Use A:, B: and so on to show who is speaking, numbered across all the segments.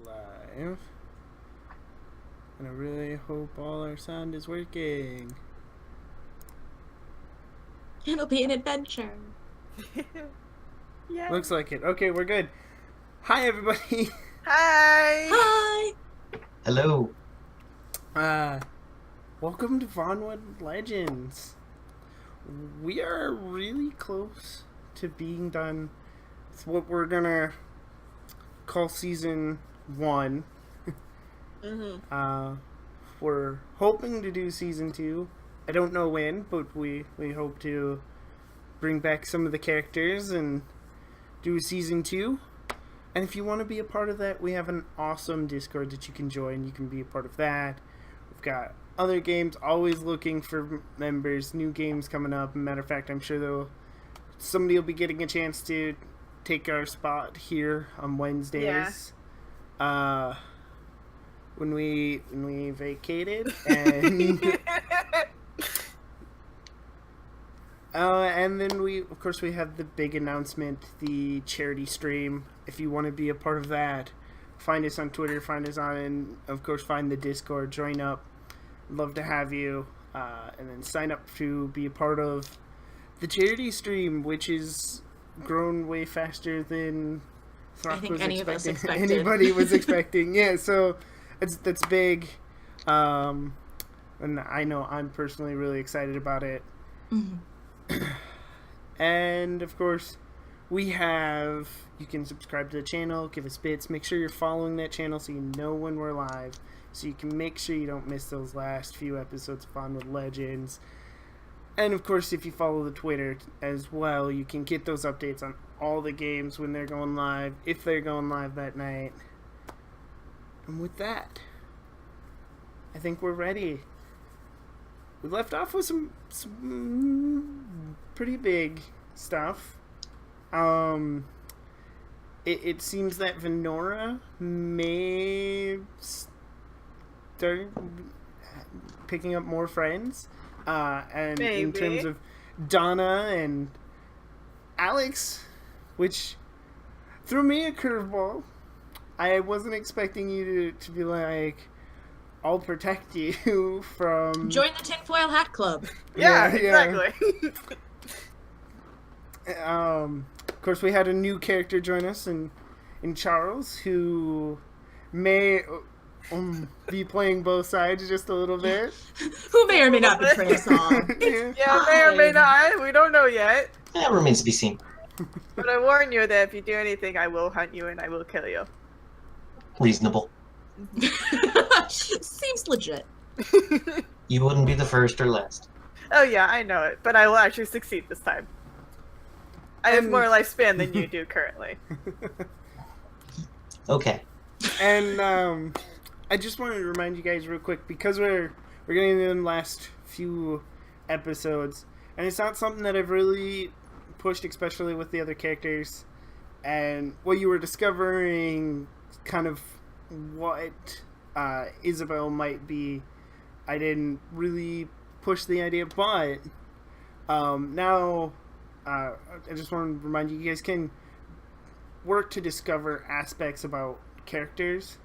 A: Live. And I really hope all our sound is working.
B: It'll be an adventure.
C: Yeah.
A: Looks like it. Okay, we're good. Hi, everybody.
C: Hi.
B: Hi!
D: Hello.
A: Welcome to Vonwood Legends. We are really close to being done with what we're gonna call season 1. We're hoping to do season 2. I don't know when, but we hope to bring back some of the characters and do season 2. And if you want to be a part of that, we have an awesome Discord that you can join. You can be a part of that. We've got other games, always looking for members, new games coming up. Matter of fact, I'm sure somebody will be getting a chance to take our spot here on Wednesdays. When we vacated, and and then we have the big announcement, the charity stream. If you want to be a part of that, find us on Twitter, find us on, and of course find the Discord, join up. Love to have you, and then sign up to be a part of the charity stream, which is grown way faster than
B: I think any of us expected.
A: Anybody was expecting. Yeah, so that's big, and I know I'm personally really excited about it.
B: Mm-hmm.
A: And of course, you can subscribe to the channel, give us bits, make sure you're following that channel so you know when we're live, so you can make sure you don't miss those last few episodes of Vonwood Legends. And of course, if you follow the Twitter as well, you can get those updates on all the games when they're going live, if they're going live that night. And with that, I think we're ready. We left off with some pretty big stuff. It seems that Venora may start picking up more friends. And
C: Maybe.
A: In terms of Donna and Alex, which threw me a curveball. I wasn't expecting you to be like, I'll protect you from...
B: Join the Tinfoil Hat Club.
C: Yeah,
A: Yeah.
C: exactly.
A: Of course, we had a new character join us in Charles, who may be playing both sides just a little bit.
B: Who may or may not betray us all.
C: Yeah, may or may not. We don't know yet.
D: That remains to be seen.
C: But I warn you that if you do anything, I will hunt you and I will kill you.
D: Reasonable.
B: Seems legit.
D: You wouldn't be the first or last.
C: Oh yeah, I know it, but I will actually succeed this time. I have more lifespan than you do currently.
D: Okay.
A: And I just wanted to remind you guys real quick, because we're getting into the last few episodes, and it's not something that I've really pushed, especially with the other characters, and what you were discovering, kind of what Isabel might be. I didn't really push the idea, but now I just want to remind you, you guys can work to discover aspects about characters.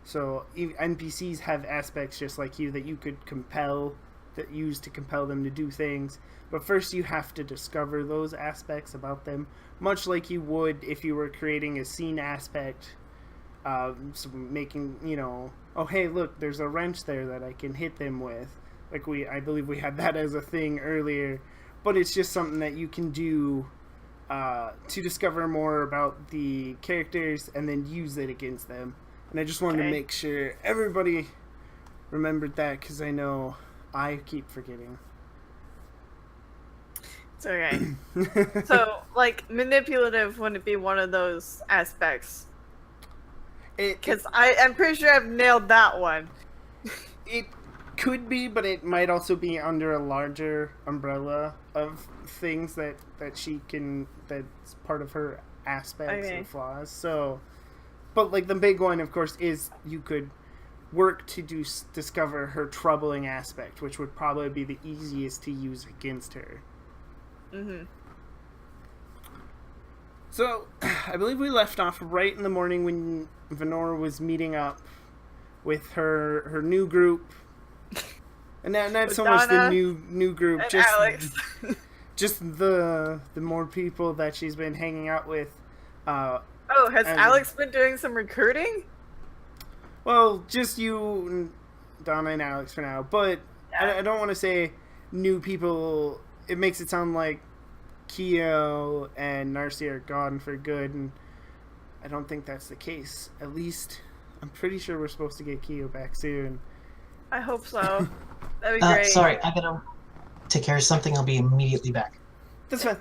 A: So NPCs have aspects just like you that you could use to compel them to do things. But first you have to discover those aspects about them, much like you would if you were creating a scene aspect. So making, oh hey, look, there's a wrench there that I can hit them with. Like I believe we had that as a thing earlier. But it's just something that you can do to discover more about the characters and then use it against them. And I just wanted to make sure everybody remembered that, because I know I keep forgetting.
C: It's okay. So, manipulative wouldn't be one of those aspects. Because I'm pretty sure I've nailed that one.
A: It could be, but it might also be under a larger umbrella of things that that's part of her aspects and flaws. So, but the big one, of course, is you could work to discover her troubling aspect, which would probably be the easiest to use against her. So, I believe we left off right in the morning when Venora was meeting up with her new group. And not
C: With
A: so much the
C: Donna
A: new group,
C: and
A: just
C: Alex.
A: just the more people that she's been hanging out with.
C: Oh, has
A: as-
C: Alex been doing some recruiting?
A: Well, just you, and Donna, and Alex for now. But
C: Yeah.
A: I don't want to say new people. It makes it sound like Keo and Narcy are gone for good, and I don't think that's the case. At least, I'm pretty sure we're supposed to get Keo back soon.
C: I hope so. That'd be great.
D: Sorry, I gotta take care of something. I'll be immediately back.
A: That's fine.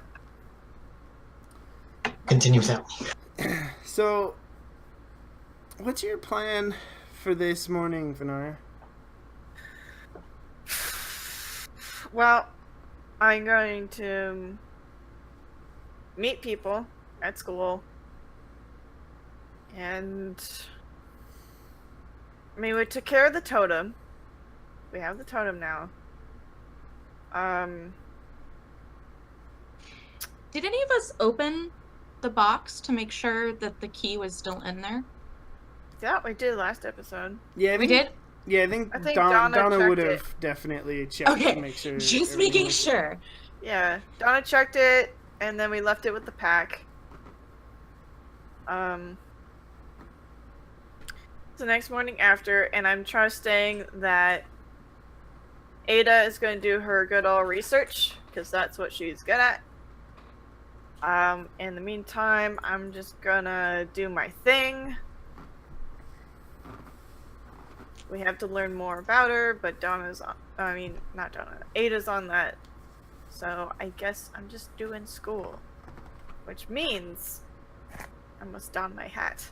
D: Continue without me.
A: So, what's your plan for this morning, Venora?
C: Well, I'm going to meet people at school. And I mean, we took care of the totem. We have the totem now.
B: Did any of us open the box to make sure that the key was still in there?
C: Yeah, we did last episode.
A: Yeah,
B: We did?
A: Yeah, I think
C: Donna
A: Donna would
C: checked
A: have definitely checked
B: Okay,
A: to make sure.
B: just
A: everything
B: making
A: was-
B: sure.
C: Yeah, Donna checked it, and then we left it with the pack. The next morning after, and I'm trusting that Ada is going to do her good old research, because that's what she's good at. In the meantime, I'm just gonna do my thing. We have to learn more about her, but Donna's on, I mean, not Donna, Ada's on that. So I guess I'm just doing school. Which means I must don my hat.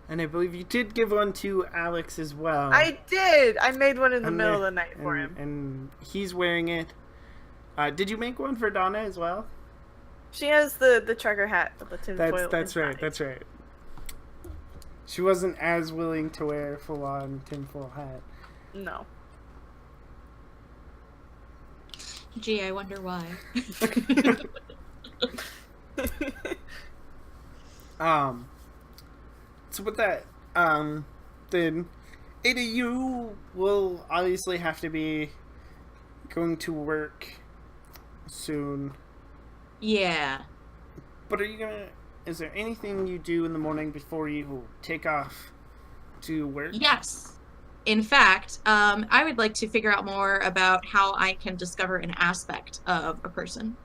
A: And I believe you did give one to Alex as well.
C: I did! I made one in the
A: And
C: middle of
A: the-
C: the night for him.
A: And he's wearing it. Did you make one for Donna as well?
C: She has the trucker hat with the tinfoil.
A: That's right.
C: inside.
A: That's right. She wasn't as willing to wear a full-on tinfoil hat.
C: No.
B: Gee, I wonder why.
A: So with that, then Ada, you will obviously have to be going to work soon.
B: Yeah.
A: But is there anything you do in the morning before you take off to work?
B: Yes. In fact, I would like to figure out more about how I can discover an aspect of a person.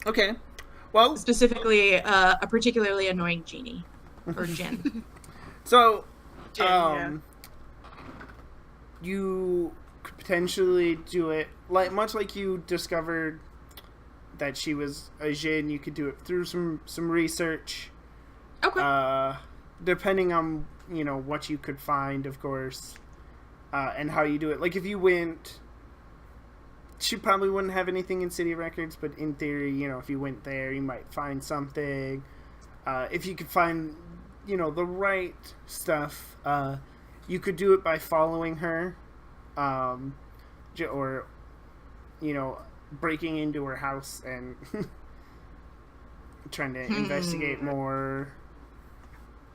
A: Okay. Well,
B: Specifically, a particularly annoying genie. Or djinn.
A: so,
C: Jin, yeah.
A: you could potentially do it much like you discovered that she was a djinn. You could do it through some research.
B: Okay.
A: Depending on what you could find, of course, and how you do it. Like if you went, she probably wouldn't have anything in city records, but in theory, if you went there, you might find something. If you could find the right stuff, you could do it by following her, or breaking into her house and trying to investigate more.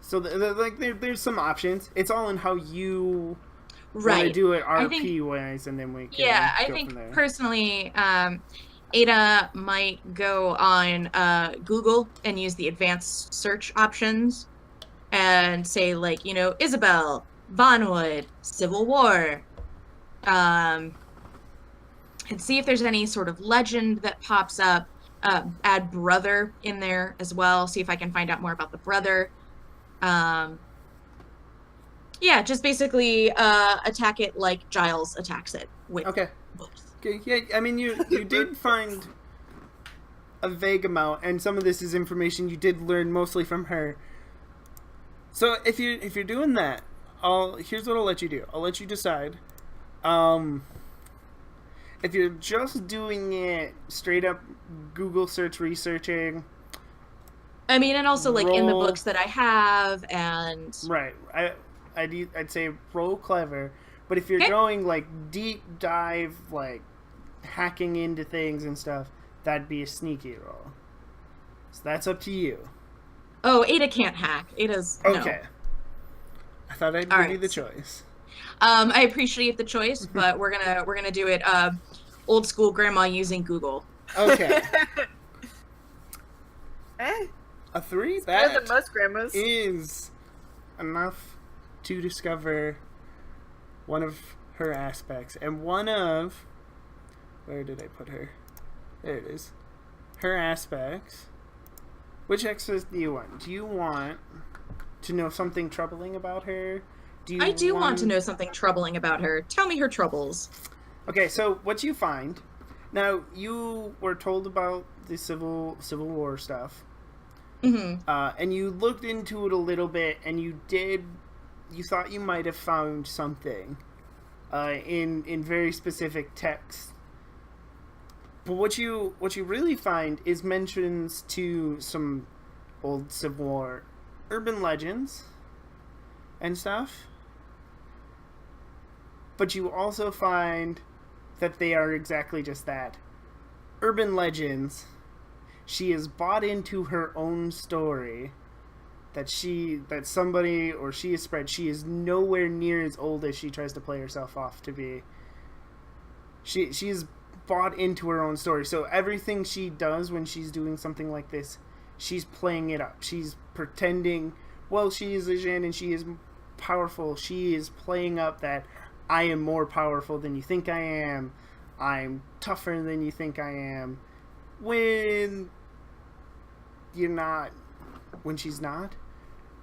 A: So there's some options. It's all in how you want to
B: Right.
A: do it
B: I
A: RP
B: think-
A: wise, and then we can
B: Yeah, I
A: go
B: think
A: from there.
B: personally, Ada might go on Google and use the advanced search options and say, like, Isabel, Vonwood, Civil War, and see if there's any sort of legend that pops up. Add brother in there as well, see if I can find out more about the brother. Yeah, just basically attack it like Giles attacks it with
A: Okay.
B: both.
A: Okay. Yeah. I mean, you did find a vague amount, and some of this is information you did learn mostly from her. So if you're doing that, here's what I'll let you do. I'll let you decide. If you're just doing it straight up Google search researching,
B: I mean, and also like in the
A: Roll-
B: books that I have, and
A: right? I'd say roll clever. But if you're
B: Okay.
A: going like deep dive, like hacking into things and stuff, that'd be a sneaky roll. So that's up to you.
B: Oh, Ada can't hack. Ada's no.
A: Okay. I thought I'd
B: All
A: give you
B: right.
A: the choice.
B: I appreciate the choice, but we're gonna do it old school grandma using Google.
A: Okay.
C: Eh,
A: A 3?
C: better
A: That
C: than most grandmas.
A: is enough to discover one of her aspects. And one of... Where did I put her? There it is. Her aspects. Which aspect do you want? Do you want to know something troubling about her?
B: I do want to know something troubling about her. Tell me her troubles.
A: Okay, so what you find... Now, you were told about the Civil War stuff.
B: Mm-hmm.
A: And you looked into it a little bit, and you thought you might have found something in very specific text. But what you really find is mentions to some old Civil War urban legends and stuff. But you also find that they are exactly just that. Urban legends. She has bought into her own story that somebody or she has spread. She is nowhere near as old as she tries to play herself off to be. She's bought into her own story. So everything she does when she's doing something like this, she's playing it up. She's pretending, well, she is a Jinn and she is powerful. She is playing up that I am more powerful than you think I am. I'm tougher than you think I am. When you're not, when she's not.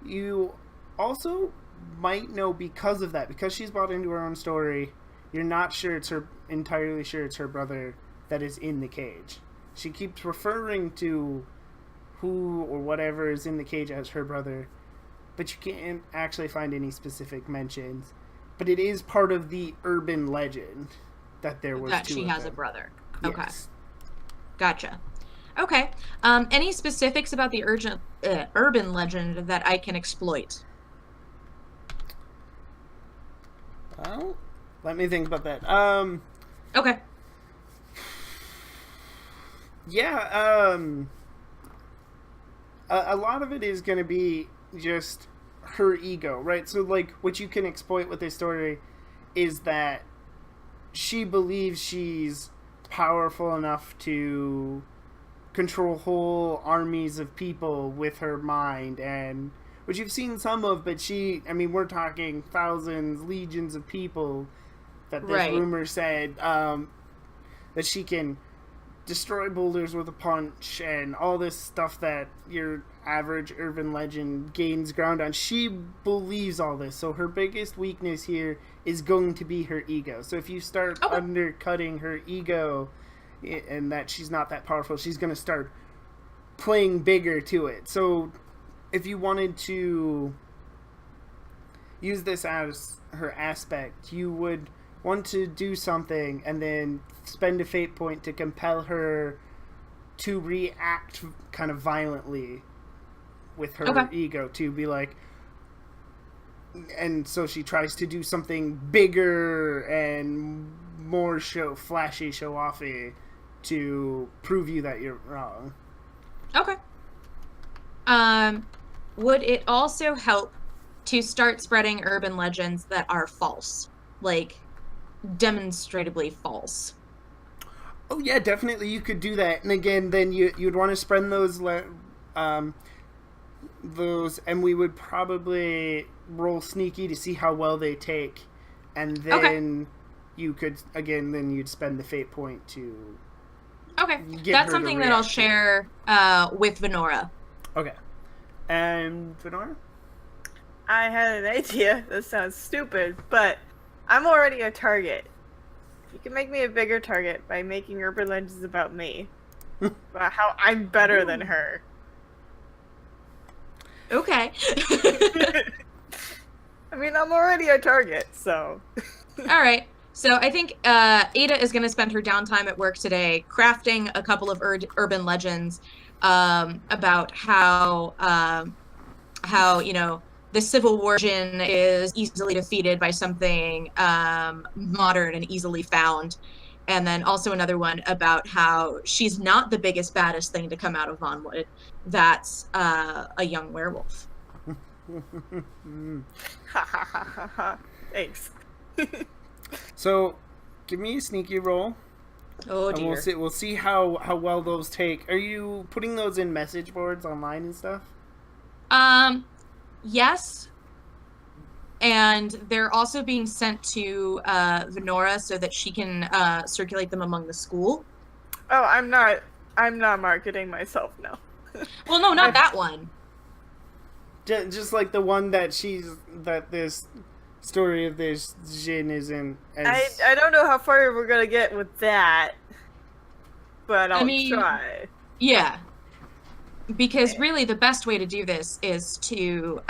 A: You also might know because of that, because she's bought into her own story, you're not sure entirely sure it's her brother that is in the cage. She keeps referring to who or whatever is in the cage as her brother, but you can't actually find any specific mentions. But it is part of the urban legend that there was
B: That
A: two
B: she
A: of
B: has
A: them.
B: a brother.
A: Yes.
B: Okay. Gotcha. Okay. Any specifics about the urban legend that I can exploit?
A: Well, let me think about that.
B: Okay.
A: Yeah, a lot of it is going to be just her ego, right? So, like, what you can exploit with this story is that she believes she's powerful enough to control whole armies of people with her mind, and which you've seen some of, but we're talking thousands, legions of people that this
B: Right.
A: rumor said that she can destroy boulders with a punch and all this stuff that your average urban legend gains ground on. She believes all this, so her biggest weakness here is going to be her ego. So if you start undercutting her ego and that she's not that powerful, she's going to start playing bigger to it. So if you wanted to use this as her aspect, you would want to do something and then spend a fate point to compel her to react kind of violently with her ego, to be like, and so she tries to do something bigger and more flashy, show-offy to prove you that you're wrong.
B: Okay. Would it also help to start spreading urban legends that are false? Like, demonstrably false?
A: Oh yeah, definitely you could do that. And again, then you'd want to spread those, and we would probably roll sneaky to see how well they take. And then you could, again, then you'd spend the fate point to...
B: Okay, that's something that I'll share with Venora.
A: Okay. And Venora?
C: I had an idea. This sounds stupid, but I'm already a target. You can make me a bigger target by making urban legends about me. About how I'm better than her.
B: Okay.
C: I mean, I'm already a target, so...
B: All right. So I think Ada is going to spend her downtime at work today crafting a couple of urban legends about how the Civil War Jinn is easily defeated by something modern and easily found, And then also another one about how she's not the biggest, baddest thing to come out of Vonwood. That's a young werewolf.
C: Ha ha ha ha ha. Thanks.
A: So, give me a sneaky roll.
B: Oh
A: And
B: dear.
A: we'll see how well those take. Are you putting those in message boards online and stuff?
B: Yes. And they're also being sent to Venora so that she can circulate them among the school.
C: Oh, I'm not marketing myself, no.
B: Well, no, not that one.
A: Just like the one that this story of this Jin is in.
C: I don't know how far we're gonna get with that, but I'll try.
B: Yeah. Because really the best way to do this is to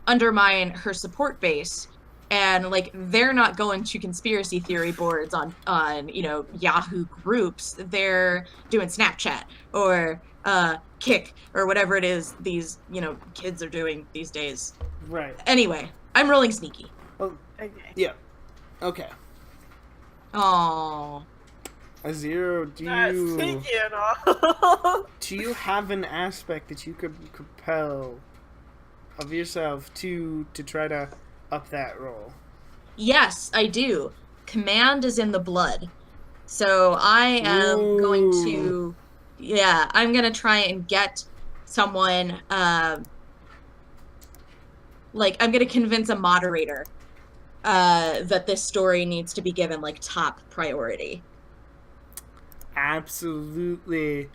B: undermine her support base. And, like, they're not going to conspiracy theory boards on Yahoo groups. They're doing Snapchat or Kick or whatever it is these, kids are doing these days.
A: Right.
B: Anyway, I'm rolling sneaky.
A: Well,
C: Okay.
A: yeah. Okay.
B: Oh.
A: A 0.
C: Not sneaky at all.
A: Do you have an aspect that you could compel of yourself to try to up that roll?
B: Yes, I do. Command is in the blood. So I am going to... Yeah, I'm going to try and get someone... I'm going to convince a moderator that this story needs to be given, top priority.
A: Absolutely.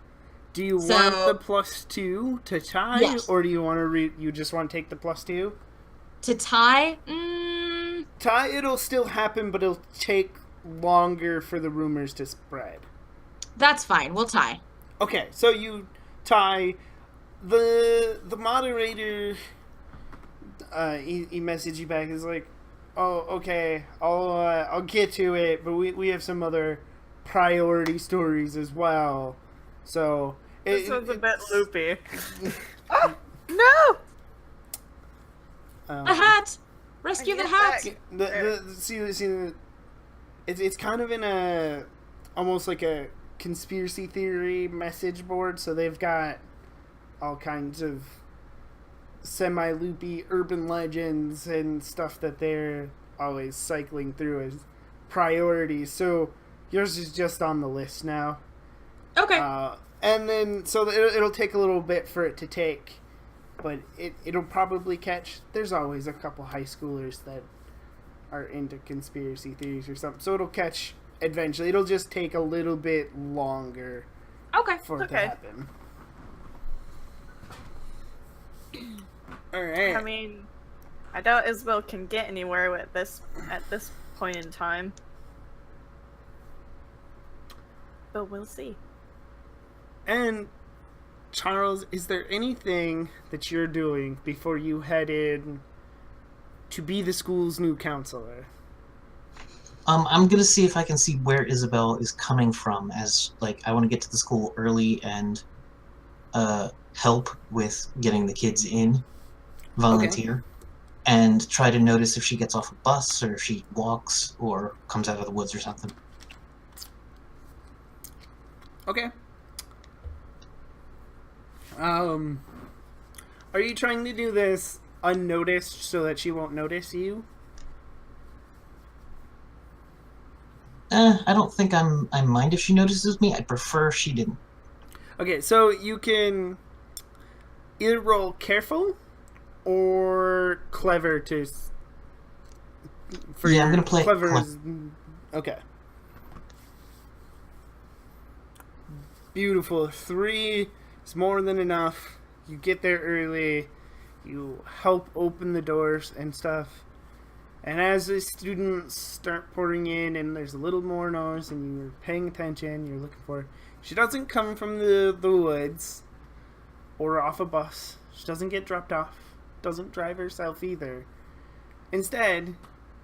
A: Do you want the +2 to tie,
B: yes.
A: Or do you want to you just want to take the +2?
B: To tie?
A: Tie, it'll still happen, but it'll take longer for the rumors to spread.
B: That's fine. We'll tie.
A: Okay, so you tie. The moderator, he messaged you back. Is like, oh, okay, I'll get to it, but we have some other priority stories as well. So
C: this one's a bit loopy. Oh no!
B: The hat! Rescue the hat!
A: It's kind of in a almost like a conspiracy theory message board. So they've got all kinds of semi-loopy urban legends and stuff that they're always cycling through as priorities. So yours is just on the list now.
B: Okay.
A: And then so it'll take a little bit for it to take. But it'll probably catch. There's always a couple high schoolers that are into conspiracy theories or something. So it'll catch eventually. It'll just take a little bit longer for it to happen. Alright.
C: I mean, I doubt Isabel can get anywhere with this at this point in time. But we'll see.
A: And Charles, is there anything that you're doing before you head in to be the school's new counselor?
D: I'm gonna see if I can see where Isabel is coming from, as I want to get to the school early and help with getting the kids in, volunteer, and try to notice if she gets off a bus or if she walks or comes out of the woods or something.
A: Okay. Are you trying to do this unnoticed so that she won't notice you?
D: I don't think I mind if she notices me. I'd prefer if she didn't.
A: Okay, so you can either roll careful or clever to...
D: I'm going to play
A: clever. Okay. Beautiful. 3 is more than enough. You get there early. You help open the doors and stuff. And as the students start pouring in and there's a little more noise and you're paying attention, you're looking for her. She doesn't come from the woods or off a bus. She doesn't get dropped off. Doesn't drive herself either. Instead,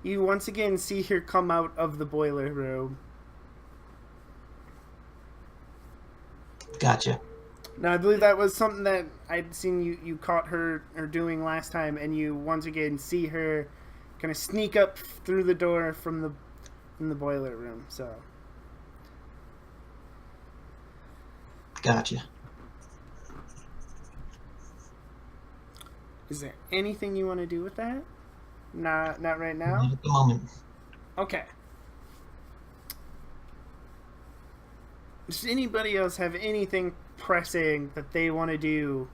A: you once again see her come out of the boiler room.
D: Gotcha.
A: Now, I believe that was something that I'd seen you caught her doing last time, and you once again see her kind of sneak up through the door from the boiler room. So,
D: Gotcha.
A: Is there anything you want to do with that? Not right now?
D: Not at the moment.
A: Okay. Does anybody else have anything pressing that they want to do?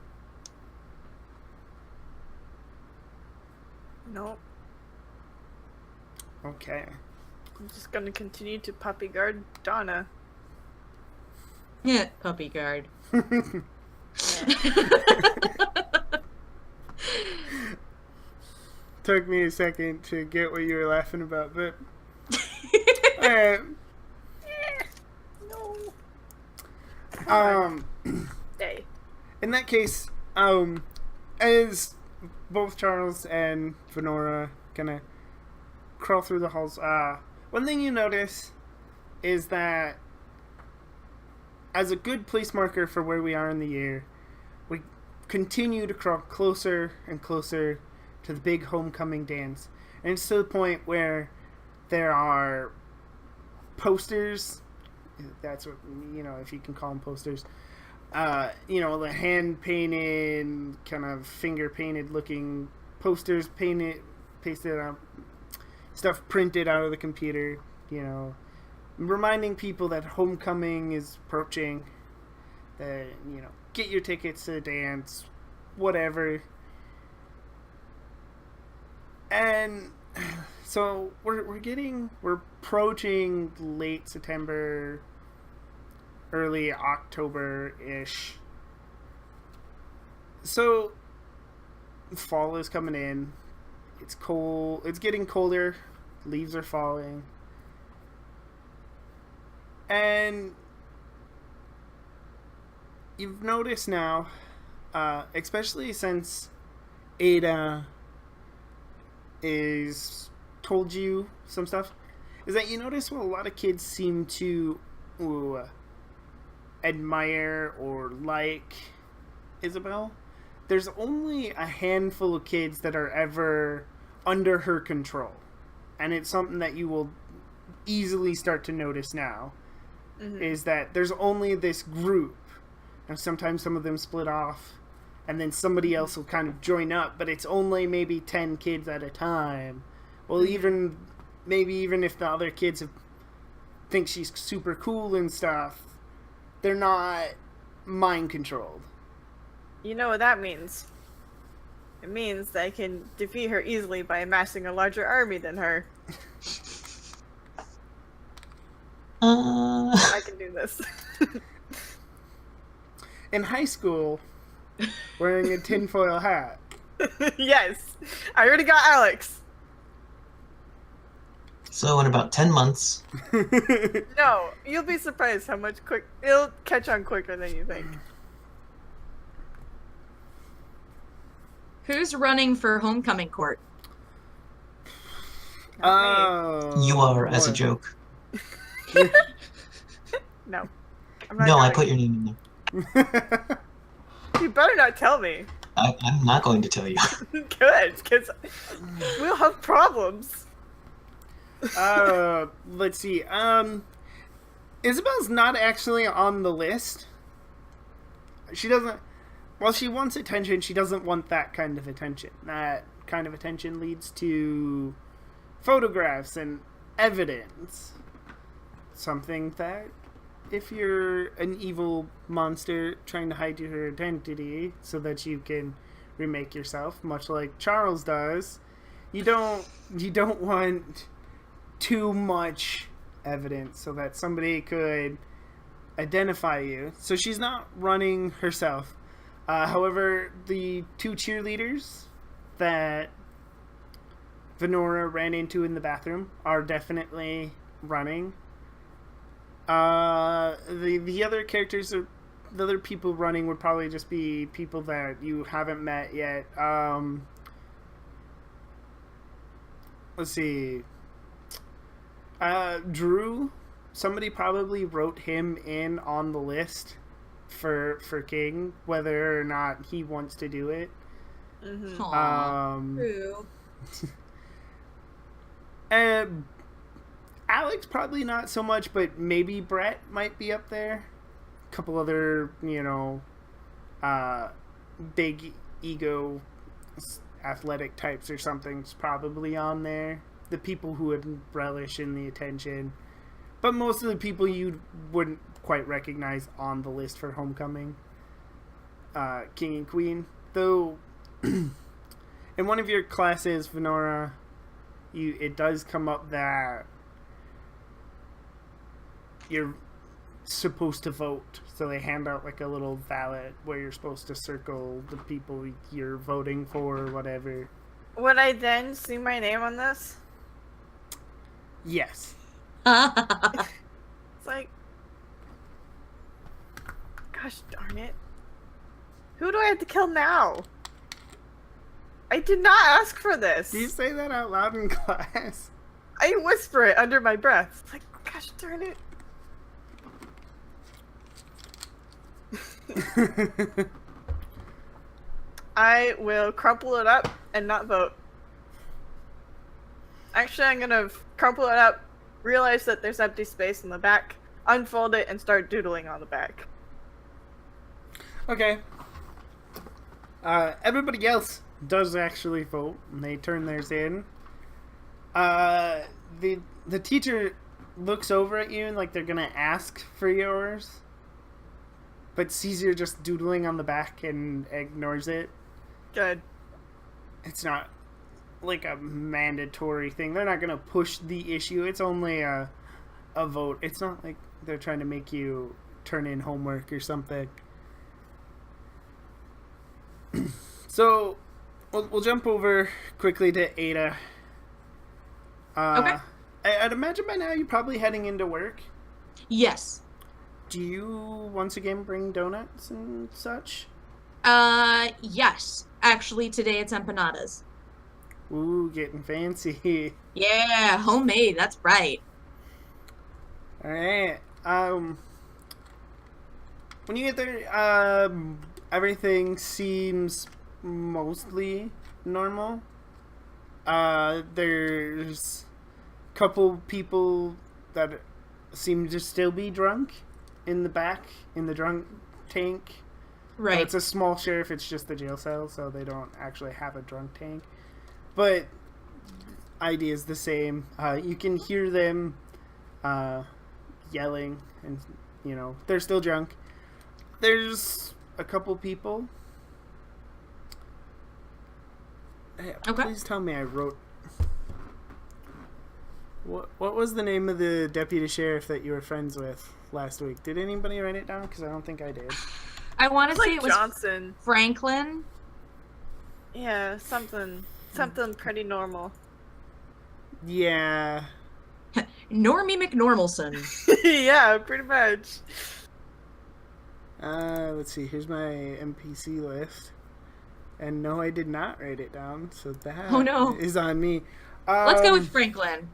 C: Nope.
A: Okay.
C: I'm just gonna continue to puppy guard Donna.
B: Yeah, puppy guard.
A: Took me a second to get what you were laughing about, but alright.
C: No.
A: Um
C: Stay.
A: in that case, as both Charles and Venora kinda crawl through the halls, one thing you notice is that as a good place marker for where we are in the year, we continue to crawl closer and closer to the big homecoming dance. And it's to the point where there are posters, that's what, if you can call them posters, the hand painted, kind of finger painted looking posters, pasted on, stuff printed out of the computer, reminding people that homecoming is approaching, that, get your tickets to the dance, whatever. And so we're approaching late September, early October-ish. So fall is coming in. It's cold. It's getting colder. Leaves are falling. And you've noticed now, especially since Ada is told you some stuff, is that you notice what a lot of kids seem to admire or like Isabel. There's only a handful of kids that are ever under her control, and it's something that you will easily start to notice now. Mm-hmm. Is that there's only this group, and sometimes some of them split off, and then somebody else will kind of join up, but it's only maybe 10 kids at a time. Well, even if the other kids think she's super cool and stuff, they're not mind controlled.
C: You know what that means? It means that I can defeat her easily by amassing a larger army than her. I can do this.
A: In high school, wearing a tinfoil hat.
C: Yes, I already got Alex.
D: So in about 10 months.
C: No, you'll be surprised how much it'll catch on quicker than you think.
B: Who's running for homecoming court?
A: Oh,
D: you are, as a joke.
C: No. I'm not
D: no,
C: going.
D: I put your name in there.
C: You better not tell me.
D: I'm not going to tell you.
C: Good, because we'll have problems.
A: Let's see. Isabel's not actually on the list. She doesn't. Well, she wants attention. She doesn't want that kind of attention. That kind of attention leads to photographs and evidence. Something that, if you're an evil monster trying to hide your identity so that you can remake yourself, much like Charles does, you don't want too much evidence so that somebody could identify you. So she's not running herself. However, the two cheerleaders that Venora ran into in the bathroom are definitely running. The other characters, the other people running would probably just be people that you haven't met yet. Let's see. Drew, somebody probably wrote him in on the list for King, whether or not he wants to do it.
B: Mm-hmm. Aww, Drew.
A: And Alex probably not so much, but maybe Brett might be up there. couple other, big ego athletic types or something's probably on there. The people who would relish in the attention. But most of the people you wouldn't quite recognize on the list for homecoming. King and Queen. Though, in one of your classes, Venora, it does come up that you're supposed to vote. So they hand out like a little ballot where you're supposed to circle the people you're voting for or whatever.
C: Would I then see my name on this?
A: Yes.
C: It's like, gosh darn it. Who do I have to kill now? I did not ask for this.
A: Do you say that out loud in class?
C: I whisper it under my breath. It's like, gosh darn it. I will crumple it up and not vote. Actually, I'm gonna crumple it up, realize that there's empty space in the back, unfold it, and start doodling on the back.
A: Okay. Everybody else does actually vote, and they turn theirs in. The teacher looks over at you and like they're gonna ask for yours, but sees you're just doodling on the back and ignores it.
C: Good.
A: It's not like a mandatory thing. They're not gonna push the issue. It's only a vote. It's not like they're trying to make you turn in homework or something. So, we'll jump over quickly to Ada.
B: Okay.
A: I'd imagine by now you're probably heading into work.
B: Yes.
A: Do you once again bring donuts and such?
B: Yes. Actually, today it's empanadas.
A: Ooh, getting fancy.
B: Yeah, homemade, that's right.
A: Alright. When you get there, everything seems mostly normal. There's a couple people that seem to still be drunk in the back, in the drunk tank.
B: Right.
A: It's a small sheriff, it's just the jail cell, so they don't actually have a drunk tank. But idea is the same. You can hear them yelling, and they're still drunk. There's a couple people. Hey,
B: Okay.
A: Please tell me I wrote. What was the name of the deputy sheriff that you were friends with last week? Did anybody write it down? Because I don't think I did.
B: I want to
C: It's
B: say
C: like
B: it was
C: Johnson.
B: Franklin.
C: Yeah, something pretty normal.
A: Yeah.
B: Normie McNormalson.
C: Yeah, pretty much.
A: Let's see. Here's my NPC list. And no, I did not write it down, so that
B: Oh, no.
A: is on me.
B: Let's go with Franklin.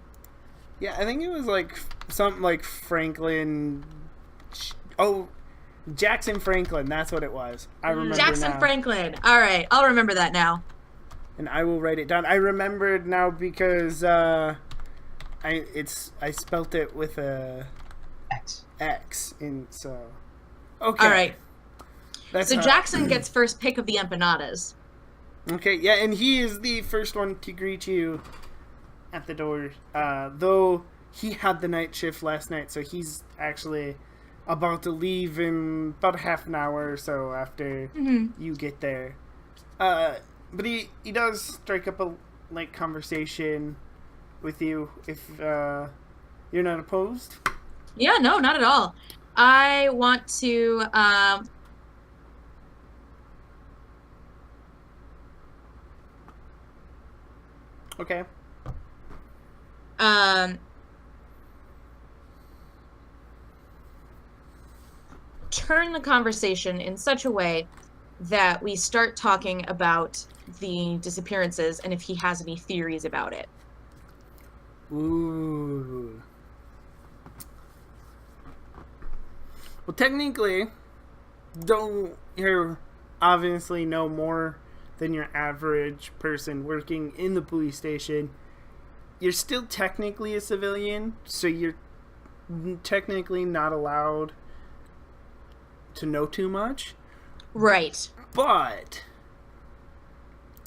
A: Yeah, I think it was like something like Franklin. Oh, Jackson Franklin. That's what it was. I remember
B: Jackson
A: now.
B: Franklin. All right, I'll remember that now.
A: And I will write it down. I remembered now because I spelt it with a X in so. Okay.
B: All right.
A: That's
B: So
A: how-
B: Jackson gets first pick of the empanadas.
A: Okay, yeah, and he is the first one to greet you at the door. Though he had the night shift last night, so he's actually about to leave in about half an hour or so after you get there. But he does strike up a light conversation with you if you're not opposed.
B: Yeah, no, not at all. I want to
A: Okay.
B: turn the conversation in such a way that we start talking about the disappearances and if he has any theories about it.
A: Ooh. Well, technically, though you're obviously no more than your average person working in the police station, you're still technically a civilian, so you're technically not allowed to know too much.
B: Right.
A: But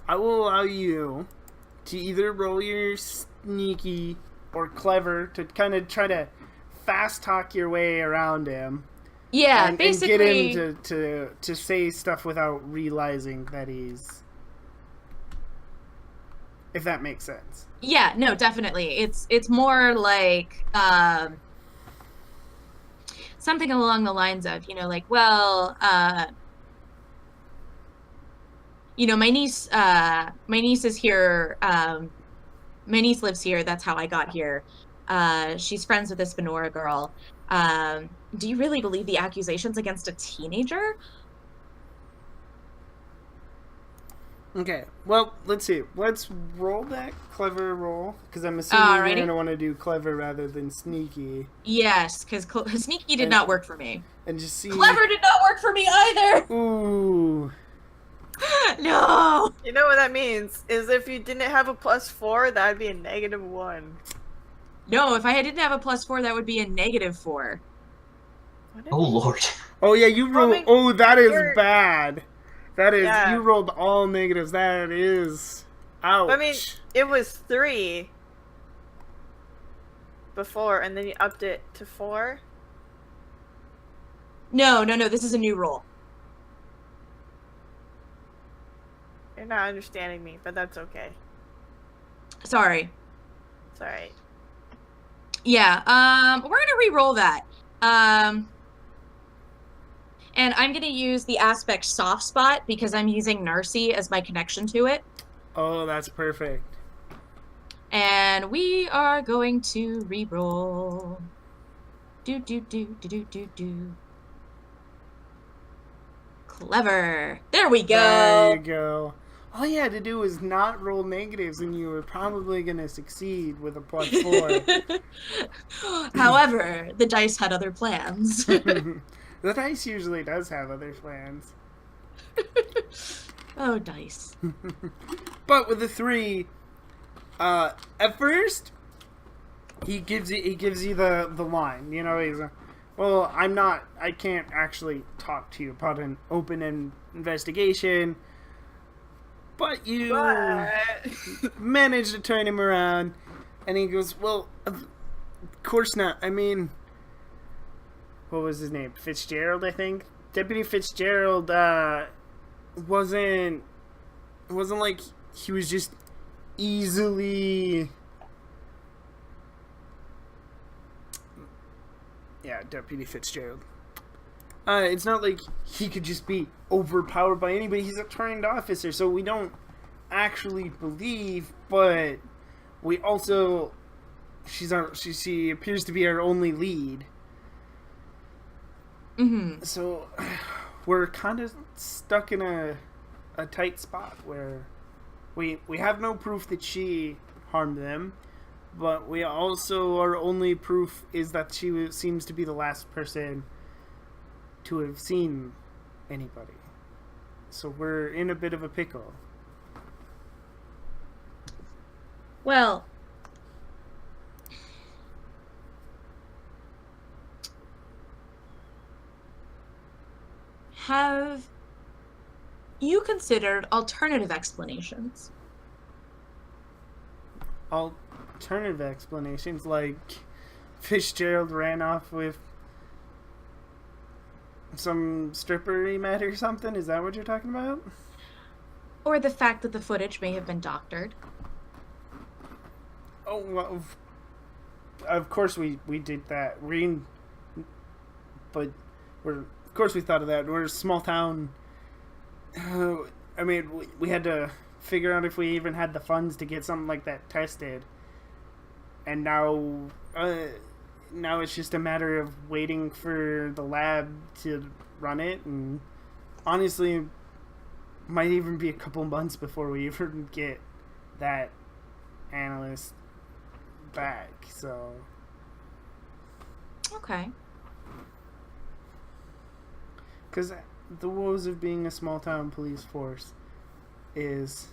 A: I will allow you to either roll your sneaky or clever to kind of try to fast talk your way around him.
B: Yeah,
A: and
B: basically.
A: get him to say stuff without realizing that he's... If that makes sense.
B: Yeah, no, definitely. It's more like something along the lines of, like, well, my niece is here. My niece lives here. That's how I got here. She's friends with this Benora girl. Do you really believe the accusations against a teenager?
A: Okay, well, let's see. Let's roll that clever roll, because I'm assuming you're
B: Alrighty.
A: going to want to do clever rather than sneaky.
B: Yes, because sneaky did not work for me.
A: And just see...
B: Clever did not work for me either!
A: Ooh.
B: No!
C: You know what that means? Is if you didn't have a +4, that would be a -1.
B: No, if I didn't have a +4, that would be a -4.
D: Oh lord.
A: Oh, yeah, you rolled...
C: Robbing
A: Oh, that is
C: your-
A: bad. That is...
C: Yeah.
A: You rolled all negatives. That is... Ouch.
C: I mean, it was 3 before, and then you upped it to 4.
B: No, this is a new roll.
C: You're not understanding me, but that's okay.
B: Sorry.
C: It's alright.
B: Yeah, we're gonna re-roll that. And I'm gonna use the aspect soft spot because I'm using Narcy as my connection to it.
A: Oh, that's perfect.
B: And we are going to re-roll. Do. Clever. There we go.
A: There you go. All you had to do was not roll negatives, and you were probably going to succeed with a +4.
B: However, the dice had other plans.
A: The dice usually does have other plans.
B: Oh, dice.
A: But with the 3, at first, he gives you the line. He's well, I can't actually talk to you about an open investigation. But you managed to turn him around, and he goes, well, of course not. I mean, what was his name? Fitzgerald, I think? Deputy Fitzgerald, wasn't like he was just easily... Yeah, Deputy Fitzgerald. It's not like he could just be overpowered by anybody. He's a trained officer, so we don't actually believe, but we also... She appears to be our only lead.
B: Mm-hmm.
A: So we're kind of stuck in a tight spot where we have no proof that she harmed them, but we also, our only proof is that she seems to be the last person to have seen anybody. So we're in a bit of a pickle.
B: Well, have you considered alternative explanations?
A: Alternative explanations, like Fitzgerald ran off with some stripper he met or something? Is that what you're talking about?
B: Or the fact that the footage may have been doctored?
A: Oh, well, of course we did that. But of course we thought of that. We're a small town. I mean, we had to figure out if we even had the funds to get something like that tested. And now it's just a matter of waiting for the lab to run it. And honestly, might even be a couple months before we even get that analyst back. So
B: Okay.
A: because the woes of being a small town police force is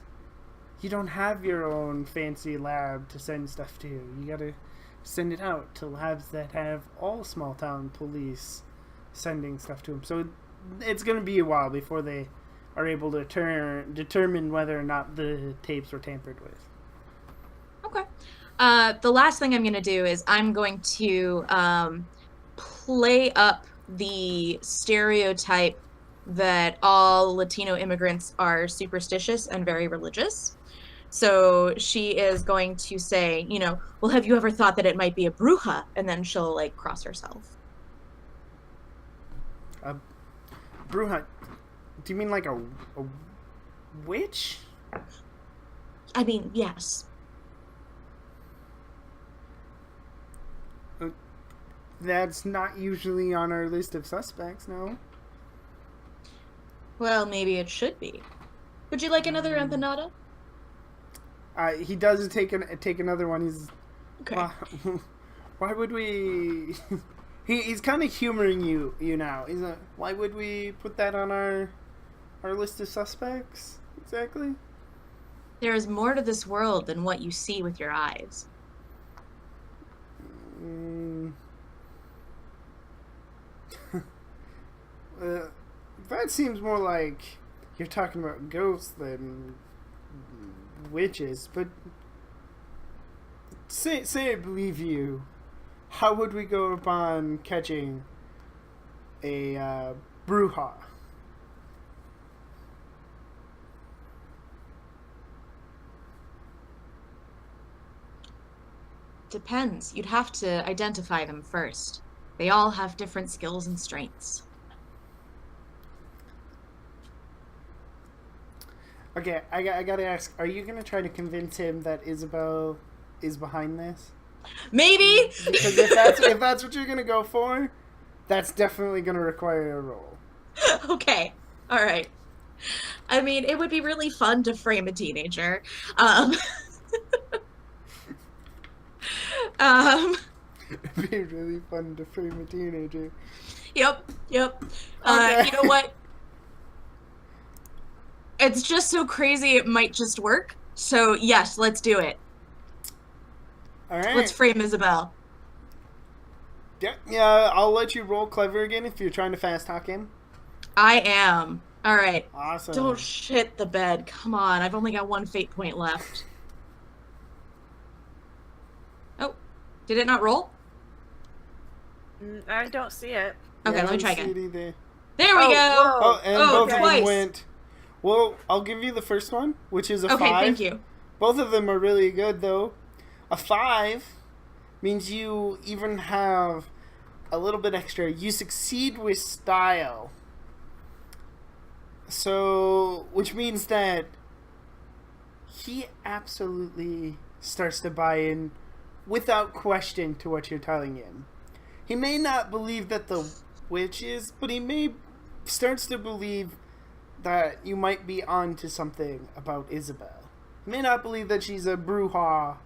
A: you don't have your own fancy lab to send stuff to. You gotta send it out to labs that have all small town police sending stuff to them. So it's going to be a while before they are able to determine whether or not the tapes were tampered with.
B: Okay. The last thing I'm going to do is I'm going to play up the stereotype that all Latino immigrants are superstitious and very religious. So she is going to say, well, have you ever thought that it might be a bruja? And then she'll like cross herself.
A: Bruja, do you mean like a witch?
B: I mean, yes.
A: That's not usually on our list of suspects, no?
B: Well, maybe it should be. Would you like another empanada?
A: He does take another one. He's
B: Okay.
A: why would we? He's kind of humoring you now. Why would we put that on our list of suspects exactly?
B: There is more to this world than what you see with your eyes.
A: That seems more like you're talking about ghosts than witches, but say I believe you. How would we go upon catching a bruja?
B: Depends. You'd have to identify them first. They all have different skills and strengths.
A: Okay, I gotta ask, are you gonna try to convince him that Isabel is behind this?
B: Maybe!
A: Because if that's what you're gonna go for, that's definitely gonna require a roll.
B: Okay. Alright. I mean, it would be really fun to frame a teenager.
A: It'd be really fun to frame a teenager.
B: Yep.
A: Okay.
B: You know what? It's just so crazy it might just work. So, yes, let's do it.
A: Alright.
B: Let's frame Isabel.
A: Yeah, I'll let you roll clever again if you're trying to fast talk him.
B: I am. Alright.
A: Awesome.
B: Don't shit the bed. Come on, I've only got one fate point left. Oh, did it not roll?
C: I don't see it.
B: Okay,
A: Yeah,
B: let me
A: I
B: try
A: don't see
B: again.
A: it either.
B: There we go!
C: whoa.
A: Oh, and
B: Oh,
A: both of
B: twice.
A: them went. Well, I'll give you the first one, which is a 5.
B: Okay, thank you.
A: Both of them are really good, though. A 5 means you even have a little bit extra. You succeed with style. So, which means that he absolutely starts to buy in without question to what you're telling him. He may not believe that the witch is, but he starts to believe that you might be onto something about Isabel. He may not believe that she's a bruja,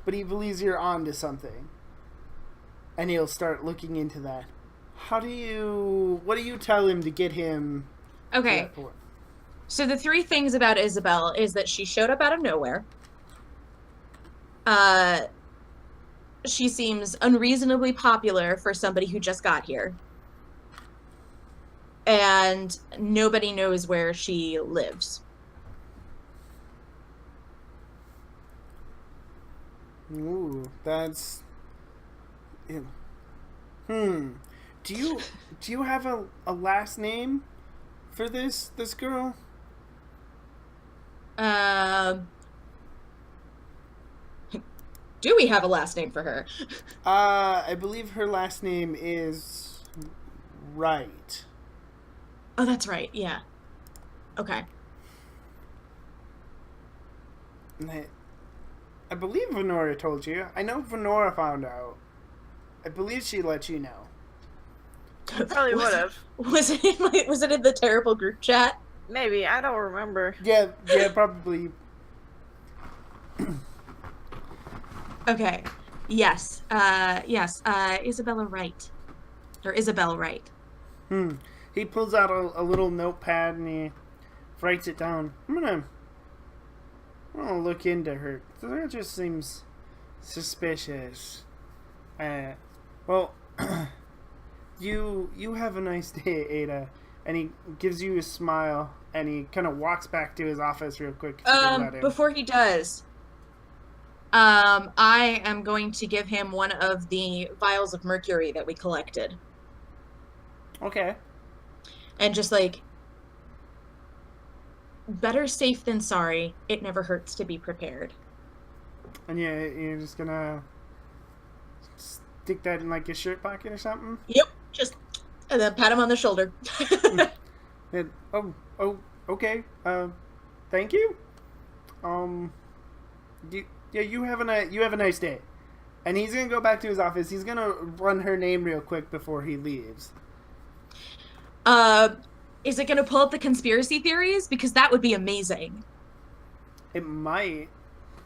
A: but he believes you're onto something. And he'll start looking into that. What do you tell him to get him to
B: Okay,
A: that point?
B: so the 3 things about Isabel is that she showed up out of nowhere. She seems unreasonably popular for somebody who just got here. And nobody knows where she lives.
A: Ooh, that's... Yeah. Do you have a last name for this girl?
B: Do we have a last name for her?
A: I believe her last name is Wright.
B: Oh, that's right. Yeah. Okay.
A: I believe Venora told you. I know Venora found out. I believe she let you know.
C: Probably would have.
B: Was it in the terrible group chat?
C: Maybe. I don't remember.
A: Yeah, probably.
B: Okay. Yes. Isabella Wright. Or Isabel Wright.
A: He pulls out a little notepad and he writes it down. I'm gonna look into her. That just seems suspicious. Well, you have a nice day, Ada. and he gives you a smile, and he kind of walks back to his office real quick. If you can let him.
B: Before he does, I am going to give him one of the vials of mercury that we collected.
A: Okay.
B: And just like, better safe than sorry. It never hurts to be prepared.
A: And you're just gonna stick that in like your shirt pocket or something?
B: Yep. Just, and then pat him on the shoulder.
A: And, okay. Thank you. You have a nice day. And he's gonna go back to his office. He's gonna run her name real quick before he leaves.
B: Is it gonna pull up the conspiracy theories? Because that would be amazing.
A: It might,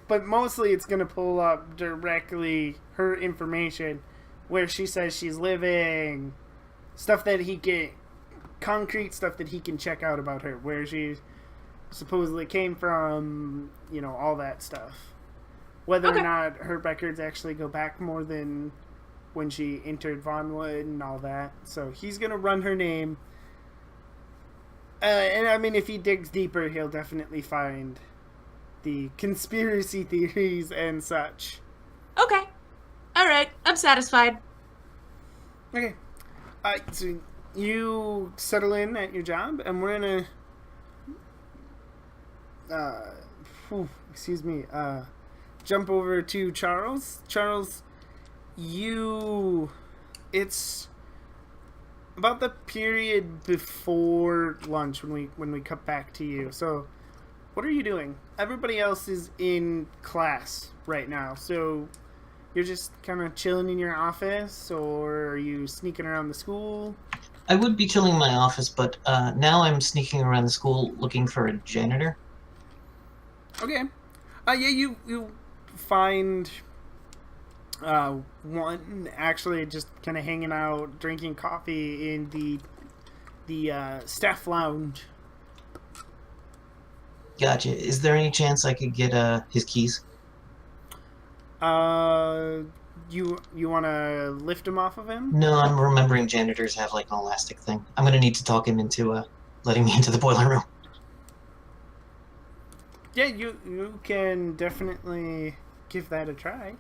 A: but mostly it's gonna pull up directly her information, where she says she's living, stuff that he can, concrete stuff that he can check out about her, where she supposedly came from, all that stuff. Whether or not her records actually go back more than when she entered Vonwood and all that. So he's gonna run her name. And I mean, if he digs deeper, he'll definitely find the conspiracy theories and such.
B: Okay. Alright, I'm satisfied.
A: Okay. So you settle in at your job, and we're gonna jump over to Charles. Charles, it's about the period before lunch when we cut back to you. So what are you doing? Everybody else is in class right now, so you're just kind of chilling in your office, or are you sneaking around the school?
D: I would be chilling in my office, but now I'm sneaking around the school looking for a janitor.
A: Okay. You find one actually just kind of hanging out, drinking coffee in the staff lounge.
D: Gotcha. Is there any chance I could get his keys?
A: You want to lift him off of him?
D: No, I'm remembering janitors have like an elastic thing. I'm gonna need to talk him into letting me into the boiler room.
A: Yeah, you can definitely give that a try.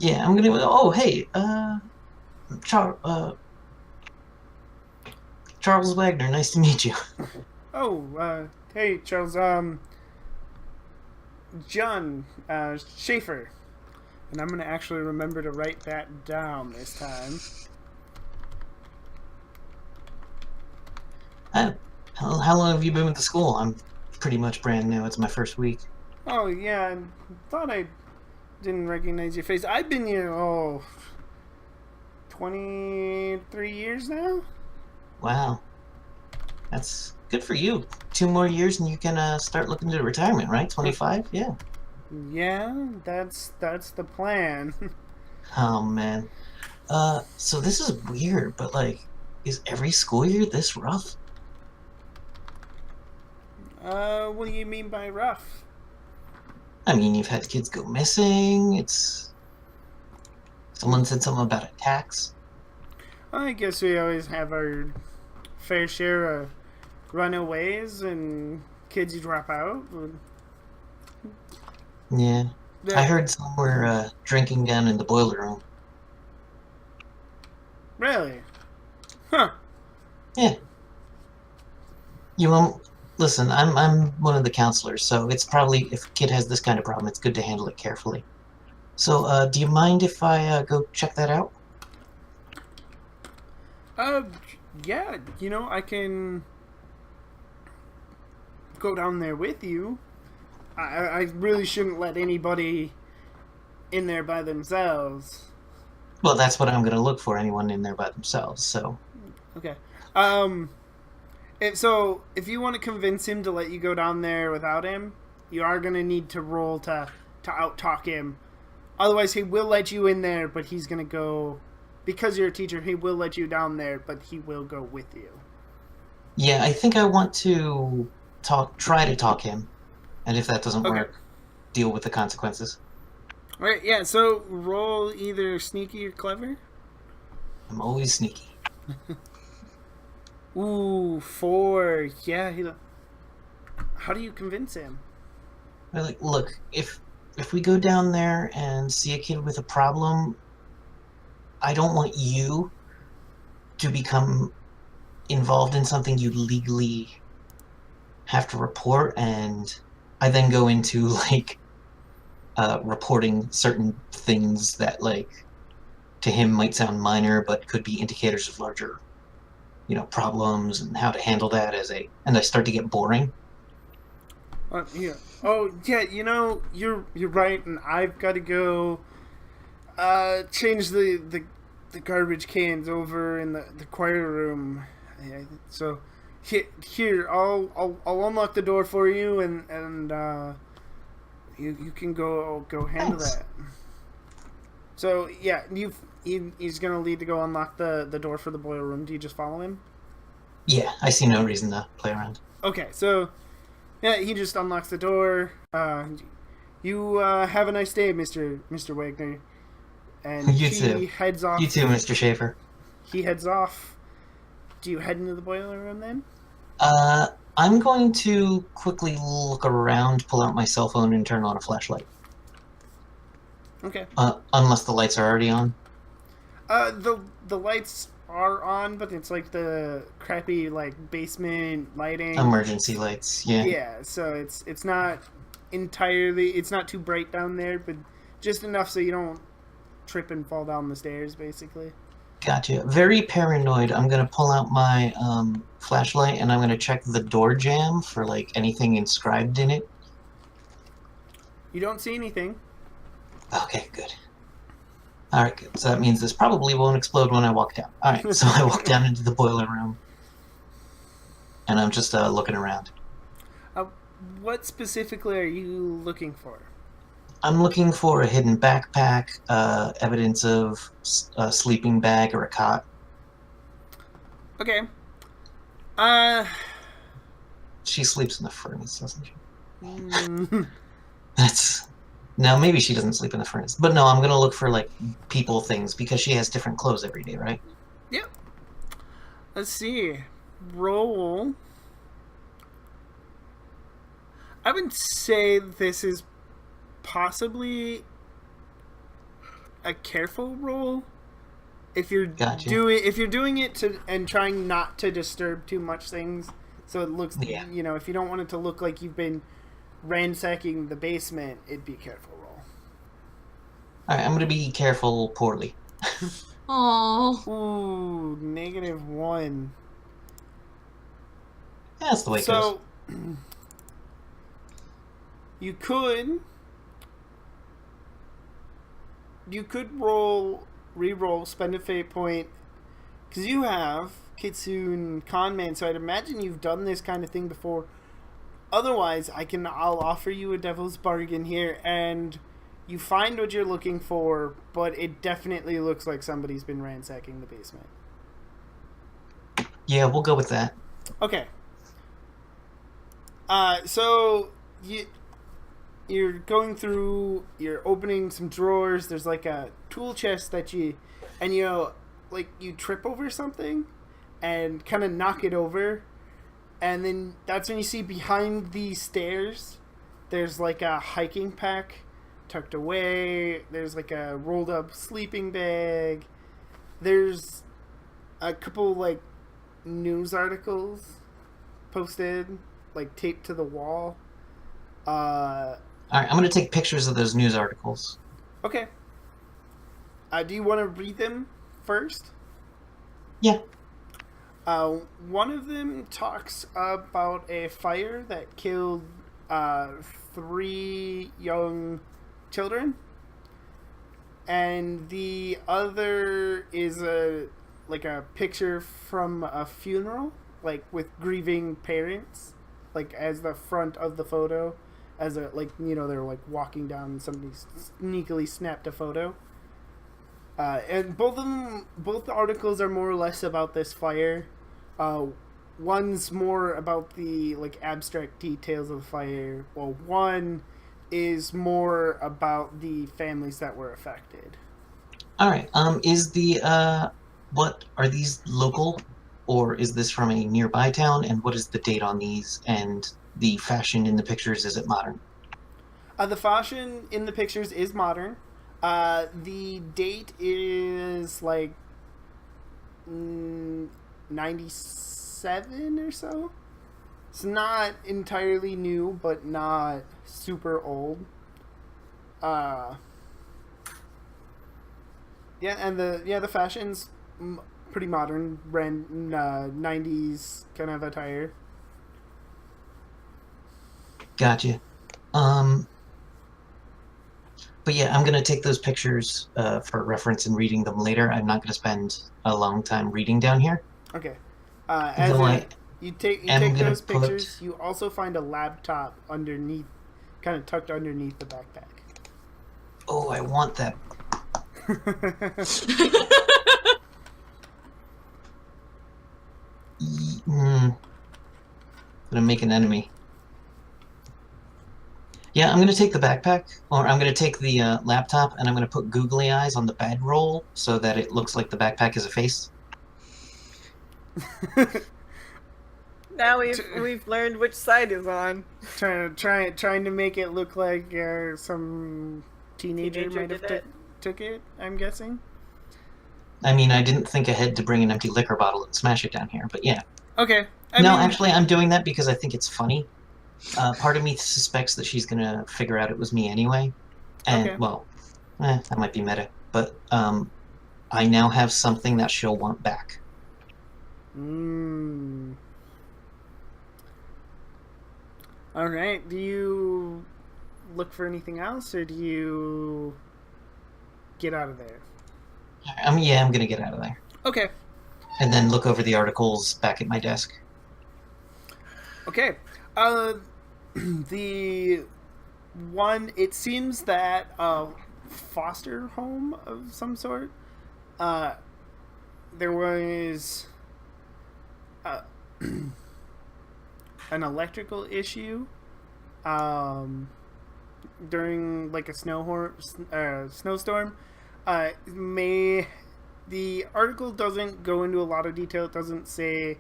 D: Yeah, I'm gonna. Oh, hey, Charles Wagner. Nice to meet you.
A: Oh, hey Charles. John Schaefer, and I'm gonna actually remember to write that down this time.
D: How long have you been with the school? I'm pretty much brand new. It's my first week.
A: Oh yeah, I thought I didn't recognize your face. I've been here 23 years now.
D: Wow, that's good for you. 2 more years and you can start looking to retirement, right? 25? Yeah.
A: Yeah, that's the plan.
D: Oh man. So this is weird, but like, is every school year this rough?
A: What do you mean by rough?
D: I mean, you've had kids go missing. Someone said something about a tax.
A: I guess we always have our fair share of runaways and kids who drop out.
D: Yeah. I heard some were drinking down in the boiler room.
A: Really? Huh.
D: Yeah. You won't listen. I'm one of the counselors, so it's probably, if a kid has this kind of problem, it's good to handle it carefully. So, do you mind if I go check that out?
A: Yeah. I can go down there with you. I really shouldn't let anybody in there by themselves.
D: Well, that's what I'm going to look for, anyone in there by themselves, so...
A: Okay. If you want to convince him to let you go down there without him, you are going to need to roll to out-talk him. Otherwise, he will let you in there, but he's going to go... Because you're a teacher, he will let you down there, but he will go with you.
D: Yeah, I think I want to try to talk him. And if that doesn't work, deal with the consequences.
A: Alright, yeah, so roll either sneaky or clever.
D: I'm always sneaky.
A: Ooh, 4. Yeah, how do you convince him?
D: They're like, look, if we go down there and see a kid with a problem, I don't want you to become involved in something you legally have to report, and I then go into like reporting certain things that like to him might sound minor but could be indicators of larger, problems and how to handle that and I start to get boring.
A: Yeah. Oh, yeah. You're right, and I've got to go. Change the garbage cans over in the choir room. Yeah, so here, I'll unlock the door for you, and you can go handle
D: Thanks.
A: that. So yeah, he's gonna lead to go unlock the door for the boiler room. Do you just follow him?
D: Yeah, I see no reason to play around.
A: Okay, so yeah, he just unlocks the door. You have a nice day, Mister Wagner. And
D: You
A: he
D: too.
A: heads off.
D: You too, Mr. Schaefer.
A: He heads off. Do you head into the boiler room then?
D: I'm going to quickly look around, pull out my cell phone, and turn on a flashlight.
A: Okay.
D: Unless the lights are already on.
A: The lights are on, but it's like the crappy like basement lighting.
D: Emergency lights, yeah.
A: Yeah, so it's not entirely. It's not too bright down there, but just enough so you don't trip and fall down the stairs, basically.
D: Gotcha. Very paranoid. I'm gonna pull out my flashlight and I'm gonna check the door jamb for like anything inscribed in it.
A: You don't see anything.
D: Okay, good. All right, good. So that means this probably won't explode when I walk down. All right, so I walk down into the boiler room, and I'm just looking around.
A: What specifically are you looking for?
D: I'm looking for a hidden backpack, evidence of a sleeping bag or a cot.
A: Okay.
D: She sleeps in the furnace, doesn't she?
A: mm,
D: That's now maybe she doesn't sleep in the furnace, but no, I'm gonna look for like people things because she has different clothes every day, right?
A: Yep. Let's see. Roll. I would say this is possibly a careful roll. If you're
D: Gotcha.
A: doing it to and trying not to disturb too much things, so it looks
D: Yeah.
A: if you don't want it to look like you've been ransacking the basement, it'd be a careful roll.
D: All right, I'm gonna be careful poorly.
B: Oh,
A: Ooh, -1.
D: Yeah, that's the way it goes.
A: So you could re-roll, spend a fate point, because you have Kitsune Conman, so I'd imagine you've done this kind of thing before. Otherwise, I'll offer you a devil's bargain here, and you find what you're looking for, but it definitely looks like somebody's been ransacking the basement.
D: Yeah, we'll go with that.
A: Okay. So you're going through, you're opening some drawers. There's like a tool chest that you trip over something and kind of knock it over, and then that's when you see behind these stairs there's like a hiking pack tucked away. There's like a rolled up sleeping bag. There's a couple like news articles posted, like taped to the wall.
D: All right, I'm gonna take pictures of those news articles.
A: Okay. Do you want to read them first?
D: Yeah.
A: One of them talks about a fire that killed 3 young children, and the other is a picture from a funeral, like with grieving parents, like as the front of the photo, as a they're like walking down and somebody sneakily snapped a photo. And both articles are more or less about this fire. One's more about the like abstract details of the fire, while one is more about the families that were affected.
D: All right. Is the what are these local or is this from a nearby town? And what is the date on these? And the fashion in the pictures, is it modern?
A: The fashion in the pictures is modern. The date is like 97 or so. It's not entirely new, but not super old. Yeah, and the fashion's pretty modern, 90s kind of attire.
D: Gotcha. But yeah, I'm gonna take those pictures for reference and reading them later. I'm not gonna spend a long time reading down here.
A: Okay.
D: Though
A: You take
D: gonna
A: those
D: put-
A: pictures. You also find a laptop underneath, kind of tucked underneath the backpack.
D: Oh, I want that. Gonna make an enemy. Yeah, I'm gonna take the backpack, or I'm gonna take the laptop, and I'm gonna put googly eyes on the bedroll so that it looks like the backpack is a face.
C: Now we've learned which side is on.
A: trying to make it look like some teenager might have
C: did it.
A: took it. I'm guessing.
D: I mean, I didn't think ahead to bring an empty liquor bottle and smash it down here, but yeah.
A: Okay.
D: Actually, I'm doing that because I think it's funny. Part of me suspects that she's gonna figure out it was me anyway, and
A: Okay.
D: well, that might be meta. But I now have something that she'll want back.
A: All right. Do you look for anything else, or do you get out of there?
D: I'm gonna get out of there,
A: Okay.
D: and then look over the articles back at my desk.
A: Okay. The one, it seems that foster home of some sort. There was an electrical issue during like a snowstorm. The article doesn't go into a lot of detail. It doesn't say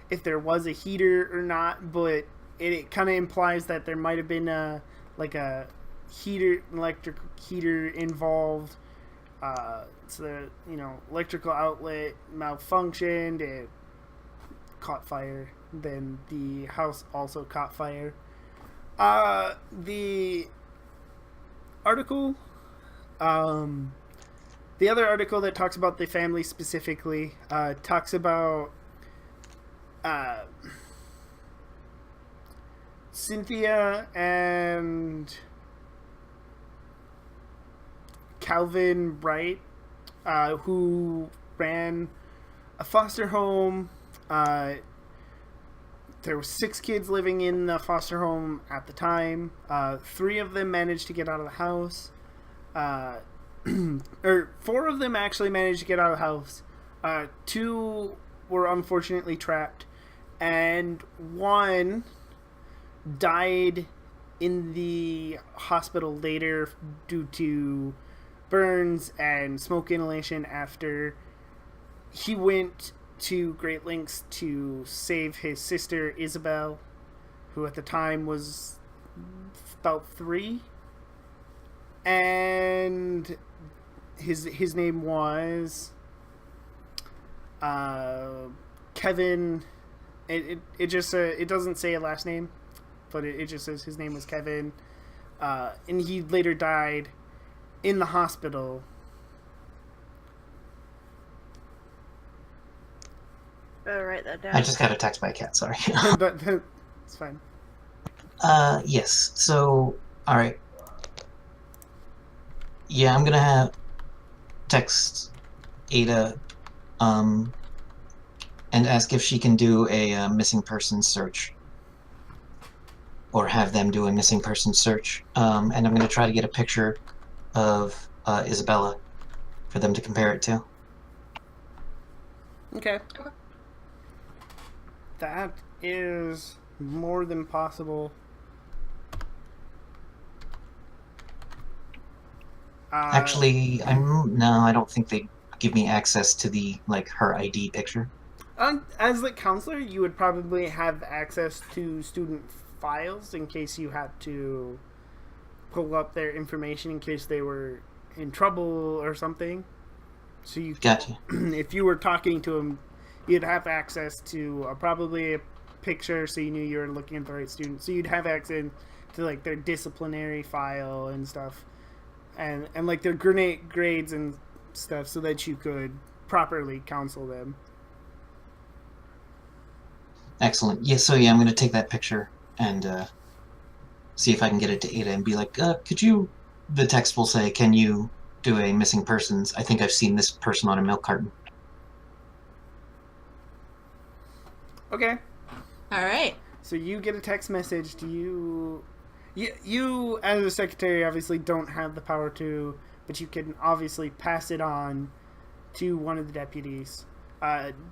A: if there was a heater or not, but it kind of implies that there might have been an electric heater involved. So the electrical outlet malfunctioned. It caught fire. Then the house also caught fire. The article, the other article that talks about the family specifically, talks about Cynthia and Calvin Wright, who ran a foster home. There were 6 kids living in the foster home at the time. 3 of them managed to get out of the house. Or 4 of them actually managed to get out of the house. 2 were unfortunately trapped, and 1 died in the hospital later due to burns and smoke inhalation after he went to great lengths to save his sister Isabel, who at the time was about 3, and his name was Kevin. It just it doesn't say a last name, but it just says his name was Kevin, and he later died in the hospital.
C: Better write that down.
D: I just got a text by a cat. Sorry.
A: But it's fine.
D: Yes. So, all right. Yeah, I'm gonna have text Ada, and ask if she can do a missing person search, or have them do a missing person search. And I'm gonna try to get a picture of Isabella for them to compare it to.
A: Okay. That is more than possible.
D: Actually, I don't think they give me access to the her ID picture.
A: As the counselor, you would probably have access to student files in case you had to pull up their information in case they were in trouble or something. So you,
D: Gotcha.
A: if you were talking to them, you'd have access to probably a picture, so you knew you were looking at the right student. So you'd have access to like their disciplinary file and stuff, and like their grades and stuff, so that you could properly counsel them.
D: Excellent. Yeah, so yeah, I'm going to take that picture and see if I can get it to Ada and be like, could you, the text will say, can you do a missing persons? I think I've seen this person on a milk carton.
A: Okay.
B: All right.
A: So you get a text message. Do you as a secretary obviously don't have the power to, but you can obviously pass it on to one of the deputies.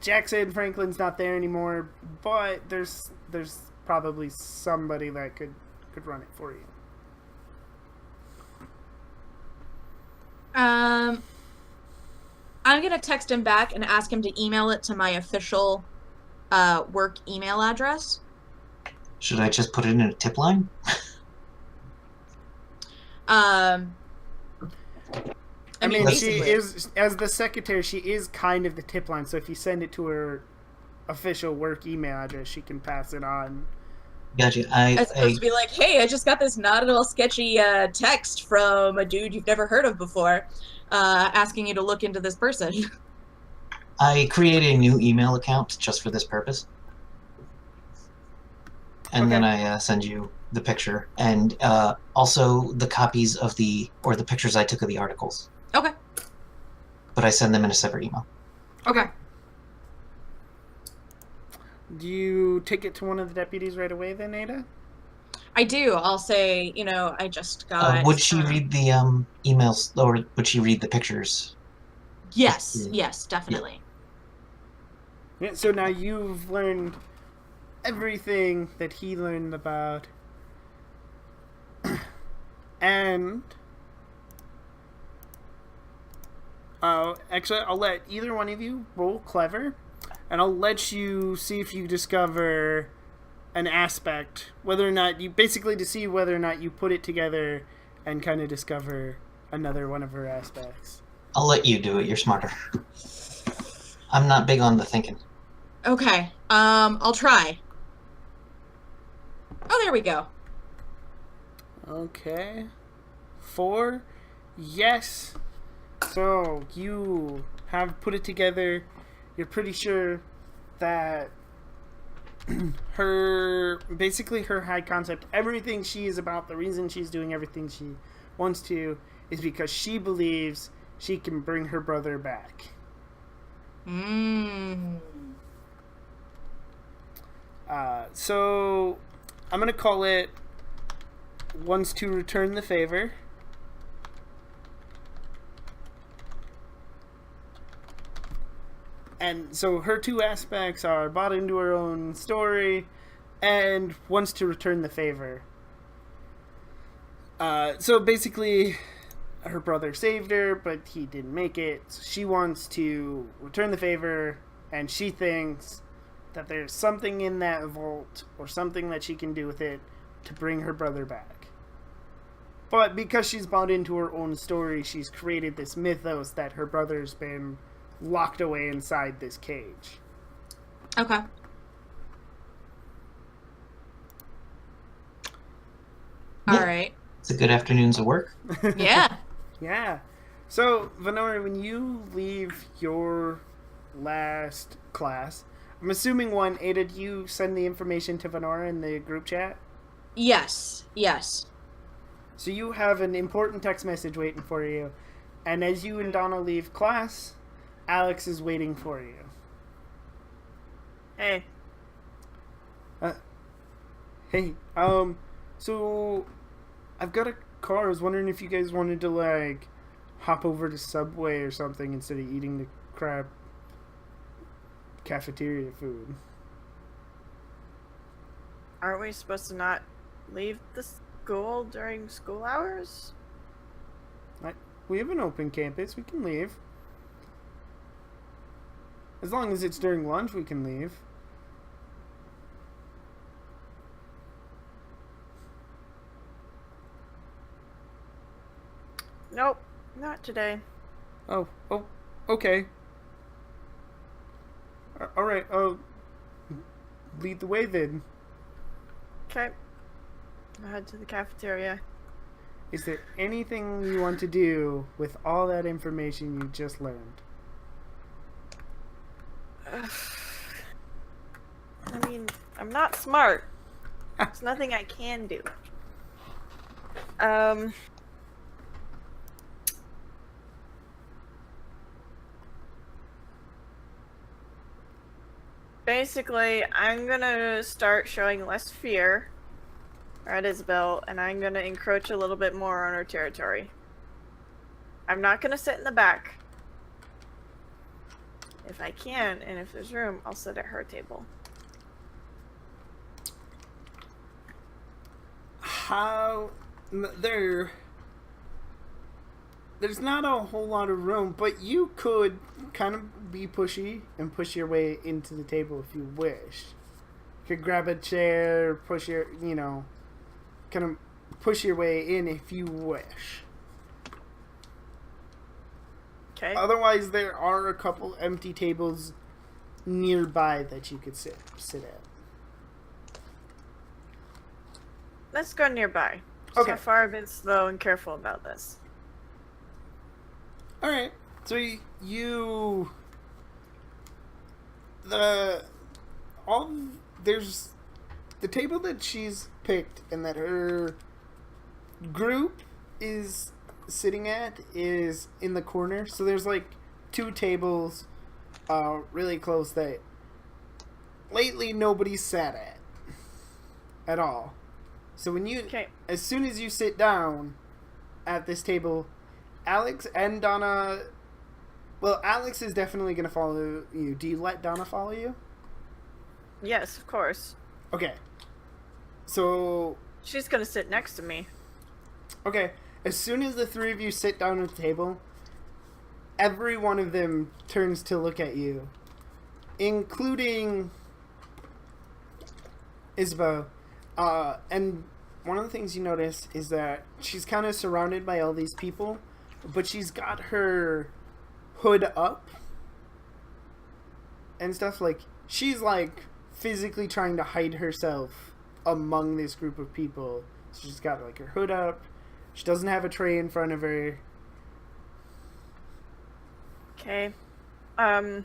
A: Jackson Franklin's not there anymore, but there's probably somebody that could run it for you.
B: I'm gonna text him back and ask him to email it to my official work email address.
D: Should I just put it in a tip line?
A: I mean, she
B: basically.
A: is, as the secretary, she is kind of the tip line. So if you send it to her official work email address, she can pass it on.
D: Gotcha.
B: As opposed to be like, hey, I just got this not at all sketchy text from a dude you've never heard of before, asking you to look into this person.
D: I create a new email account just for this purpose. And then I send you the picture and also the copies of the pictures I took of the articles.
B: Okay.
D: But I send them in a separate email.
B: Okay.
A: Do you take it to one of the deputies right away then, Ada?
B: I do. I'll say, I just got...
D: Would she read the emails, or would she read the pictures?
B: Yes, definitely.
A: Yeah, so now you've learned everything that he learned about. And... actually, I'll let either one of you roll clever. And I'll let you see if you discover an aspect, whether or not you, basically to see whether or not you put it together and kind of discover another one of her aspects.
D: I'll let you do it. You're smarter. I'm not big on the thinking.
B: Okay. I'll try. Oh, there we go.
A: Okay. 4. Yes. So you have put it together. You're pretty sure that her high concept, everything she is about, the reason she's doing everything she wants to, is because she believes she can bring her brother back. So I'm gonna call it wants to return the favor. And so her two aspects are bought into her own story and wants to return the favor. So basically, her brother saved her, but he didn't make it. So she wants to return the favor, and she thinks that there's something in that vault or something that she can do with it to bring her brother back. But because she's bought into her own story, she's created this mythos that her brother's been locked away inside this cage.
B: Okay. All right.
D: It's a good afternoon's of work.
B: Yeah.
A: Yeah. So, Venora, when you leave your last class, I'm assuming Ada, do you send the information to Venora in the group chat?
B: Yes.
A: So you have an important text message waiting for you, and as you and Donna leave class, Alex is waiting for you.
C: Hey.
A: Hey, so I've got a car. I was wondering if you guys wanted to, like, hop over to Subway or something instead of eating the crap cafeteria food.
C: Aren't we supposed to not leave the school during school hours?
A: We have an open campus. We can leave. As long as it's during lunch, we can leave.
C: Nope, not today.
A: Oh, okay. All right. Oh, lead the way then.
C: Okay. I'll head to the cafeteria.
A: Is there anything you want to do with all that information you just learned?
C: I mean, I'm not smart. There's nothing I can do. Basically, I'm gonna start showing less fear at Isabel, and I'm gonna encroach a little bit more on her territory. I'm not gonna sit in the back. If I can, and if there's room, I'll sit at her table.
A: How there's not a whole lot of room, but you could kind of be pushy and push your way into the table if you wish. You could grab a chair, push your, kind of push your way in if you wish.
C: Okay.
A: Otherwise, there are a couple empty tables nearby that you could sit at.
C: Let's go nearby.
A: Okay.
C: So far, I've been slow and careful about this.
A: All right. So there's the table that she's picked and that her group is sitting at is in the corner. So there's like two tables really close that lately nobody's sat at all. So as soon as you sit down at this table, Alex and Donna, well, Alex is definitely going to follow you. Do you let Donna follow you?
C: Yes, of course.
A: Okay. So,
C: She's gonna sit next to me.
A: okay, as soon as the three of you sit down at the table, every one of them turns to look at you, including Isabel. And one of the things you notice is that she's kind of surrounded by all these people, but she's got her hood up and stuff. Like, she's like physically trying to hide herself among this group of people. So she's got like her hood up. She doesn't have a tray in front of her.
C: Okay. I'm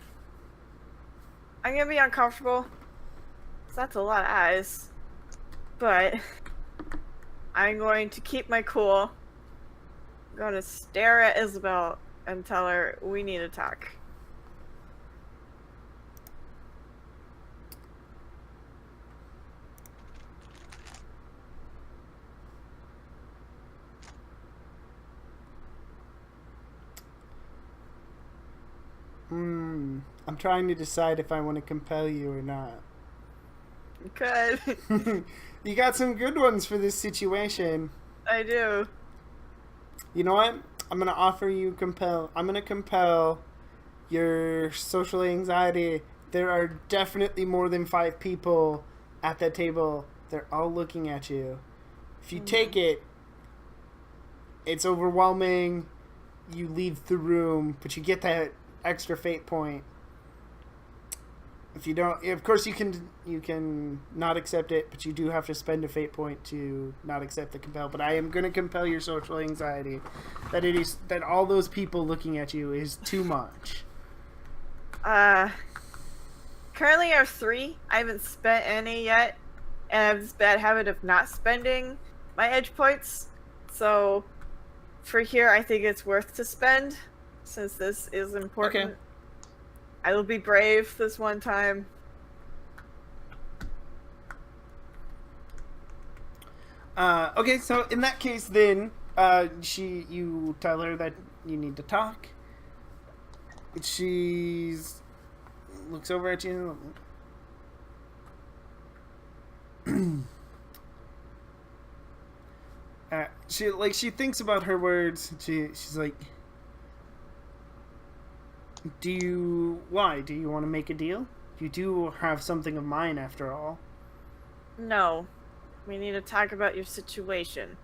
C: gonna be uncomfortable. 'Cause that's a lot of eyes. But I'm going to keep my cool. I'm going to stare at Isabel and tell her we need to talk.
A: I'm trying to decide if I want to compel you or not.
C: Good.
A: You got some good ones for this situation.
C: I do.
A: You know what? I'm going to offer you compel. I'm going to compel your social anxiety. There are definitely more than 5 people at that table. They're all looking at you. If you take it, it's overwhelming. You leave the room, but you get that extra fate point. If you don't, of course you can not accept it, but you do have to spend a fate point to not accept the compel. But I am going to compel your social anxiety that all those people looking at you is too much.
C: Currently I have 3. I haven't spent any yet, and I have this bad habit of not spending my edge points. So for here, I think it's worth to spend, since this is important.
A: Okay.
C: I will be brave this one time.
A: Okay, so in that case, then you tell her that you need to talk. She's looks over at you. She thinks about her words. She's like, Why? Do you want to make a deal? You do have something of mine, after all.
C: No. We need to talk about your situation.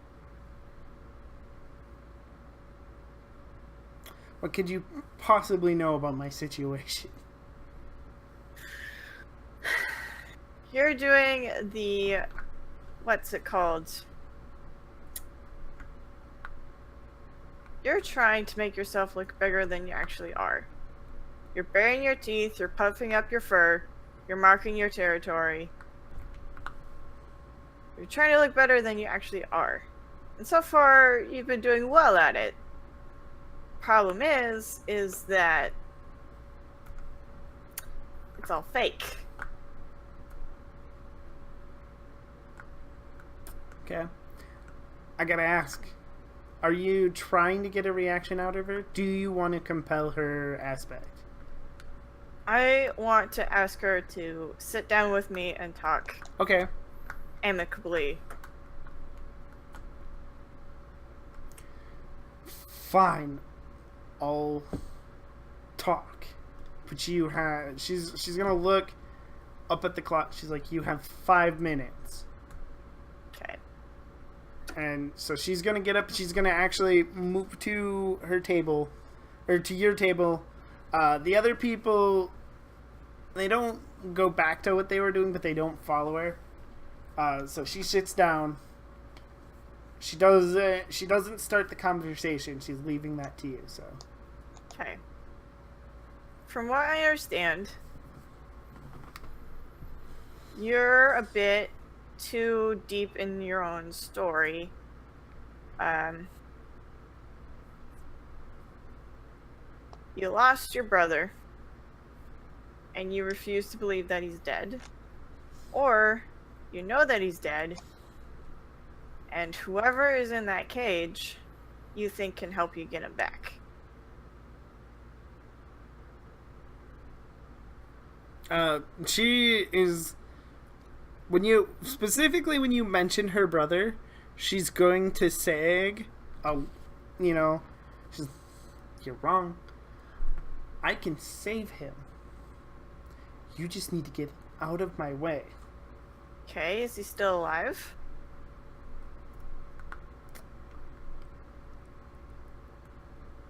A: What could you possibly know about my situation?
C: You're doing the... what's it called? You're trying to make yourself look bigger than you actually are. You're baring your teeth, you're puffing up your fur, you're marking your territory. You're trying to look better than you actually are. And so far, you've been doing well at it. Problem is that it's all fake.
A: Okay. I gotta ask. Are you trying to get a reaction out of her? Do you want to compel her aspect?
C: I want to ask her to sit down with me and talk
A: Okay.
C: amicably.
A: Fine. I'll talk. But she's gonna look up at the clock. She's like, you have 5 minutes.
C: Okay.
A: And so she's gonna get up. She's gonna actually move to her table, or to your table. The other people, they don't go back to what they were doing, but they don't follow her. So she sits down. She doesn't start the conversation. She's leaving that to you. So.
C: Okay. From what I understand, you're a bit too deep in your own story. You lost your brother, and you refuse to believe that he's dead. Or, you know that he's dead, and whoever is in that cage, you think can help you get him back.
A: She is... when you mention her brother, she's going to sag. She's, you're wrong. I can save him. You just need to get out of my way.
C: Okay, is he still alive?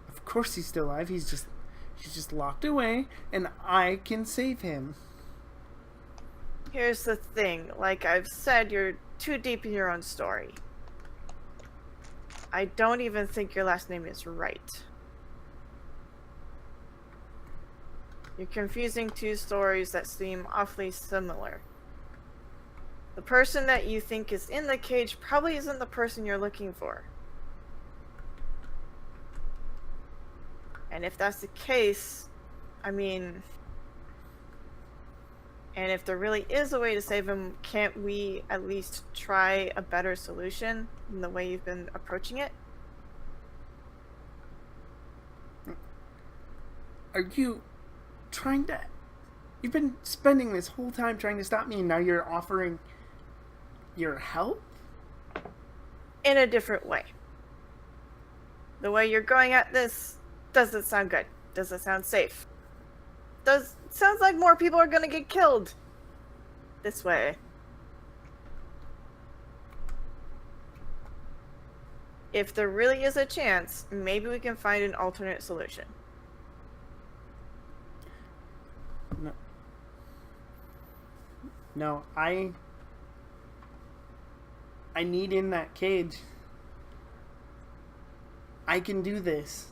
A: Of course he's still alive. He's just locked away, and I can save him.
C: Here's the thing, like I've said, you're too deep in your own story. I don't even think your last name is right. You're confusing two stories that seem awfully similar. The person that you think is in the cage probably isn't the person you're looking for. And if that's the case, and if there really is a way to save him, can't we at least try a better solution than the way you've been approaching it?
A: Are you trying to... You've been spending this whole time trying to stop me, and now you're offering your help?
C: In a different way. The way you're going at this doesn't sound good. Doesn't sound safe. Sounds like more people are gonna get killed this way. If there really is a chance, maybe we can find an alternate solution.
A: No, I need in that cage. I can do this.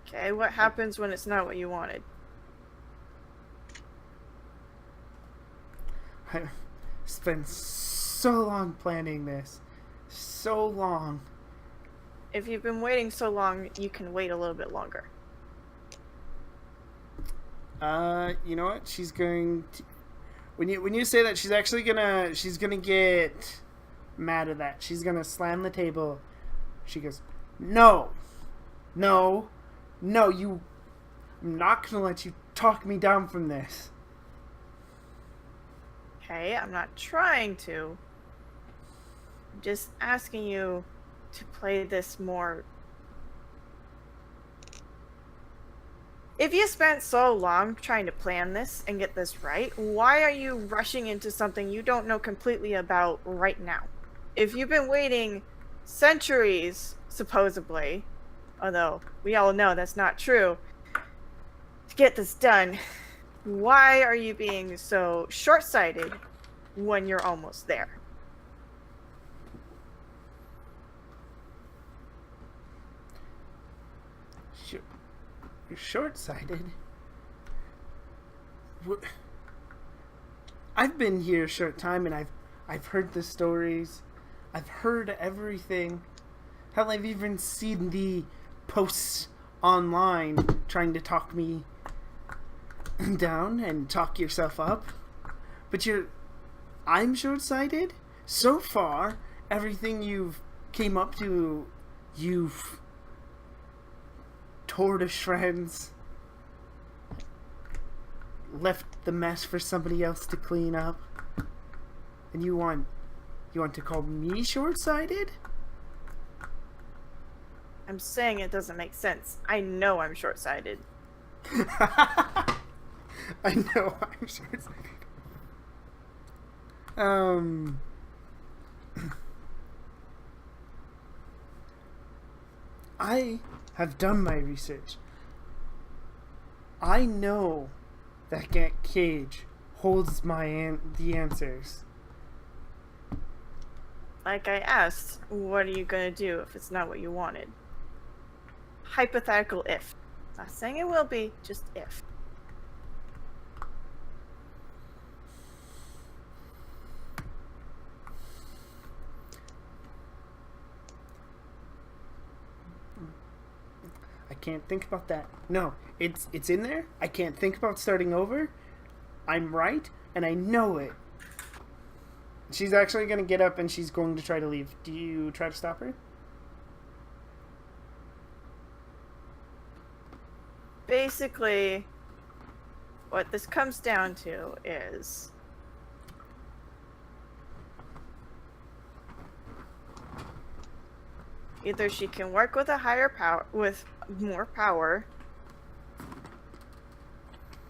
C: Okay, what happens when it's not what you wanted?
A: I've spent so long planning this. So long.
C: If you've been waiting so long, you can wait a little bit longer.
A: You know what? She's going to... When you say that, she's gonna get mad at that. She's gonna slam the table. She goes, No, I'm not gonna let you talk me down from this.
C: Okay, I'm not trying to. I'm just asking you to play this more If you spent so long trying to plan this and get this right, why are you rushing into something you don't know completely about right now? If you've been waiting centuries, supposedly, although we all know that's not true, to get this done, why are you being so short-sighted when you're almost there?
A: You're short-sighted. I've been here a short time, and I've heard the stories. I've heard everything. Hell, I've even seen the posts online trying to talk me down and talk yourself up. But I'm short-sighted? So far, everything you've came up to, you've tore to shreds, left the mess for somebody else to clean up, and you want to call me short-sighted?
C: I'm saying it doesn't make sense. I know I'm short-sighted.
A: I know I'm short-sighted. I have done my research. I know that cage holds the answers.
C: Like I asked, what are you gonna do if it's not what you wanted? Hypothetical if. Not saying it will be, just if.
A: I can't think about that. No, it's in there. I can't think about starting over. I'm right, and I know it. She's actually going to get up, and she's going to try to leave. Do you try to stop her?
C: Basically, what this comes down to is either she can work with a higher power, with more power,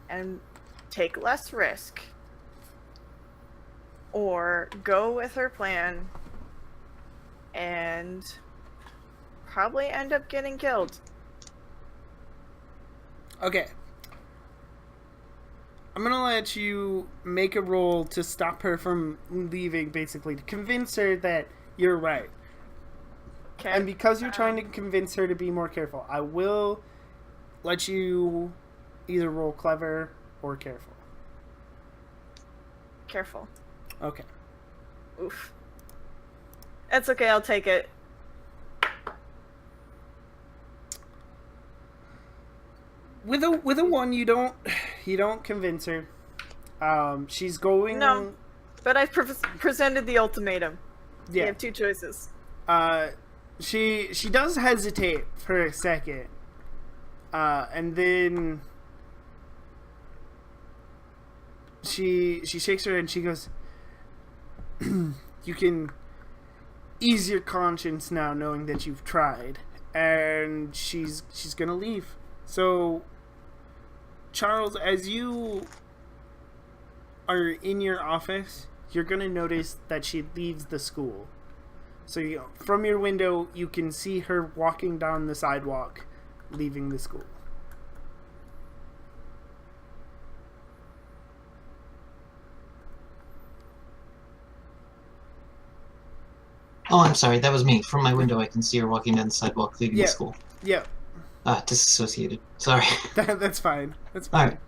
C: and take less risk, or go with her plan and probably end up getting killed.
A: Okay. I'm going to let you make a roll to stop her from leaving, basically, to convince her that you're right.
C: Okay.
A: And because you're trying to convince her to be more careful, I will let you either roll clever or careful.
C: Careful.
A: Okay.
C: Oof. That's okay, I'll take it.
A: With a 1, you don't convince her. She's going.
C: No, but I presented the ultimatum.
A: Yeah.
C: You have two choices.
A: She does hesitate for a second, and then she shakes her and she goes, "You can ease your conscience now, knowing that you've tried." And she's gonna leave. So, Charles, as you are in your office, you're gonna notice that she leaves the school. So from your window, you can see her walking down the sidewalk, leaving the school.
D: Oh, I'm sorry. That was me. From my window, I can see her walking down the sidewalk, leaving the school.
A: Yeah.
D: Disassociated. Sorry.
A: That's fine. That's fine.
D: Alright.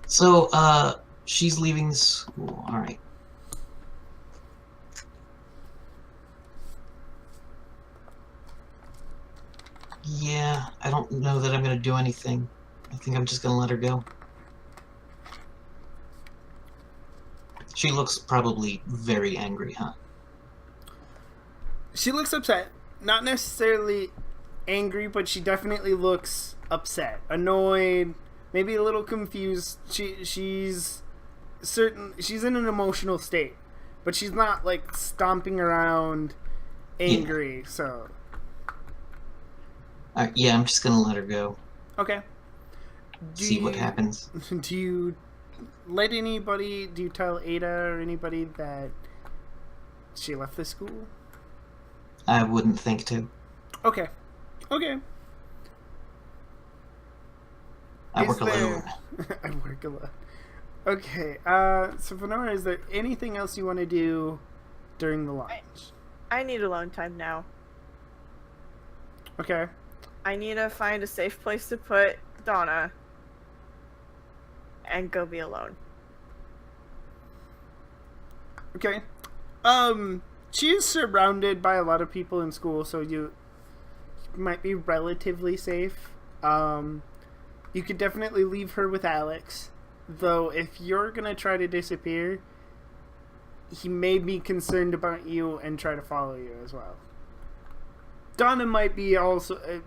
D: So, she's leaving the school. Alright. Yeah, I don't know that I'm going to do anything. I think I'm just going to let her go. She looks probably very angry, huh?
A: She looks upset. Not necessarily angry, but she definitely looks upset, annoyed, maybe a little confused. She's in an emotional state, but she's not like stomping around angry. Yeah. So
D: yeah, I'm just gonna let her go.
A: Okay.
D: see what happens.
A: Do you let anybody? Do you tell Ada or anybody that she left the school?
D: I wouldn't think to.
A: Okay. Okay.
D: I
A: Is
D: work alone.
A: I work alone. Okay. So Venora, is there anything else you want to do during the lunch?
C: I need alone time now.
A: Okay.
C: I need to find a safe place to put Donna and go be alone.
A: Okay. She is surrounded by a lot of people in school, so you might be relatively safe. You could definitely leave her with Alex, though if you're gonna try to disappear, he may be concerned about you and try to follow you as well. Donna might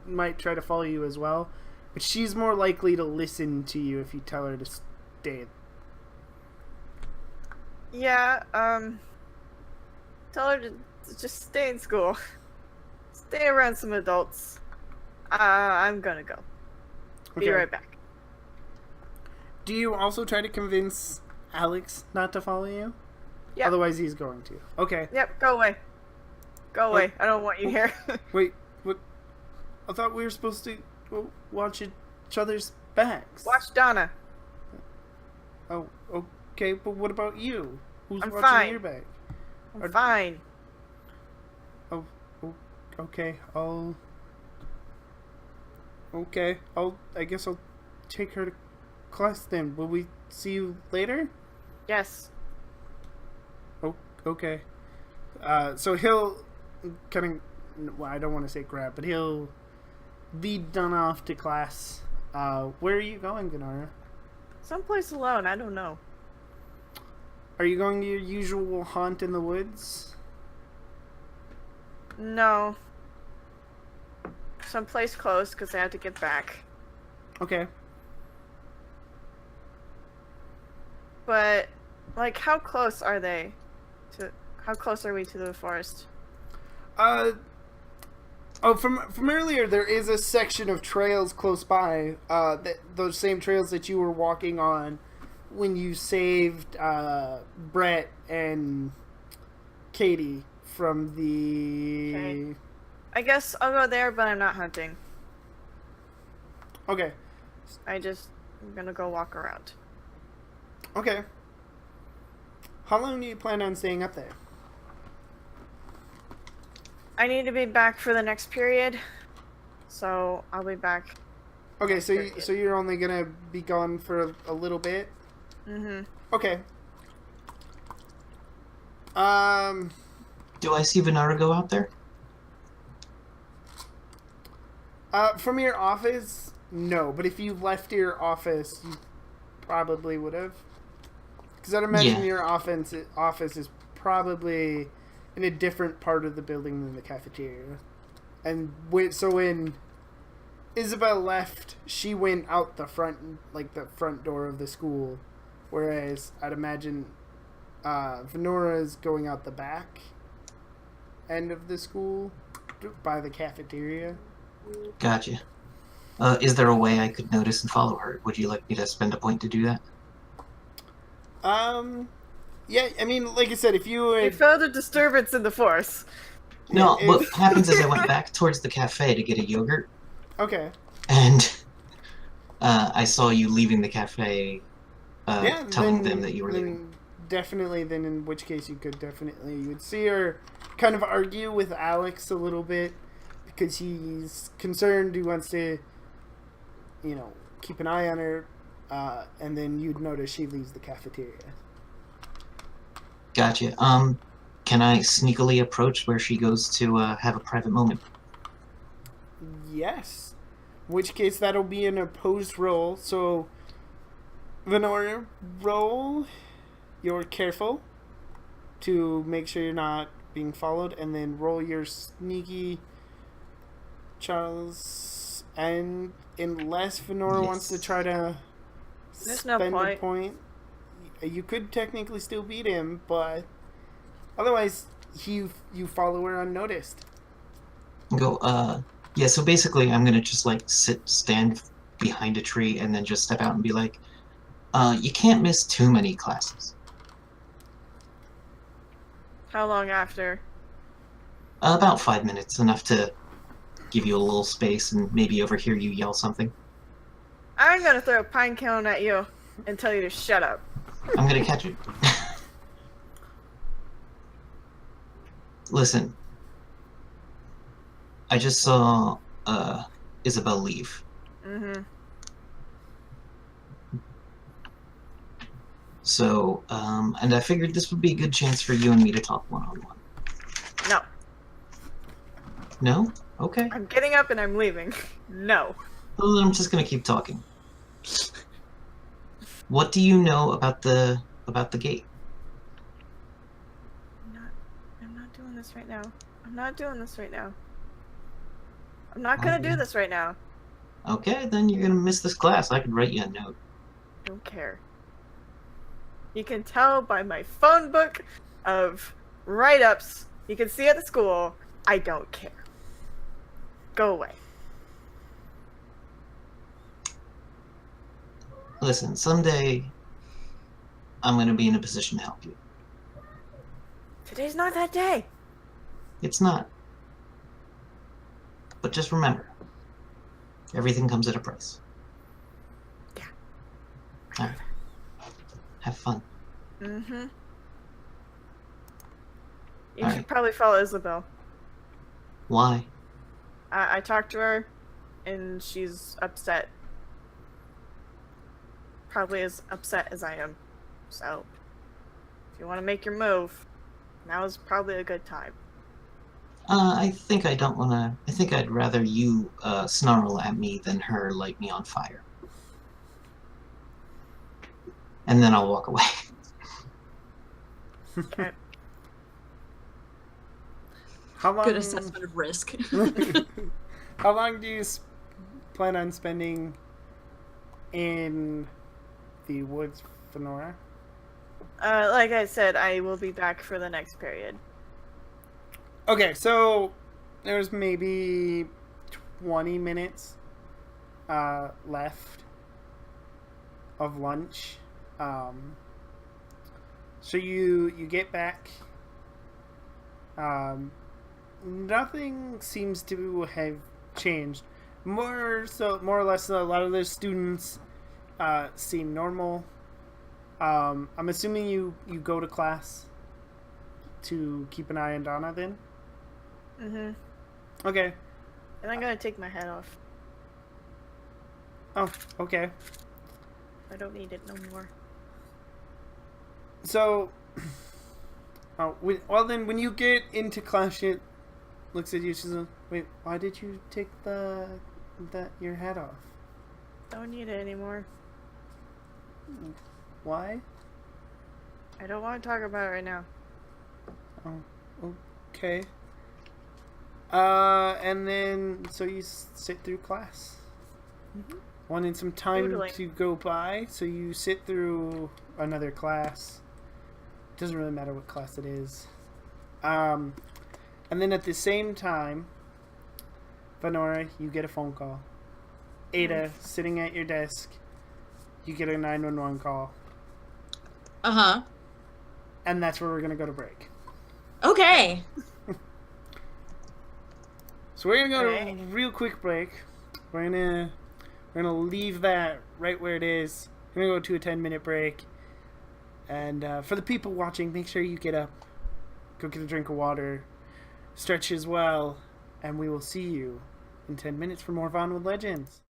A: might try to follow you as well, but she's more likely to listen to you if you tell her to stay.
C: Yeah, tell her to just stay in school. Stay around some adults. I'm gonna go. Be right back.
A: Do you also try to convince Alex not to follow you?
C: Yeah.
A: Otherwise, he's going to. Okay.
C: Yep, go away. Go away. I don't want you here.
A: Wait, what? I thought we were supposed to watch each other's backs.
C: Watch Donna.
A: Oh, okay, but what about you? Who's
C: I'm
A: watching
C: fine.
A: your back?
C: I'm fine.
A: Oh, okay. I guess I'll take her to class then. Will we see you later?
C: Yes.
A: Oh, okay. So he'll kind of, well, I don't want to say grab, but he'll lead Donna off to class. Where are you going, Venora?
C: Someplace alone. I don't know.
A: Are you going to your usual haunt in the woods?
C: No. Someplace close because I have to get back.
A: Okay.
C: But, like, how close are they? How close are we to the forest?
A: From earlier, there is a section of trails close by. Those same trails that you were walking on when you saved Brett and Katie from the.
C: Okay. I guess I'll go there, but I'm not hunting.
A: Okay.
C: I'm gonna go walk around.
A: Okay. How long do you plan on staying up there?
C: I need to be back for the next period, so I'll be back.
A: Okay, so you're only gonna be gone for a little bit.
C: Mm-hmm.
A: Okay.
D: Do I see Venara go out there?
A: From your office, no. But if you left your office, you probably would have. Because I'd imagine your office is probably in a different part of the building than the cafeteria. And so when Isabel left, she went out the front, like the front door of the school. Whereas I'd imagine Venora's going out the back end of the school by the cafeteria.
D: Gotcha. Is there a way I could notice and follow her? Would you like me to spend a point to do that?
A: Yeah, I mean, like I said, if you
C: We
A: would...
C: felt a disturbance in the force.
D: No,
A: if-
D: what happens is I went back towards the cafe to get a yogurt,
A: Okay.
D: and I saw you leaving the cafe,
A: Yeah,
D: telling
A: then-
D: them that you were
A: then
D: leaving.
A: Definitely, then in which case you would see her kind of argue with Alex a little bit because he's concerned, he wants to, keep an eye on her, and then you'd notice she leaves the cafeteria.
D: Gotcha. Can I sneakily approach where she goes to have a private moment?
A: Yes. In which case that'll be an opposed roll, so Venora, roll your careful to make sure you're not being followed, and then roll your sneaky, Charles, and unless Venora wants to try to
C: There's no
A: spend a
C: point.
A: point, you could technically still beat him, but otherwise you follow her unnoticed.
D: And go, yeah, so basically I'm gonna just, like, stand behind a tree and then just step out and be like, you can't miss too many classes.
C: How long after?
D: About 5 minutes, enough to give you a little space and maybe overhear you yell something.
C: I'm gonna throw a pine cone at you and tell you to shut up.
D: I'm gonna catch it. Listen, I just saw Isabel leave.
C: Mm-hmm.
D: So, and I figured this would be a good chance for you and me to talk one-on-one.
C: No.
D: No? Okay.
C: I'm getting up and I'm leaving. No.
D: Well, then I'm just gonna keep talking. What do you know about the gate?
C: I'm not doing this right now. I'm not doing this right now. I'm not gonna do this right now.
D: Okay, then you're gonna miss this class. I could write you a note.
C: Don't care. You can tell by my phone book of write-ups you can see at the school, I don't care. Go away.
D: Listen, someday I'm gonna be in a position to help you.
C: Today's not that day.
D: It's not. But just remember, everything comes at a price.
C: Yeah.
D: Alright. Have fun.
C: Mm-hmm. You
D: Alright.
C: should probably follow Isabel.
D: Why?
C: I talked to her, and she's upset. Probably as upset as I am. So, if you want to make your move, now is probably a good time.
D: I think I don't wanna... I think I'd rather you, snarl at me than her light me on fire. And then I'll walk away.
C: Okay.
A: How long?
B: Good assessment of risk.
A: How long do you plan on spending in the woods, Fenora?
C: Like I said, I will be back for the next period.
A: Okay, so there's maybe 20 minutes left of lunch. So you get back. Nothing seems to have changed. More or less, a lot of the students seem normal. I'm assuming you go to class to keep an eye on Donna then?
C: Mm-hmm.
A: Okay.
C: And I'm gonna take my hat off.
A: Oh, okay.
C: I don't need it no more.
A: So, well then, when you get into class, she looks at you. She's like, "Wait, why did you take your hat off?
C: Don't need it anymore.
A: Why?
C: I don't want to talk about it right now.
A: Oh, okay. And then so you sit through class.
C: Mm-hmm.
A: Wanting some time
C: Doodling.
A: to go by, so you sit through another class. Doesn't really matter what class it is. And then at the same time, Venora, you get a phone call. Ada, sitting at your desk, you get a 911 call.
B: Uh-huh.
A: And that's where we're going to go to break.
B: Okay.
A: So we're going to go to a
C: Alright.
A: real quick break. We're going to leave that right where it is. We're going to go to a 10-minute break. And for the people watching, make sure you get up, go get a drink of water, stretch as well, and we will see you in 10 minutes for more Vonwood Legends.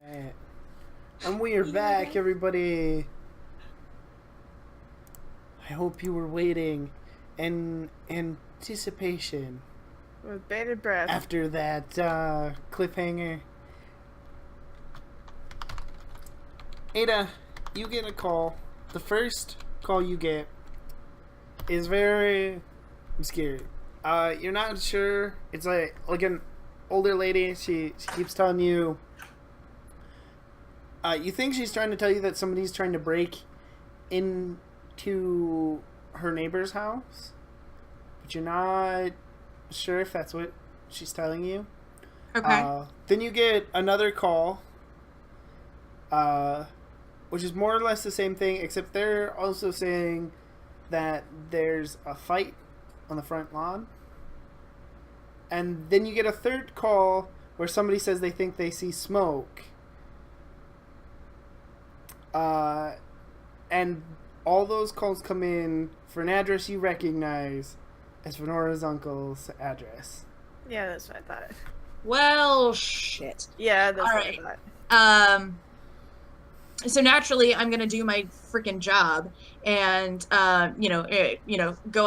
A: Alright. And we are back, everybody. I hope you were waiting in anticipation
C: With bated breath.
A: after that cliffhanger. Ada, you get a call. The first call you get is very scary. You're not sure. It's like an older lady. She keeps telling you. You think she's trying to tell you that somebody's trying to break into her neighbor's house, but you're not sure if that's what she's telling you.
B: Okay.
A: Then you get another call, which is more or less the same thing, except they're also saying that there's a fight on the front lawn. And then you get a third call where somebody says they think they see smoke. And all those calls come in for an address you recognize as Venora's uncle's address.
C: Yeah, that's what I thought.
B: Well, shit.
C: Yeah, that's
B: All
C: what
B: right.
C: I thought.
B: So naturally, I'm gonna do my freaking job and, go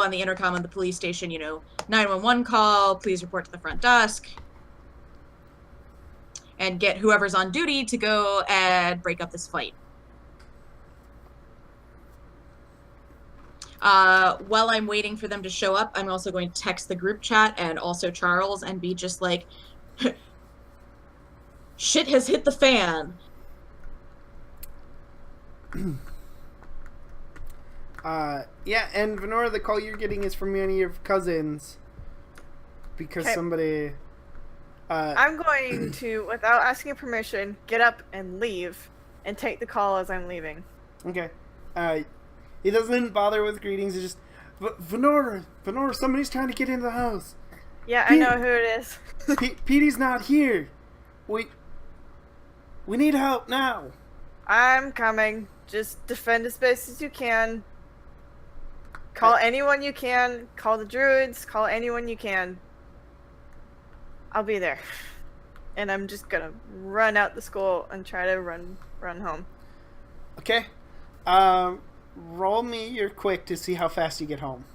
B: on the intercom of the police station. 911 call. Please report to the front desk, and get whoever's on duty to go and break up this fight. While I'm waiting for them to show up, I'm also going to text the group chat and also Charles and be just like, shit has hit the fan.
A: Yeah, and Venora, the call you're getting is from one of your cousins. Because
C: Okay.
A: somebody...
C: I'm going to, without asking permission, get up and leave and take the call as I'm leaving.
A: Okay. He doesn't bother with greetings, it's just... Venora, somebody's trying to get into the house.
C: Yeah, I
A: Pete-
C: know who it is.
A: Petey's not here. We need help now.
C: I'm coming. Just defend as best as you can. Call anyone you can. Call the druids. Call anyone you can. I'll be there. And I'm just gonna run out the school and try to run home.
A: Okay. Roll me your quick to see how fast you get home.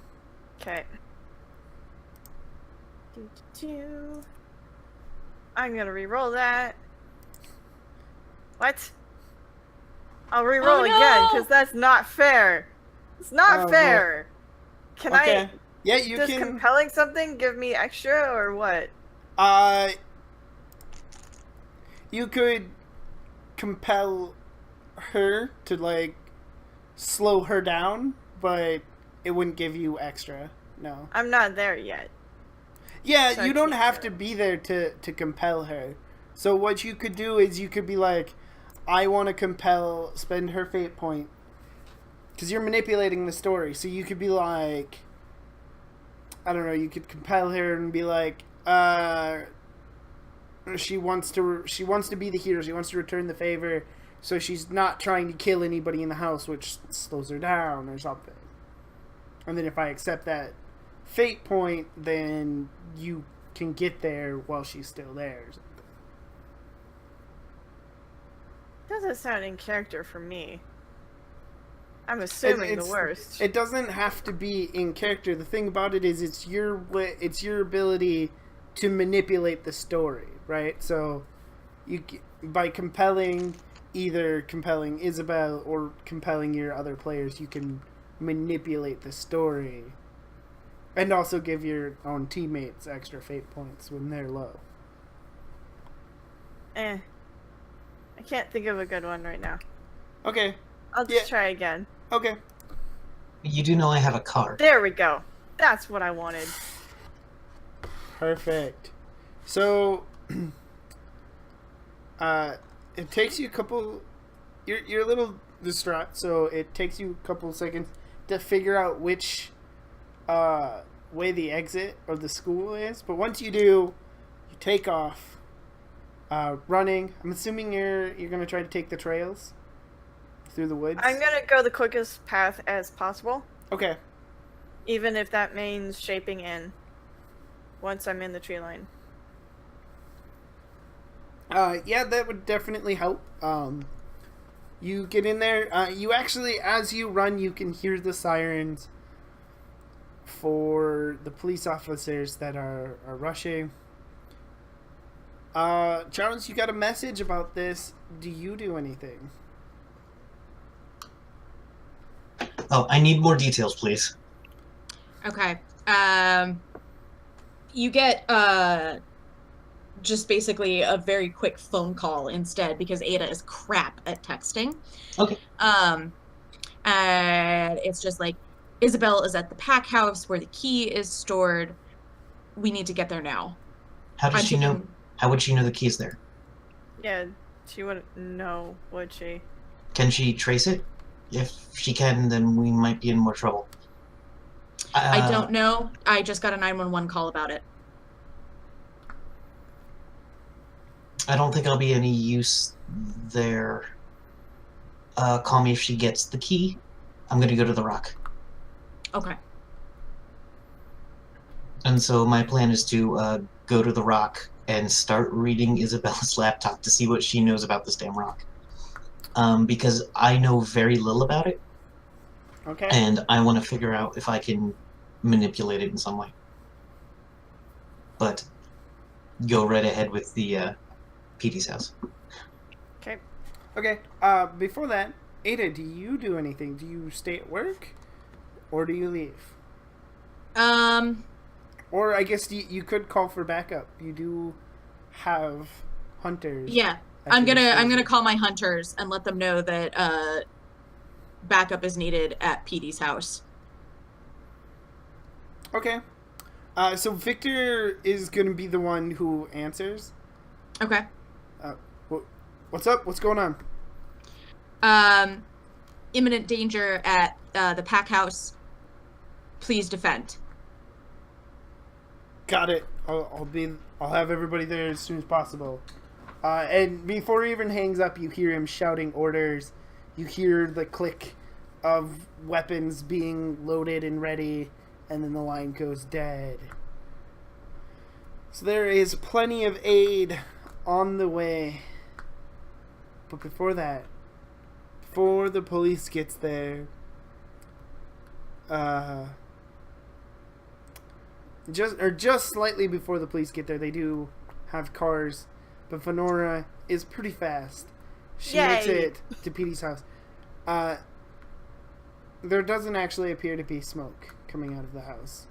C: Okay. I'm gonna re-roll that. What? I'll re-roll
B: Oh,
C: again,
B: no!
C: because that's not fair. It's not
A: Oh,
C: fair. Can
A: Okay. Yeah, you
C: does
A: can...
C: compelling something give me extra, or what?
A: You could compel her to, slow her down, but it wouldn't give you extra. No.
C: I'm not there yet.
A: Yeah,
C: So I
A: you don't
C: can't
A: have
C: do
A: to be there to compel her. So what you could do is you could be like, I want to spend her fate point. Because you're manipulating the story. So you could be like, I don't know, you could compel her and be like, she wants to be the hero. She wants to return the favor. So she's not trying to kill anybody in the house, which slows her down or something. And then if I accept that fate point, then you can get there while she's still there or something.
C: Doesn't sound in character for me. I'm assuming the worst.
A: It doesn't have to be in character. The thing about it is it's your ability to manipulate the story, right? So by either compelling Isabel or compelling your other players, you can manipulate the story and also give your own teammates extra fate points when they're low.
C: I can't think of a good one right now.
A: Okay.
C: I'll just try again.
A: Okay.
D: You do know I have a car.
C: There we go. That's what I wanted.
A: Perfect. So, it takes you a couple... You're a little distraught, so it takes you a couple seconds to figure out which way the exit of the school is. But once you do, you take off, running. I'm assuming you're going to try to take the trails through the woods.
C: I'm gonna go the quickest path as possible,
A: Okay.
C: even if that means shaping in once I'm in the tree line.
A: Yeah, that would definitely help. You get in there. You actually, as you run, you can hear the sirens for the police officers that are rushing. Charles, you got a message about this. Do you do anything?
D: Oh, I need more details, please.
B: Okay. You get just basically a very quick phone call instead because Ada is crap at texting.
D: Okay.
B: And it's just like, Isabel is at the pack house where the key is stored. We need to get there now.
D: How does
B: I'm
D: she know?
B: thinking-
D: How would she know the key's there?
C: Yeah, she wouldn't know, would she?
D: Can she trace it? If she can, then we might be in more trouble.
B: I don't know. I just got a 911 call about it.
D: I don't think I'll be any use there. Call me if she gets the key. I'm gonna go to the rock.
B: Okay.
D: And so my plan is to go to the rock and start reading Isabella's laptop to see what she knows about this damn rock. Because I know very little about it,
A: Okay.
D: and I want to figure out if I can manipulate it in some way. But go right ahead with the Petey's house.
C: Okay.
A: Okay. Before that, Ada, do you do anything? Do you stay at work, or do you leave? Or I guess you could call for backup. You do have hunters.
B: Yeah.
A: at
B: I'm
A: your
B: gonna
A: disposal.
B: call my hunters and let them know that backup is needed at Petey's house.
A: Okay. So Victor is gonna be the one who answers.
B: Okay.
A: What's up? What's going on?
B: Imminent danger at the pack house. Please defend.
A: Got it. I'll have everybody there as soon as possible. And before he even hangs up, you hear him shouting orders. You hear the click of weapons being loaded and ready, and then the line goes dead. So there is plenty of aid on the way. But before that, before the police gets there, just slightly before the police get there, they do have cars, but Venora is pretty fast. She makes
C: Yay.
A: it to Petey's house. There doesn't actually appear to be smoke coming out of the house.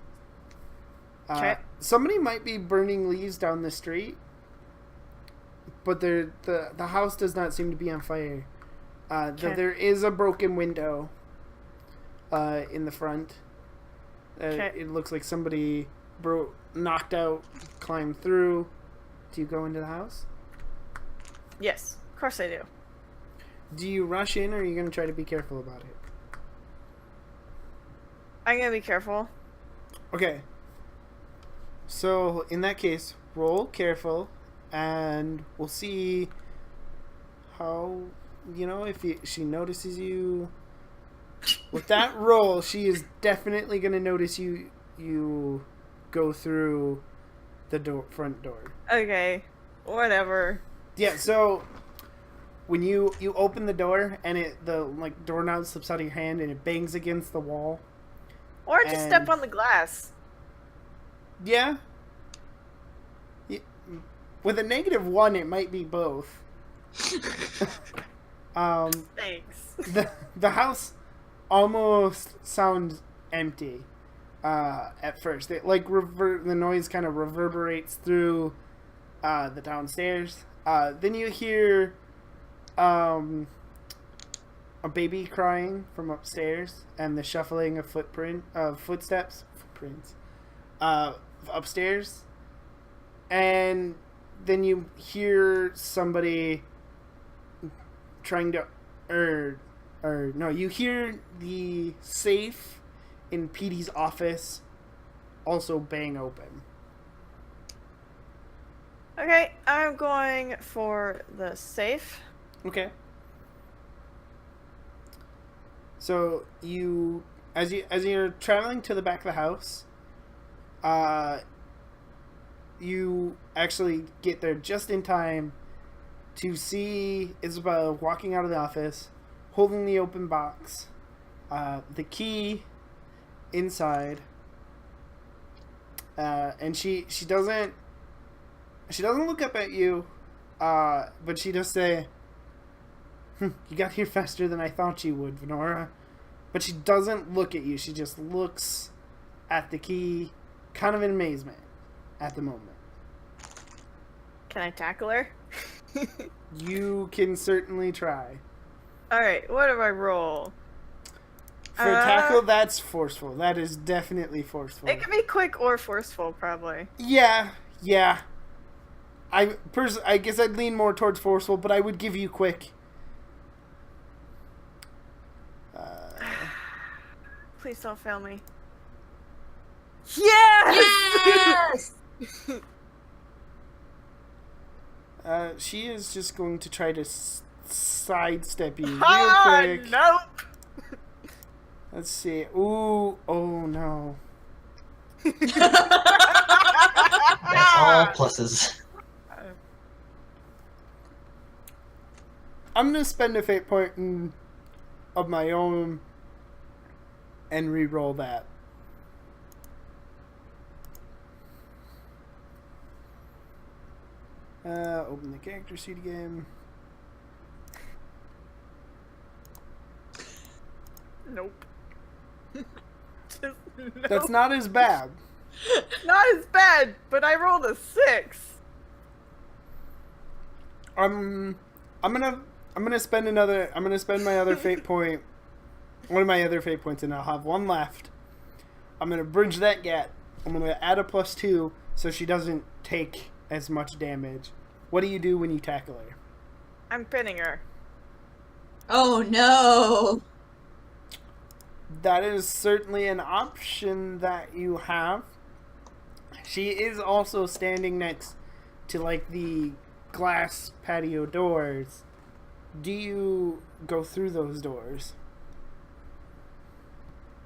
C: Okay.
A: Somebody might be burning leaves down the street, but the house does not seem to be on fire.
C: Okay.
A: There is a broken window in the front.
C: Okay.
A: It looks like somebody knocked out, climbed through. Do you go into the house?
C: Yes, of course I do.
A: Do you rush in, or are you going to try to be careful about it?
C: I'm gonna be careful.
A: Okay. So, in that case, roll careful, and we'll see how, if she notices you. With that roll, she is definitely going to notice you go through the front door.
C: Okay, whatever.
A: Yeah, so when you open the door and the doorknob slips out of your hand and it bangs against the wall.
C: Or just
A: And-
C: step on the glass.
A: Yeah. With a -1, it might be both.
C: Thanks.
A: The house almost sounds empty at first. It the noise kind of reverberates through the downstairs. Then you hear a baby crying from upstairs and the shuffling of footsteps upstairs. And then you hear somebody trying to you hear the safe in Petey's office also bang open.
C: Okay, I'm going for the safe.
A: Okay. So as you're traveling to the back of the house, you actually get there just in time to see Isabel walking out of the office, holding the open box, the key inside, and she doesn't look up at you, but she does say, "You got here faster than I thought you would, Venora." But she doesn't look at you. She just looks at the key, kind of in amazement at the moment.
C: Can I tackle her?
A: You can certainly try.
C: Alright, what do I roll?
A: For tackle, that's forceful. That is definitely forceful.
C: It can be quick or forceful, probably.
A: Yeah. I guess I'd lean more towards forceful, but I would give you quick.
C: Please don't fail me. Yes!
B: Yes!
A: She is just going to try to sidestep you real quick.
C: Nope!
A: Let's see. Ooh, oh no.
D: That's all pluses.
A: I'm gonna spend a fate point of my own and re-roll that. Open the character sheet again.
C: Nope. Just nope.
A: That's not as bad.
C: Not as bad, but I rolled a 6.
A: I'm gonna spend my other fate point, one of my other fate points, and I'll have one left. I'm gonna bridge that gap. I'm gonna add a +2 so she doesn't take as much damage. What do you do when you tackle her?
C: I'm pinning her.
B: Oh no!
A: That is certainly an option that you have. She is also standing next to like the glass patio doors. Do you go through those doors?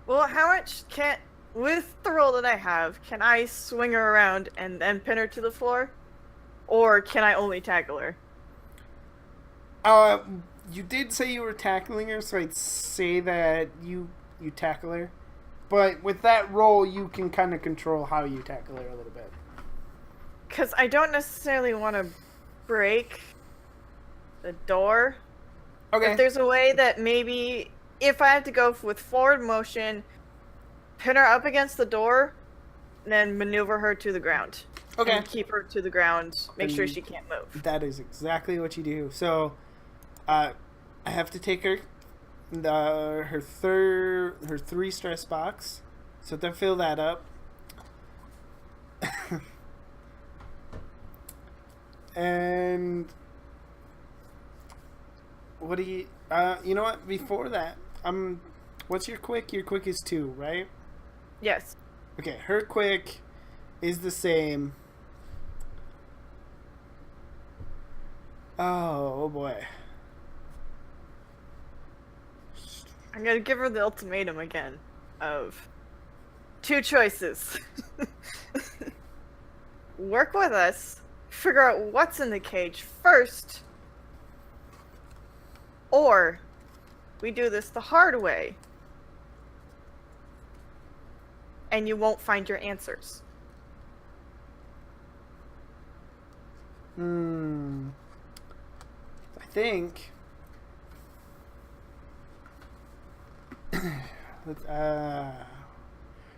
C: Well, how much with the roll that I have, can I swing her around and then pin her to the floor? Or can I only tackle her?
A: You did say you were tackling her, so I'd say that you tackle her. But with that roll, you can kind of control how you tackle her a little bit.
C: Because I don't necessarily want to break the door.
A: Okay.
C: If there's a way that maybe, if I have to go with forward motion, pin her up against the door, then maneuver her to the ground.
A: Okay.
C: And keep her to the ground, make sure she can't move.
A: That is exactly what you do. So, I have to take her, her 3 stress box. So to fill that up. And what do you? You know what? Before that, what's your quick? Your quick is 2, right?
C: Yes.
A: Okay, her quick is the same. Oh boy.
C: I'm gonna give her the ultimatum again of 2 choices. Work with us, figure out what's in the cage first, or we do this the hard way and you won't find your answers.
A: I think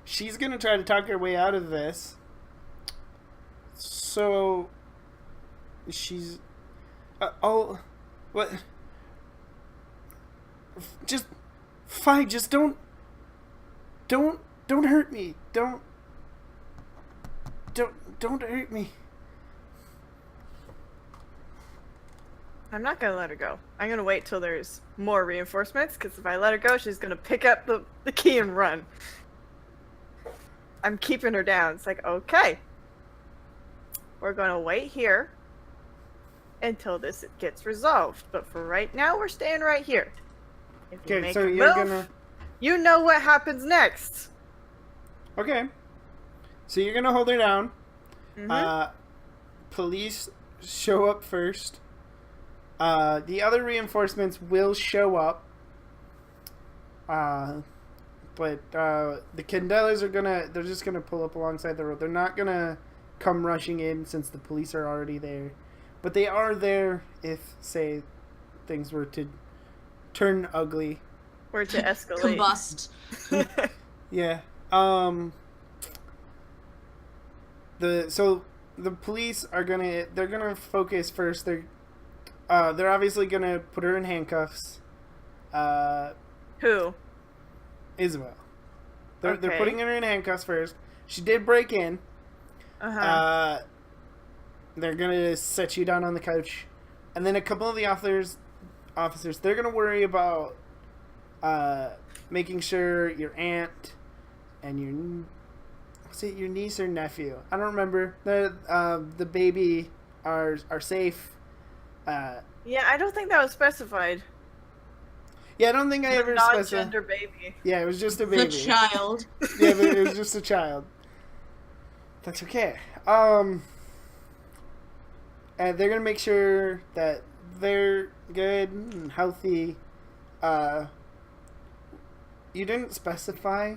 A: she's gonna try to talk her way out of this. So she's what? Just fine. Just don't hurt me. Don't hurt me.
C: I'm not gonna let her go. I'm gonna wait till there's more reinforcements, because if I let her go, she's gonna pick up the key and run. I'm keeping her down. It's like, okay. We're gonna wait here until this gets resolved. But for right now, we're staying right here. If you
A: Okay,
C: make
A: so
C: a
A: you're
C: move,
A: gonna.
C: you know what happens next.
A: Okay. So you're gonna hold her down.
C: Mhm.
A: Police show up first. The other reinforcements will show up. But the Candelas they're just gonna pull up alongside the road. They're not gonna come rushing in since the police are already there. But they are there if, say, things were to turn ugly.
C: Or to escalate.
B: Combust.
A: Yeah. The police are they're gonna focus first. They're obviously gonna put her in handcuffs.
C: Who?
A: Isabel. They're
C: Okay.
A: putting her in handcuffs first. She did break in.
C: Uh-huh.
A: They're gonna set you down on the couch, and then a couple of the officers they're gonna worry about making sure your aunt and your niece or nephew, I don't remember, the baby are safe.
C: Yeah, I don't think that was specified.
A: Yeah, I don't think I ever specified.
C: Non-gender baby.
A: Yeah, it was just a baby.
B: The child.
A: Yeah, but it was just a child. That's okay. And they're gonna make sure that they're good and healthy. You didn't specify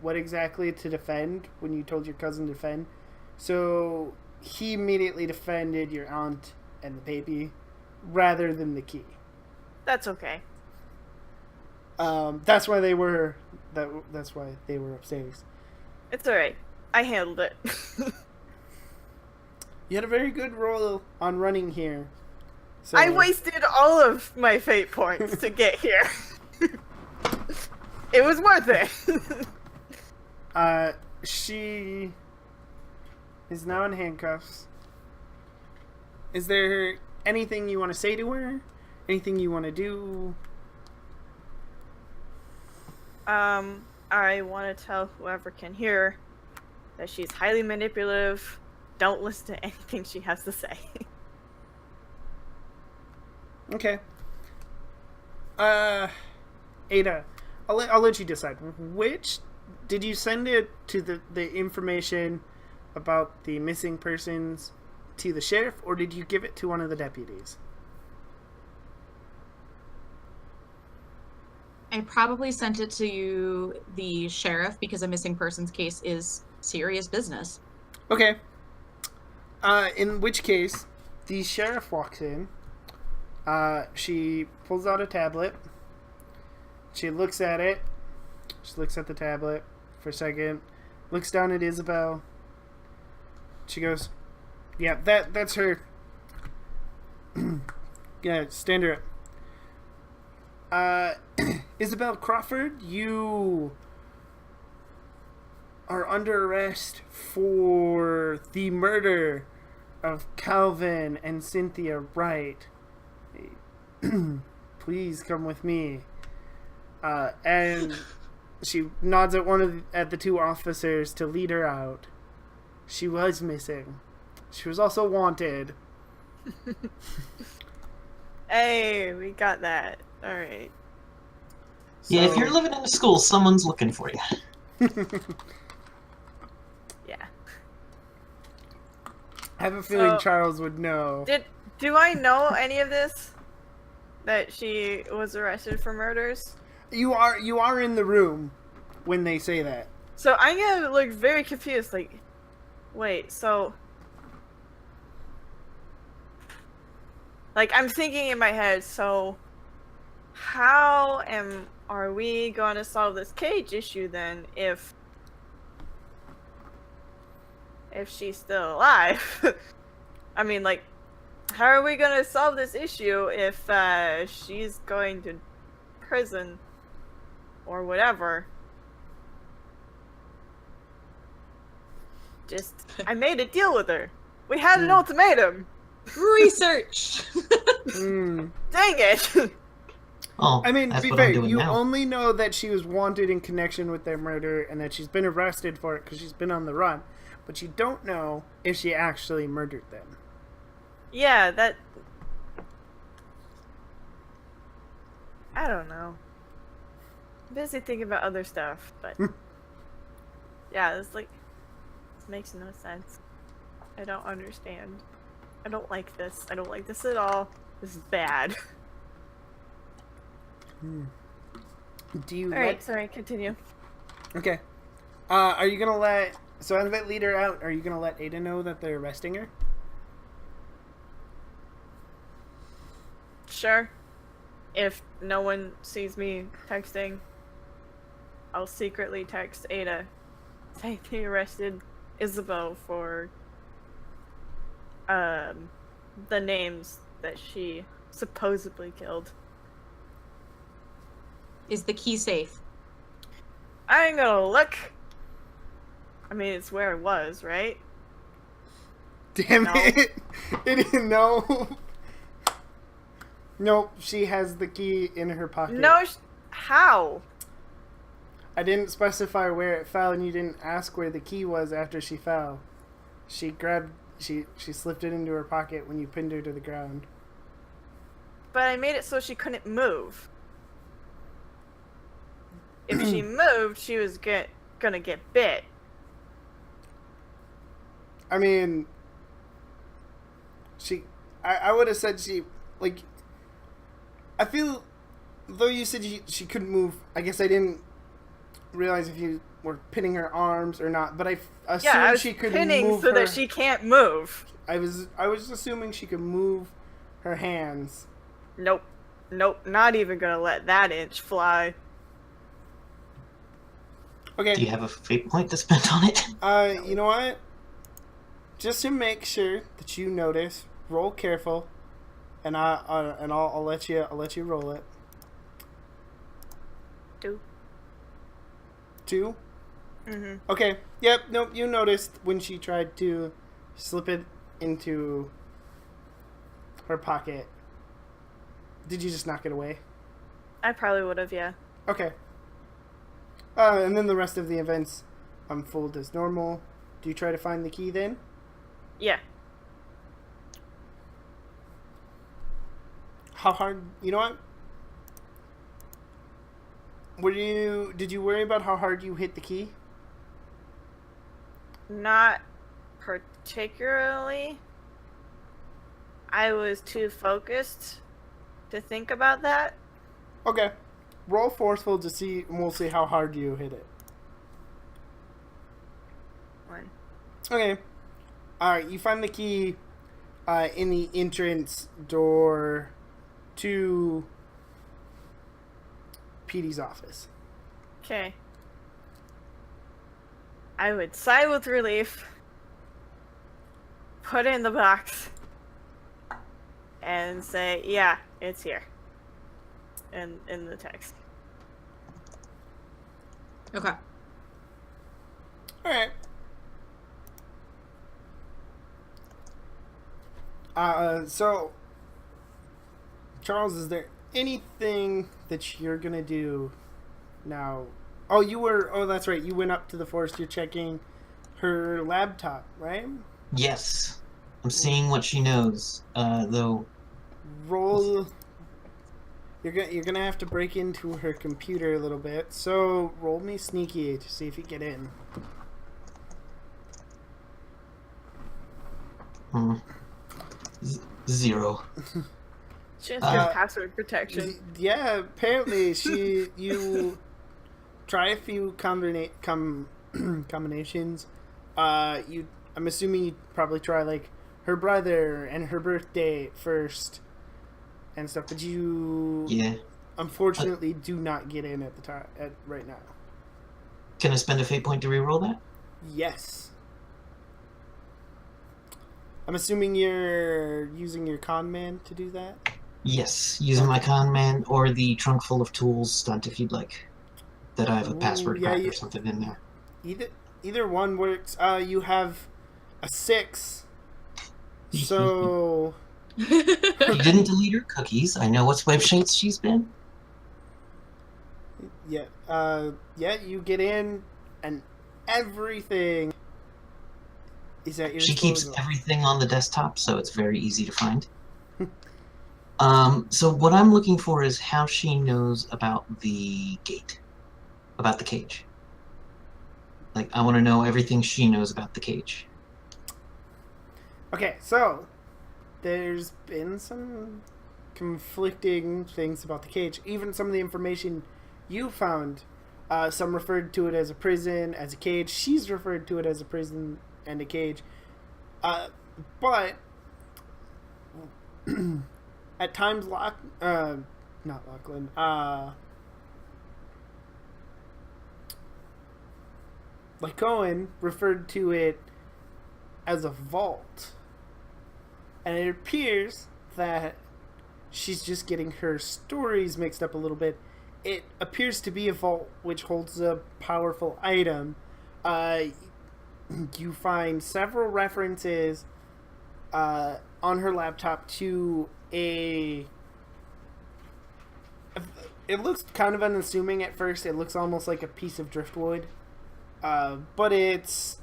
A: what exactly to defend when you told your cousin to defend, so he immediately defended your aunt and the baby rather than the key.
C: That's okay.
A: That's why they were upstairs.
C: It's alright. I handled it.
A: You had a very good roll on running here. So,
C: I wasted all of my fate points to get here. It was worth it.
A: She is now in handcuffs. Is there anything you want to say to her? Anything you want to do?
C: I want to tell whoever can hear that she's highly manipulative. Don't listen to anything she has to say.
A: Okay. Ada, I'll let you decide. Which did you send it to the information about the missing persons to the sheriff, or did you give it to one of the deputies?
B: I probably sent it to the sheriff because a missing persons case is serious business.
A: Okay. In which case, the sheriff walks in. She pulls out a tablet. She looks at it. She looks at the tablet for a second. Looks down at Isabel. She goes, "Yeah, that's her. Yeah, stand her up. Isabel Crawford, you are under arrest for the murder of Calvin and Cynthia Wright. Please come with me." And she nods at the two officers to lead her out. She was missing. She was also wanted.
C: Hey, we got that. Alright.
D: Yeah, if you're living in a school, someone's looking for you.
C: Yeah.
A: I have a feeling
C: So-
A: Charles would know.
C: Do I know any of this? That she was arrested for murders?
A: You are in the room when they say that.
C: So I'm gonna look very confused, like, wait, so... Like, I'm thinking in my head, so... How are we going to solve this cage issue then, if she's still alive? I mean, like, how are we going to solve this issue if she's going to prison or whatever? I made a deal with her. We had an ultimatum.
B: Research!
A: Mm.
C: Dang it.
D: Oh,
A: I mean, to
D: that's
A: be
D: what I'm
A: fair,
D: doing
A: you
D: now.
A: only know that she was wanted in connection with their murder and that she's been arrested for it because she's been on the run. But you don't know if she actually murdered them.
C: Yeah, that... I don't know. I'm busy thinking about other stuff, but... yeah, it's like... This makes no sense. I don't understand. I don't like this. I don't like this at all. This is bad.
A: Do you
C: Alright, sorry, continue.
A: Okay. Are you gonna let... So as that leader out, are you gonna let Ada know that they're arresting her?
C: Sure. If no one sees me texting, I'll secretly text Ada. Say they arrested Isabel for the names that she supposedly killed.
B: Is the key safe?
C: I ain't gonna look. I mean, it's where it was, right?
A: Damn
C: No.
A: it! It didn't know. Nope, she has the key in her pocket.
C: No, how?
A: I didn't specify where it fell, and you didn't ask where the key was after she fell. She slipped it into her pocket when you pinned her to the ground.
C: But I made it so she couldn't move. If she moved, she was gonna get bit.
A: I mean, I would have said she, like, I feel, though you said she couldn't move, I guess I didn't realize if you were pinning her arms or not, but I assumed
C: Yeah, I was
A: she could
C: pinning
A: move
C: so
A: her.
C: that she can't move.
A: I was assuming she could move her hands.
C: Nope. Nope, not even gonna let that inch fly.
A: Okay.
D: Do you have a fate point to spend on it?
A: You know what? Just to make sure that you notice, roll careful, and I'll let you roll it.
C: 2.
A: 2?
C: Mm-hmm.
A: Okay. Yep. Nope. You noticed when she tried to slip it into her pocket. Did you just knock it away?
C: I probably would have, yeah.
A: Okay. And then the rest of the events unfold as normal. Do you try to find the key then?
C: Yeah.
A: How hard? You know what? Did you worry about how hard you hit the key?
C: Not particularly. I was too focused to think about that.
A: Okay. Roll forceful to see, and we'll see how hard you hit it.
C: 1.
A: Okay. Alright, you find the key in the entrance door to PD's office.
C: Okay. I would sigh with relief, put it in the box, and say, yeah, it's here. In the text.
B: Okay.
A: Alright. So, Charles, is there anything that you're gonna do now? Oh, that's right. You went up to the forest. You're checking her laptop, right?
D: Yes. I'm seeing what she knows, though.
A: Roll. You're gonna have to break into her computer a little bit. So roll me sneaky to see if you get in.
D: Hmm. 0.
C: She has good password protection.
A: Yeah, apparently you try a few combinations. I'm assuming you probably try like her brother and her birthday first and stuff, but you unfortunately do not get in at the time right now.
D: Can I spend a fate point to reroll that?
A: Yes. I'm assuming you're using your con man to do that?
D: Yes, using my con man or the trunk full of tools stunt if you'd like. That I have a password crack or something in there.
A: Either one works. You have a 6. So
D: You didn't delete her cookies. I know what sweatshirts she's been.
A: yeah, you get in and everything is at your
D: She keeps
A: disposal.
D: everything on the desktop, so it's very easy to find. So what I'm looking for is how she knows about the gate. About the cage. Like, I want to know everything she knows about the cage.
A: Okay, so there's been some conflicting things about the cage. Even some of the information you found, some referred to it as a prison, as a cage. She's referred to it as a prison and a cage. But at times, not Lachlan. Like Cohen referred to it as a vault. And it appears that she's just getting her stories mixed up a little bit. It appears to be a vault which holds a powerful item. You find several references on her laptop to a... It looks kind of unassuming at first. It looks almost like a piece of driftwood. But it's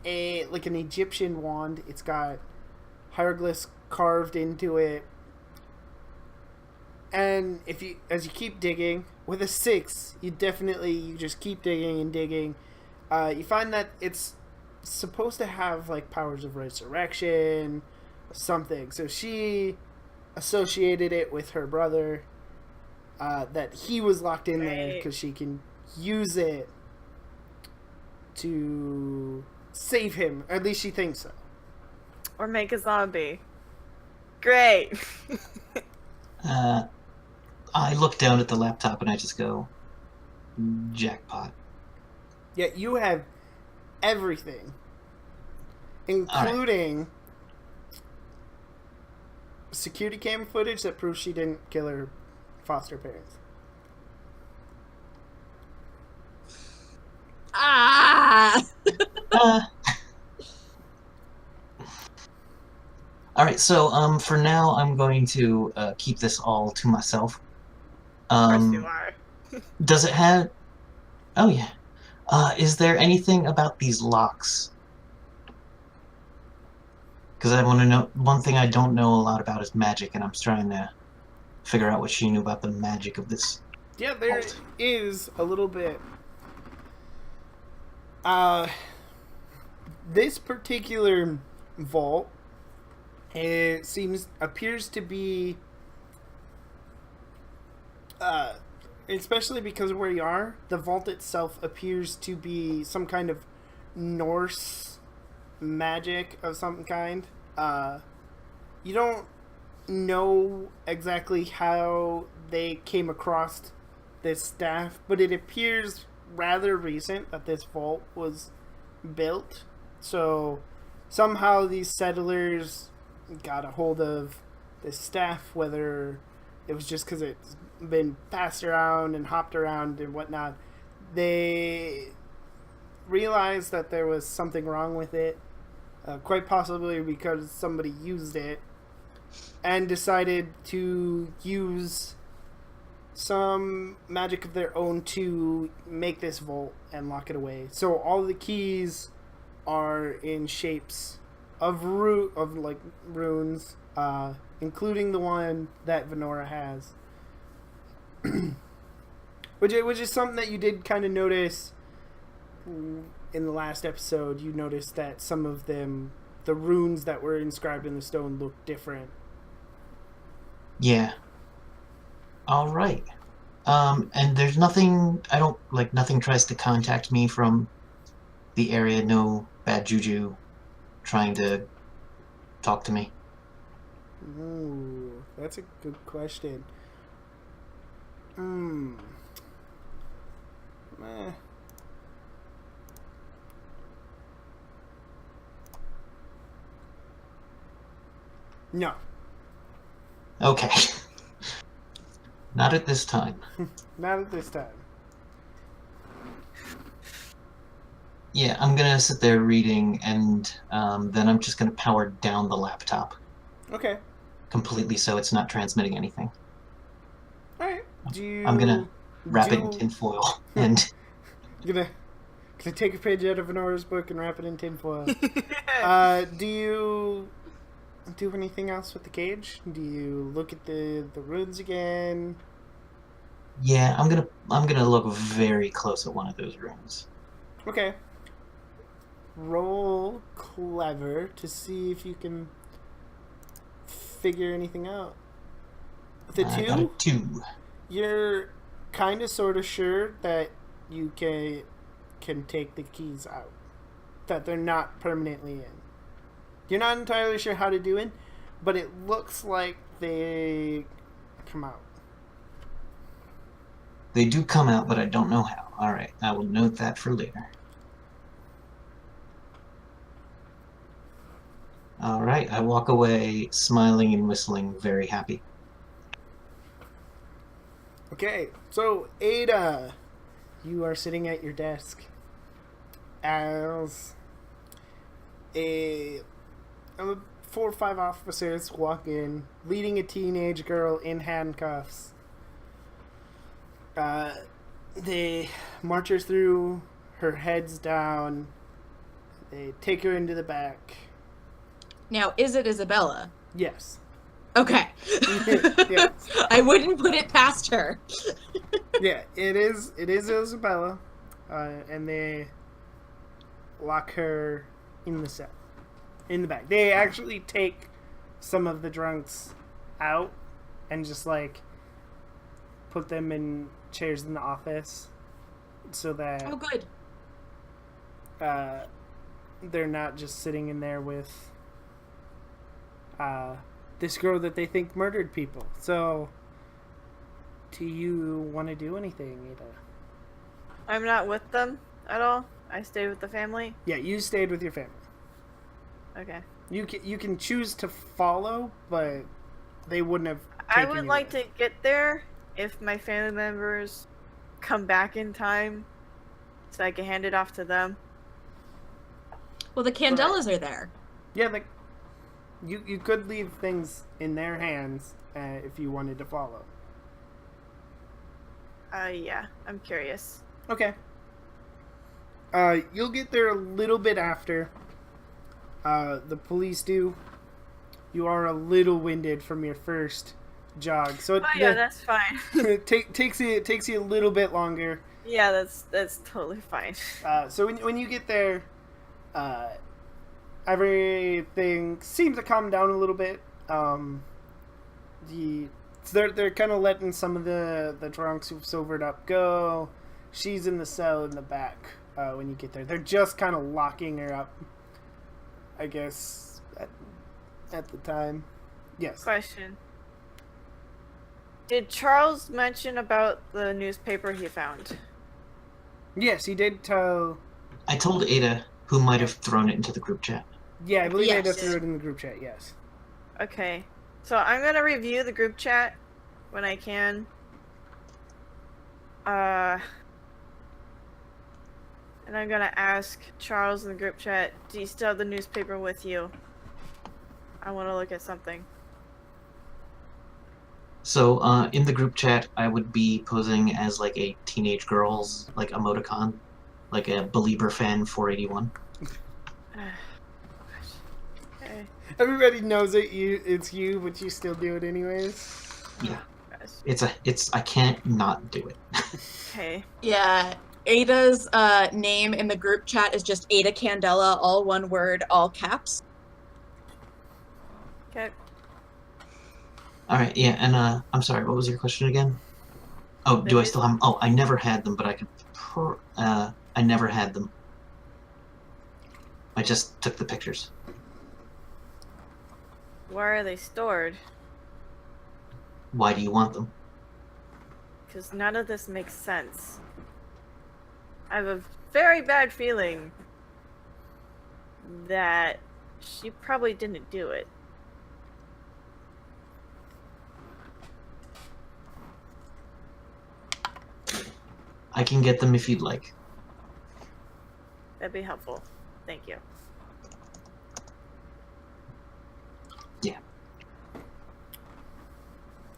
A: like an Egyptian wand. It's got hieroglyphs carved into it. And as you keep digging with a 6, you just keep digging and digging. You find that it's supposed to have like powers of resurrection, something. So she associated it with her brother, that he was locked in there because she can use it to save him. Or at least she thinks so.
C: Or make a zombie. Great.
D: I look down at the laptop and I just go, jackpot.
A: Yeah, you have everything, including security cam footage that proves she didn't kill her foster parents.
B: Ah!
D: All right, so for now, I'm going to keep this all to myself.
C: Of course you are.
D: Does it have... Oh, yeah. Is there anything about these locks? Because I want to know... One thing I don't know a lot about is magic, and I'm trying to figure out what she knew about the magic of this.
A: Yeah, there
D: vault.
A: is a little bit. This particular vault, appears to be, especially because of where you are, the vault itself appears to be some kind of Norse magic of some kind. You don't know exactly how they came across this staff, but it appears rather recent that this vault was built. So somehow these settlers got a hold of this staff, whether it was just because it's been passed around and hopped around and whatnot. They realized that there was something wrong with it, quite possibly because somebody used it, and decided to use some magic of their own to make this vault and lock it away. So all the keys are in shapes of runes, including the one that Venora has, which is something that you did kind of notice in the last episode. You noticed that some of them, the runes that were inscribed in the stone, look different.
D: Yeah. All right. And there's nothing... nothing tries to contact me from the area. No bad juju trying to talk to me.
A: Ooh, that's a good question. No.
D: Okay. Not at this time.
A: Not at this time.
D: Yeah, I'm gonna sit there reading, and then I'm just gonna power down the laptop
A: Okay.
D: completely so it's not transmitting anything.
A: Alright.
D: I'm gonna wrap it in tinfoil and...
A: Gonna take a page out of Venora's book and wrap it in tinfoil. Do you do anything else with the cage? Do you look at the runes again?
D: Yeah, I'm gonna look very close at one of those rooms.
A: Okay. Roll clever to see if you can figure anything out. The
D: I got a
A: two,
D: 2.
A: you're kind of sort of sure that you can take the keys out, that they're not permanently in. You're not entirely sure how to do it, but it looks like they come out.
D: They do come out, but I don't know how. All right, I will note that for later. All right, I walk away smiling and whistling, very happy.
A: Okay, so Ada, you are sitting at your desk as a 4 or 5 officers walk in, leading a teenage girl in handcuffs. They march her through, her head's down. They take her into the back.
B: Now, is it Isabella?
A: Yes.
B: Okay.
A: Yes.
B: I wouldn't put it past her.
A: Yeah, it is Isabella. And they lock her in the cell. In the back. They actually take some of the drunks out and just like put them in chairs in the office so that
B: Oh, good.
A: they're not just sitting in there with this girl that they think murdered people. So, do you want to do anything, Ada?
C: I'm not with them at all. I stayed with the family.
A: Yeah, you stayed with your family.
C: Okay.
A: You can choose to follow, but they wouldn't have.
C: I would like to get there if my family members come back in time so I can hand it off to them.
B: Well, the Candelas are there.
A: Yeah, like you could leave things in their hands if you wanted to follow.
C: Yeah, I'm curious.
A: Okay. You'll get there a little bit after. The police do. You are a little winded from your first jog, so
C: Oh yeah, that's fine.
A: it takes you a little bit longer.
C: Yeah, that's totally fine.
A: So when you get there, everything seems to calm down a little bit. They're kind of letting some of the drunks who've sobered up go. She's in the cell in the back when you get there. They're just kind of locking her up, I guess, at the time. Yes.
C: Question. Did Charles mention about the newspaper he found?
A: Yes, he did tell.
D: I told Ada, who might have thrown it into the group chat.
A: Yeah, I believe
B: Yes.
A: Ada threw it in the group chat, yes.
C: Okay. So I'm gonna review the group chat when I can. And I'm gonna ask Charles in the group chat, do you still have the newspaper with you? I want to look at something.
D: So, in the group chat, I would be posing as like a teenage girl's like emoticon, like a Belieber fan 481.
C: Okay.
A: Everybody knows it's you, but you still do it anyways.
D: Yeah,
C: Guys.
D: I can't not do it.
C: Okay.
B: Yeah. Ada's name in the group chat is just Ada Candela, all one word, all caps.
C: Okay.
D: All right, yeah, and I'm sorry, what was your question again? Oh, do I still have them? Oh, I never had them, but I could. I never had them. I just took the pictures.
C: Where are they stored?
D: Why do you want them?
C: Because none of this makes sense. I have a very bad feeling that she probably didn't do it.
D: I can get them if you'd like.
C: That'd be helpful. Thank you.
D: Yeah.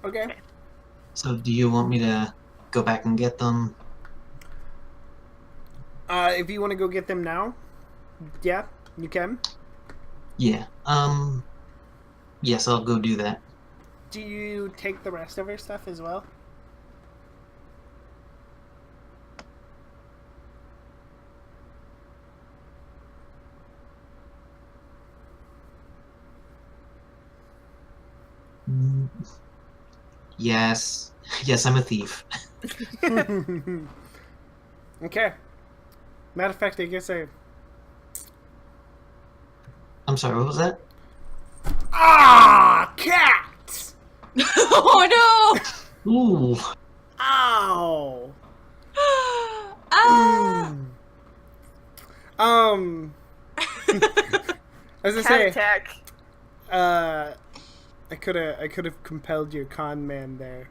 A: Okay.
D: So, do you want me to go back and get them?
A: If you want to go get them now, yeah, you can.
D: Yeah. Yes, I'll go do that.
A: Do you take the rest of her stuff as well?
D: Mm, Yes. Yes, I'm a thief.
A: Okay. Matter of fact, I guess
D: I'm sorry, what was that?
A: Ah, cats!
B: Oh
D: Ooh.
A: Ow!
B: no! Ah!
A: As I
C: Cat
A: say,
C: attack.
A: I could have compelled your con man there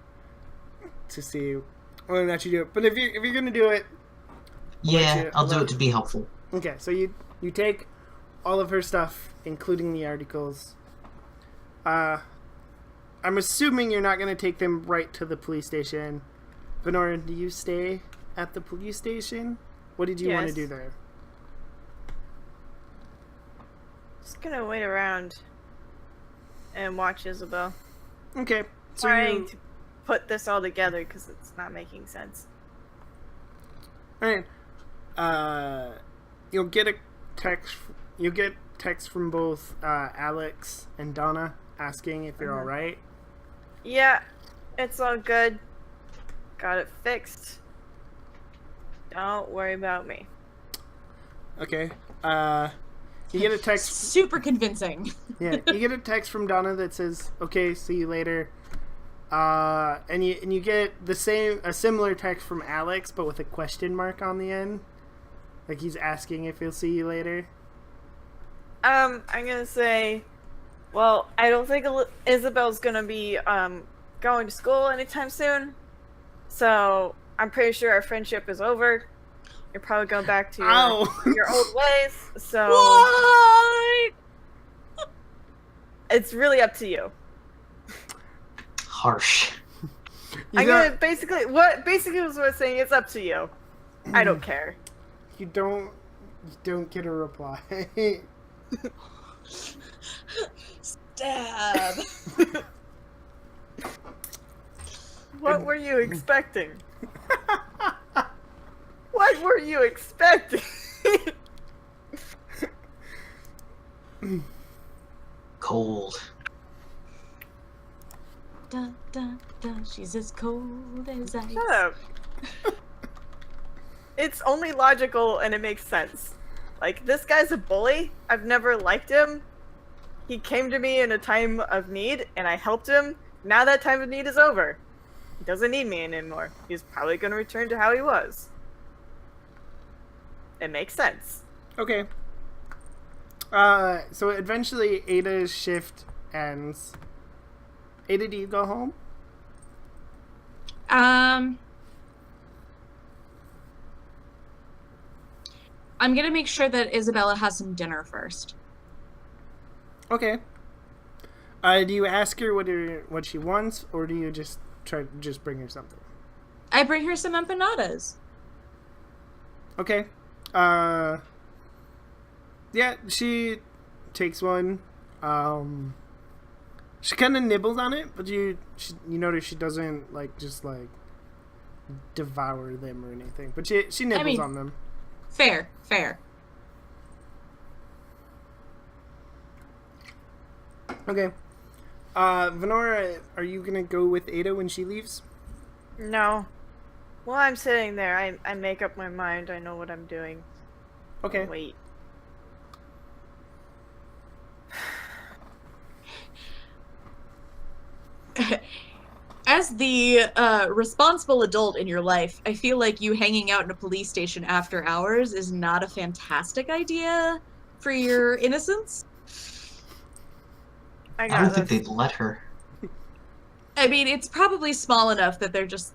A: to see whether or not you do it. But if you're gonna do it,
D: Yeah, I'll do it to be helpful.
A: okay. So you take all of her stuff, including the articles. I'm assuming you're not gonna take them right to the police station. Venora, do you stay at the police station? What did you want to
C: Yes.
A: do there?
C: Just gonna wait around and watch Isabel.
A: Okay. So
C: Trying to put this all together because it's not making sense.
A: all right. You'll get a text. You'll get text from both Alex and Donna asking if you're all right.
C: Yeah, it's all good. Got it fixed. Don't worry about me.
A: Okay. You get a text.
B: Super convincing.
A: Yeah, you get a text from Donna that says, "Okay, see you later." And you get a similar text from Alex, but with a question mark on the end, like he's asking if he'll see you later.
C: I'm gonna say, well, I don't think Isabel's gonna be going to school anytime soon, so I'm pretty sure our friendship is over. You're probably going back to your old ways, so
B: What?
C: it's really up to you.
D: Harsh.
C: I'm gonna basically was what I'm saying. It's up to you. I don't care.
A: You don't get a reply.
B: Stab.
C: What were you expecting? What were you expecting?
D: Cold.
B: Dun, dun, dun. She's as cold as ice.
C: Shut up. It's only logical and it makes sense. Like, this guy's a bully. I've never liked him. He came to me in a time of need and I helped him. Now that time of need is over. He doesn't need me anymore. He's probably going to return to how he was. It makes sense.
A: Okay. So eventually Ada's shift ends. Ada, do you go home?
B: I'm gonna make sure that Isabella has some dinner first.
A: Okay. Do you ask her what she wants, or do you just bring her something?
B: I bring her some empanadas.
A: Okay. Yeah, she takes one. She kind of nibbles on it, but you notice she doesn't just devour them or anything. But she nibbles on them.
B: Fair.
A: Okay. Venora, are you gonna go with Ada when she leaves?
C: No. While I'm sitting there, I make up my mind. I know what I'm doing.
A: Okay.
C: Wait.
B: As the responsible adult in your life, I feel like you hanging out in a police station after hours is not a fantastic idea for your innocence.
C: I
D: I
C: got
D: don't
C: this.
D: think they'd let her.
B: I mean, it's probably small enough that they're just...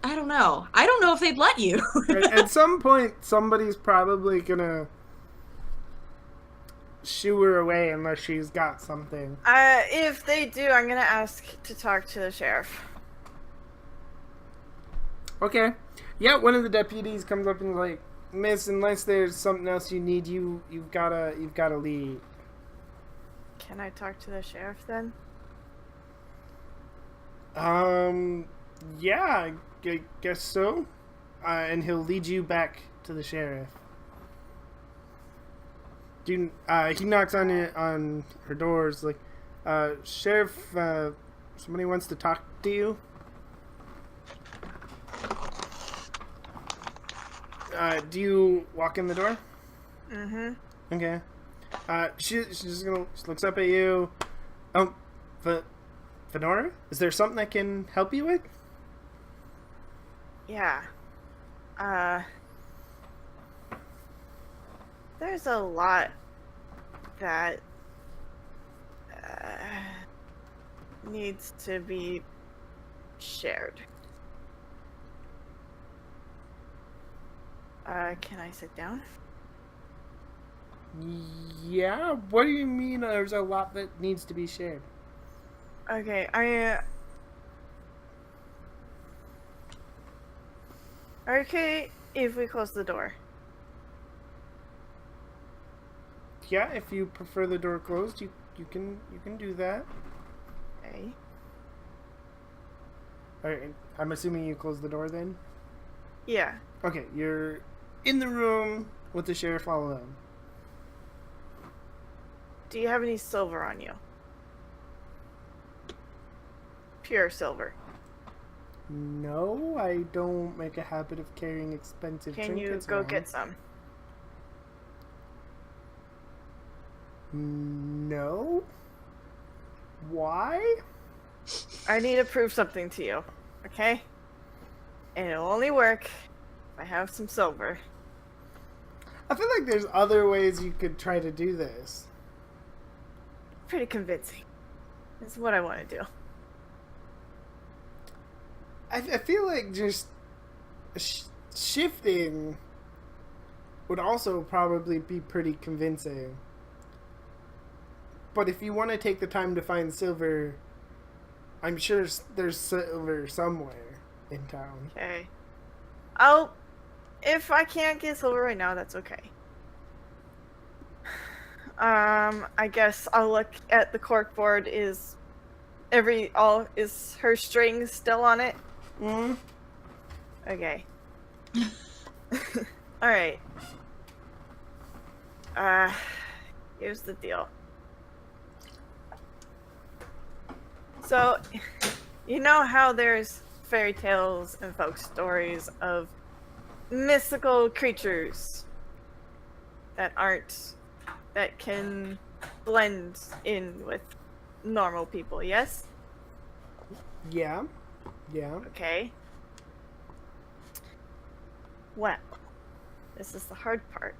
B: I don't know. I don't know if they'd let you.
A: At some point, somebody's probably gonna shoo her away unless she's got something.
C: If they do, I'm gonna ask to talk to the sheriff.
A: Okay. Yeah, one of the deputies comes up and is like, "Miss, unless there's something else you need, you've gotta leave."
C: Can I talk to the sheriff then?
A: Yeah, I guess so. And he'll lead you back to the sheriff. He knocks on her doors like, "Sheriff, somebody wants to talk to you. Do you walk in the door?
C: Mm-hmm.
A: Okay. She's just gonna. She looks up at you. Fenora, is there something I can help you with?
C: Yeah. There's a lot that needs to be shared. Can I sit down?
A: Yeah. What do you mean? There's a lot that needs to be shared.
C: Okay, okay if we close the door.
A: Yeah, if you prefer the door closed, you can do that.
C: Okay.
A: Alright, I'm assuming you close the door then?
C: Yeah.
A: Okay, you're in the room with the sheriff all alone.
C: Do you have any silver on you? Pure silver.
A: No, I don't make a habit of carrying expensive
C: Can you
A: trinkets
C: go
A: around.
C: get some?
A: No? Why?
C: I need to prove something to you, okay? And it'll only work if I have some silver.
A: I feel like there's other ways you could try to do this.
C: Pretty convincing. That's what I want to do.
A: I feel like just shifting would also probably be pretty convincing. But if you want to take the time to find silver, I'm sure there's silver somewhere in town.
C: Okay. If I can't get silver right now, that's okay. I guess I'll look at the corkboard. Is her string still on it?
A: Mm.
C: Okay. Alright. Here's the deal. So, you know how there's fairy tales and folk stories of mystical creatures that can blend in with normal people, yes?
A: Yeah. Yeah.
C: Okay. Well, this is the hard part.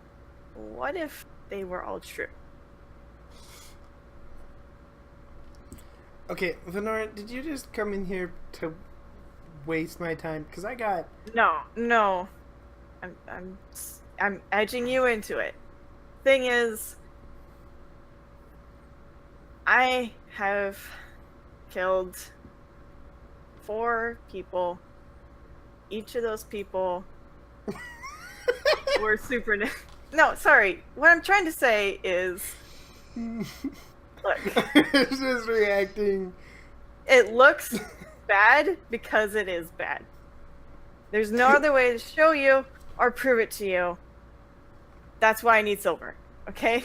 C: What if they were all true?
A: Okay, Venora, did you just come in here to waste my time? Because I got...
C: No. I'm edging you into it. Thing is, I have killed 4 people. Each of those people were super... No, sorry. What I'm trying to say is... Look.
A: It's just reacting.
C: It looks bad because it is bad. There's no other way to show you or prove it to you. That's why I need silver, okay?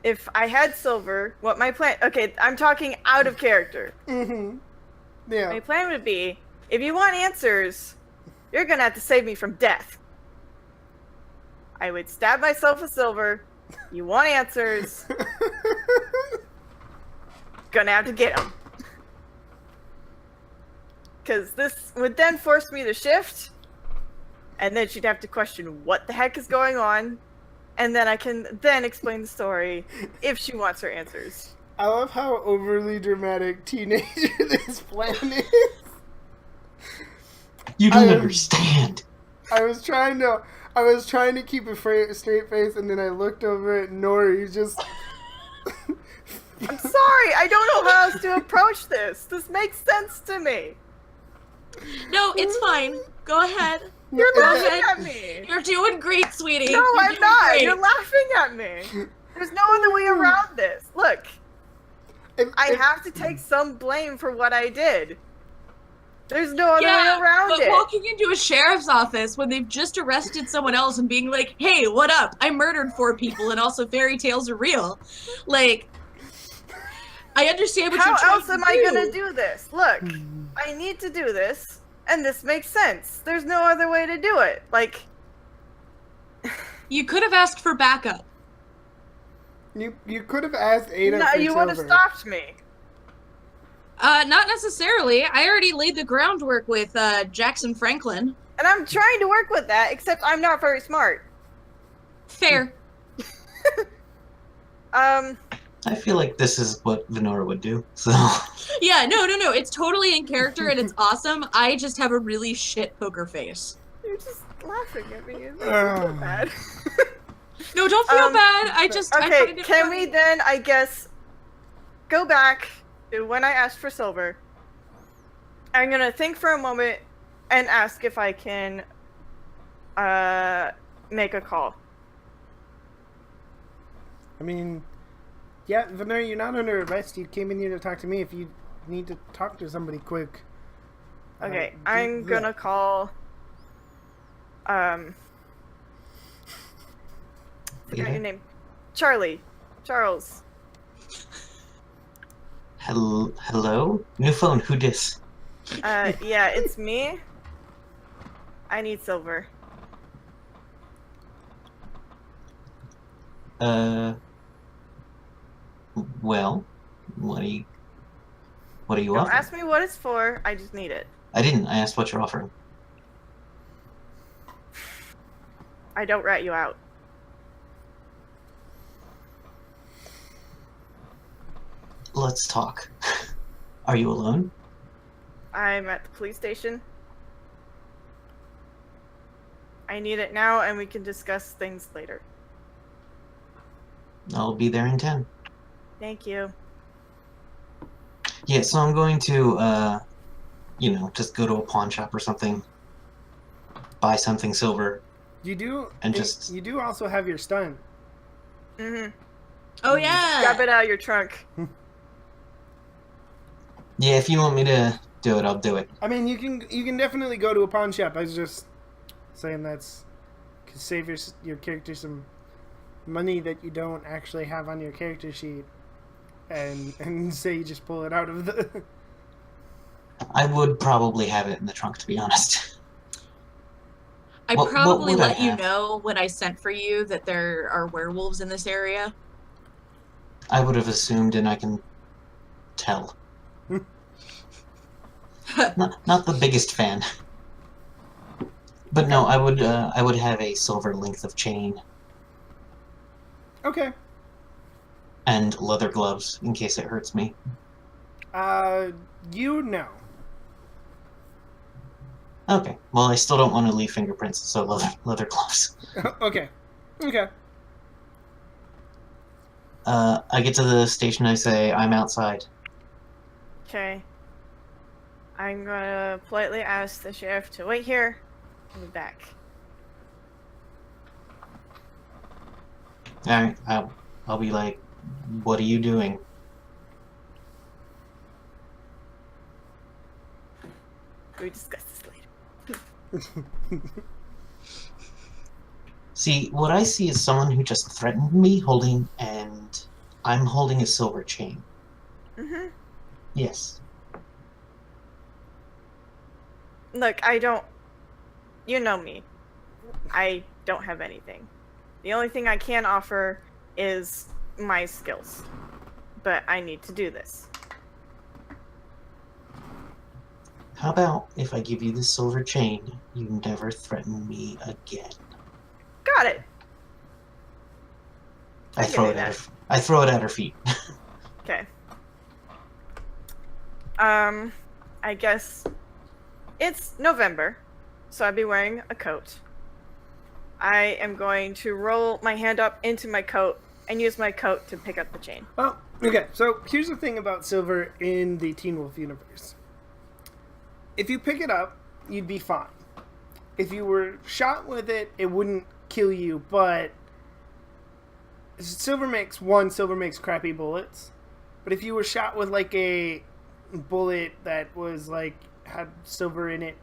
C: If I had silver, what my plan... Okay, I'm talking out of character.
A: Mm-hmm. Yeah.
C: My plan would be, if you want answers, you're gonna have to save me from death. I would stab myself with silver. You want answers. Gonna have to get them. Because this would then force me to shift. And then she'd have to question what the heck is going on. And then I can then explain the story if she wants her answers.
A: I love how overly dramatic teenager this plan is.
D: You don't understand.
A: I was trying to keep a straight face, and then I looked over at Nori, just...
C: I'm sorry, I don't know how else to approach this. This makes sense to me.
B: No, it's fine. Go ahead.
C: You're
B: Go
C: laughing
B: ahead.
C: at me.
B: You're doing great, sweetie.
C: No,
B: You're
C: I'm
B: doing
C: not.
B: great.
C: You're laughing at me. There's no other way around this. Look, I have to take some blame for what I did. There's no other way around
B: but
C: it.
B: walking into a sheriff's office when they've just arrested someone else and being like, hey, what up? I murdered 4 people and also fairy tales are real. Like, I understand what
C: How
B: you're trying
C: else
B: to
C: am
B: do.
C: I gonna do this? Look, I need to do this, and this makes sense. There's no other way to do it. Like,
B: You could have asked for backup.
A: You could have asked Ada
C: no,
A: for
C: you would have
A: silver.
C: stopped me.
B: Not necessarily. I already laid the groundwork with Jackson Franklin.
C: And I'm trying to work with that, except I'm not very smart.
B: Fair.
D: I feel like this is what Venora would do. So
B: Yeah, no. It's totally in character and it's awesome. I just have a really shit poker face.
C: You're just laughing at me. It makes me feel bad.
B: No, don't feel bad. I
C: Okay,
B: find it
C: can
B: funny.
C: we then, I guess, go back to when I asked for silver? I'm gonna think for a moment and ask if I can make a call.
A: I mean, yeah, Venera, you're not under arrest. You came in here to talk to me. If you need to talk to somebody quick.
C: Okay,
A: do
C: I'm
A: that.
C: gonna call forgot your name. Charles.
D: Hello? New phone, who dis?
C: Yeah, it's me. I need silver.
D: Well, what are you
C: Don't
D: offering?
C: ask me what it's for, I just need it.
D: I didn't. I asked what you're offering.
C: I don't rat you out.
D: Let's talk. Are you alone?
C: I'm at the police station. I need it now, and we can discuss things later.
D: I'll be there in 10.
C: Thank you.
D: Yeah, so I'm going to, just go to a pawn shop or something. Buy something silver.
A: You do,
D: And just-
A: you do also have your stun.
C: Mm-hmm.
B: Oh yeah.
C: Grab it out of your trunk.
D: Yeah, if you want me to do it, I'll do it.
A: I mean, you can definitely go to a pawn shop. I was just saying that's could save your character some money that you don't actually have on your character sheet, and say you just pull it out of the.
D: I would probably have it in the trunk, to be honest.
B: I
D: What
B: probably
D: would I
B: let you
D: have?
B: know when I sent for you that there are werewolves in this area.
D: I would have assumed, and I can tell. Not the biggest fan. But no, I would have a silver length of chain
A: Okay.
D: and leather gloves in case it hurts me.
A: You know.
D: Okay. Well, I still don't want to leave fingerprints, so leather gloves.
A: Okay. Okay.
D: I get to the station. I say I'm outside.
C: Okay. I'm gonna politely ask the sheriff to wait here. I'll be back.
D: All right. I'll be like, what are you doing?
C: We discuss this later.
D: See, what I see is someone who just threatened me and I'm holding a silver chain.
C: Mm-hmm.
D: Yes.
C: Look, I don't... You know me. I don't have anything. The only thing I can offer is my skills. But I need to do this.
D: How about if I give you this silver chain, you never threaten me again?
C: Got it!
D: I
C: can
D: throw
C: do
D: it at
C: that.
D: her. I throw it at her feet.
C: Okay. I guess it's November, so I'd be wearing a coat. I am going to roll my hand up into my coat and use my coat to pick up the chain.
A: Well, okay. So here's the thing about silver in the Teen Wolf universe. If you pick it up, you'd be fine. If you were shot with it, it wouldn't kill you, but silver makes crappy bullets. But if you were shot with like a bullet that was like had silver in it,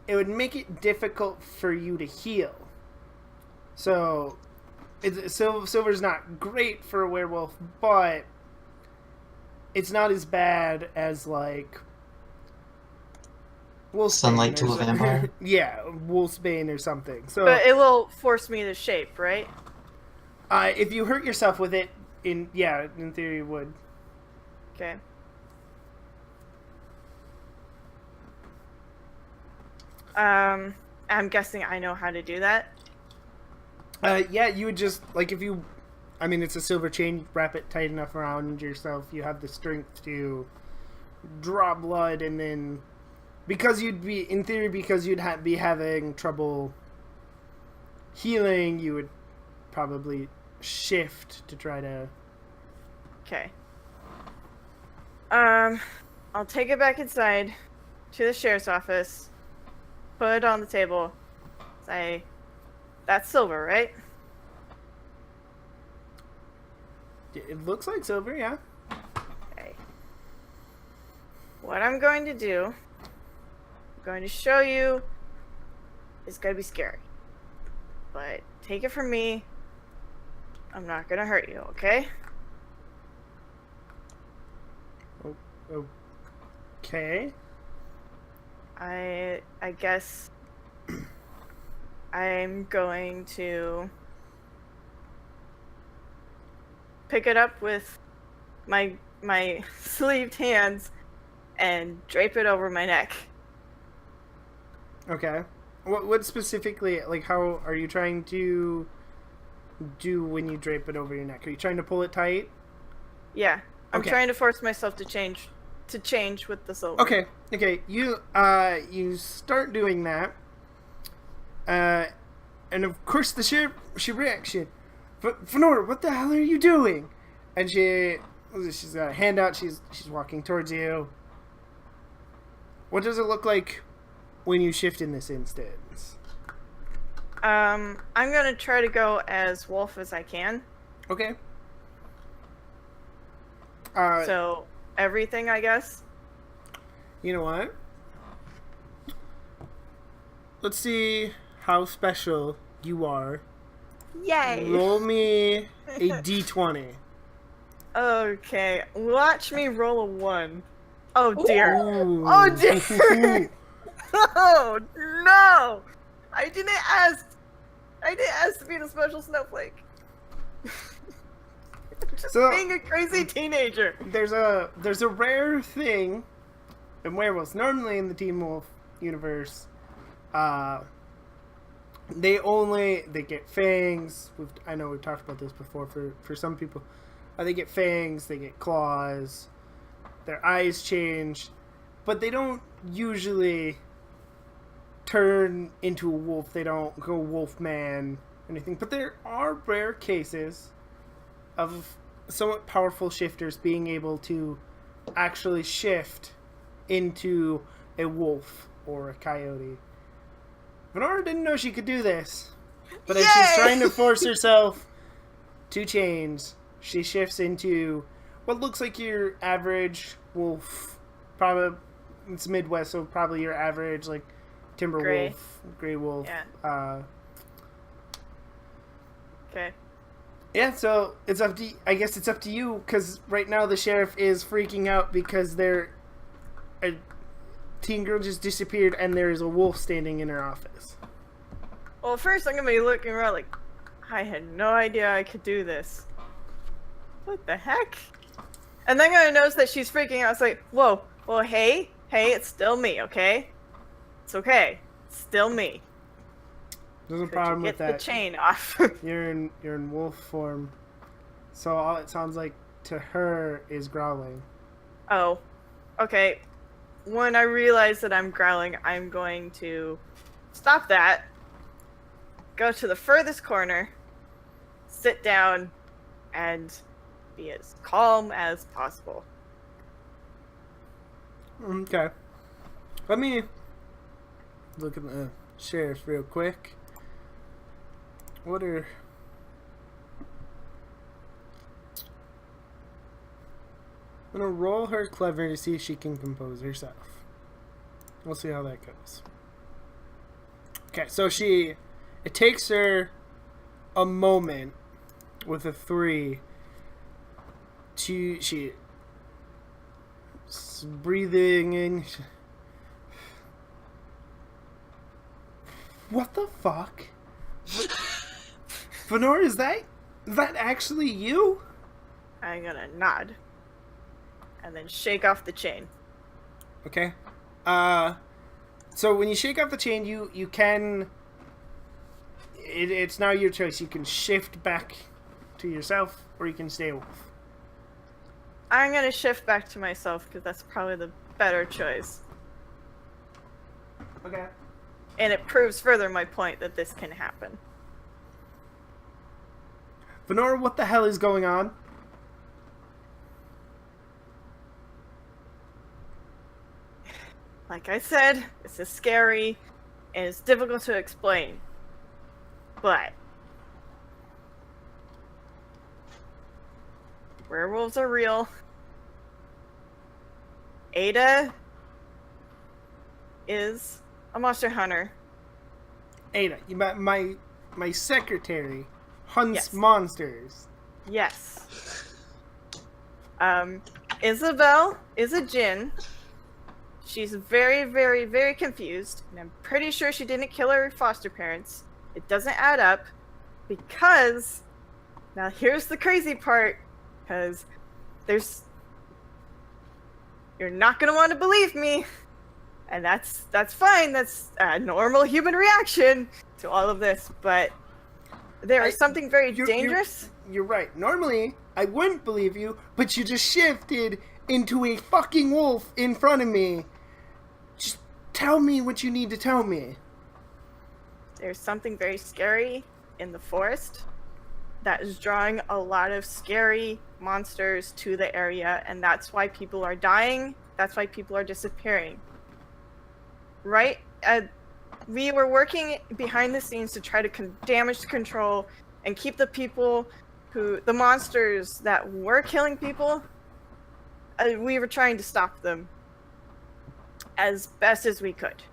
A: it would make it difficult for you to heal. So silver's not great for a werewolf, but it's not as bad as like Wolfsbane
D: Sunlight to
A: or
D: a vampire?
A: yeah, Wolfsbane or something. So
C: But it will force me to shape, right?
A: if you hurt yourself with it, in theory it would.
C: Okay. I'm guessing I know how to do that.
A: Yeah, you would just like if you. I mean, it's a silver chain. Wrap it tight enough around yourself. You have the strength to draw blood, and then because you'd be in theory because you'd be having trouble healing, you would probably shift to try to.
C: Okay. I'll take it back inside to the sheriff's office, put it on the table, say, that's silver, right?
A: It looks like silver, yeah.
C: Okay. What I'm going to do, I'm going to show you, is going to be scary. But take it from me, I'm not going to hurt you, okay?
A: Okay.
C: I guess I'm going to pick it up with my sleeved hands and drape it over my neck.
A: Okay. What specifically, like, how are you trying to do when you drape it over your neck? Are you trying to pull it tight?
C: Yeah, I'm
A: Okay.
C: trying to force myself to change with the silver.
A: Okay. You start doing that. And of course the she reaction. Fenora, what the hell are you doing? And she's got a hand out. She's walking towards you. What does it look like when you shift in this instance?
C: I'm gonna try to go as wolf as I can.
A: Okay.
C: So everything, I guess.
A: You know what? Let's see how special you are.
C: Yay!
A: Roll me a d20.
C: Okay, watch me roll a 1. Oh dear.
A: Ooh.
C: Oh dear. Oh no! I didn't ask to be the special snowflake. Just
A: So-
C: being a crazy teenager.
A: There's a rare thing in werewolves. Normally in the Teen Wolf universe, they get fangs. I know we've talked about this before. For some people, they get fangs. They get claws. Their eyes change, but they don't usually turn into a wolf. They don't go wolf man or anything. But there are rare cases of somewhat powerful shifters being able to actually shift into a wolf or a coyote. Venora didn't know she could do this, but as she's
C: Yay!
A: trying to force herself to change, she shifts into what looks like your average wolf. Probably it's Midwest, so probably your average like timber
C: Gray.
A: wolf, gray wolf.
C: Yeah. Okay.
A: Yeah, so it's up to. I guess it's up to you because right now the sheriff is freaking out because a teen girl just disappeared and there is a wolf standing in her office.
C: Well, first I'm gonna be looking around like, I had no idea I could do this. What the heck? And then I'm gonna notice that she's freaking out. It's like, whoa, well, hey, it's still me, okay? It's okay. It's still me.
A: There's a
C: Could
A: problem
C: you
A: with
C: get the
A: that.
C: chain off?
A: You're in wolf form, so all it sounds like to her is growling.
C: Oh, okay. When I realize that I'm growling, I'm going to stop that, go to the furthest corner, sit down, and be as calm as possible.
A: Okay. Let me look at the sheriff real quick. What are... I'm gonna roll her clever to see if she can compose herself. We'll see how that goes. Okay, so it takes her a moment with a 3 she just breathing in. What the fuck? Venor, is that actually you?
C: I'm gonna nod. And then shake off the chain.
A: Okay. So when you shake off the chain, you can... It's now your choice. You can shift back to yourself, or you can stay a wolf.
C: I'm gonna shift back to myself, because that's probably the better choice.
A: Okay.
C: And it proves further my point that this can happen.
A: Venora, what the hell is going on?
C: Like I said, this is scary, and it's difficult to explain. But werewolves are real. Ada is a monster hunter.
A: Ada, my secretary hunts
C: Yes.
A: monsters.
C: Yes. Isabel is a djinn. She's very, very, very confused, and I'm pretty sure she didn't kill her foster parents. It doesn't add up, because... Now here's the crazy part, because you're not gonna want to believe me, and that's fine. That's a normal human reaction to all of this, but there is something very dangerous.
A: You're right. Normally, I wouldn't believe you, but you just shifted into a fucking wolf in front of me. Just tell me what you need to tell me.
C: There's something very scary in the forest that is drawing a lot of scary monsters to the area, and that's why people are dying. That's why people are disappearing. Right? We were working behind the scenes to try to damage control and keep the people the monsters that were killing people, we were trying to stop them as best as we could.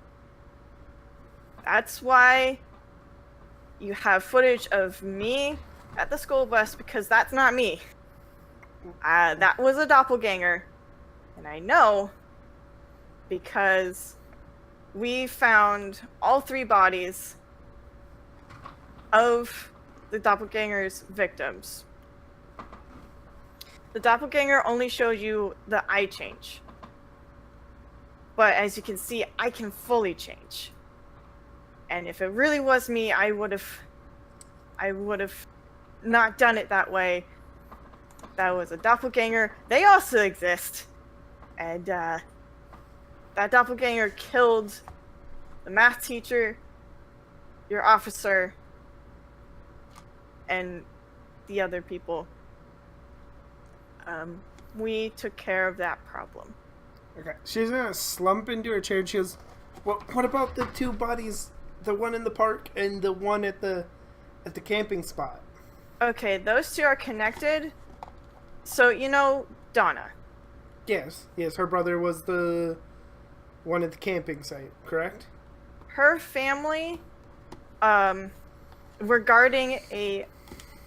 C: That's why you have footage of me at the school bus, because that's not me. That was a doppelganger. And I know because we found all 3 bodies of the doppelganger's victims. The doppelganger only showed you the eye change. But as you can see, I can fully change. And if it really was me, I would have not done it that way. That was a doppelganger. They also exist. And that doppelganger killed the math teacher, your officer, and the other people. We took care of that problem.
A: Okay. She's gonna slump into her chair and she goes, what about the 2 bodies? The one in the park and the one at the camping spot.
C: Okay, those 2 are connected. So, you know Donna.
A: Yes, her brother was the one at the camping site, correct?
C: Her family, regarding a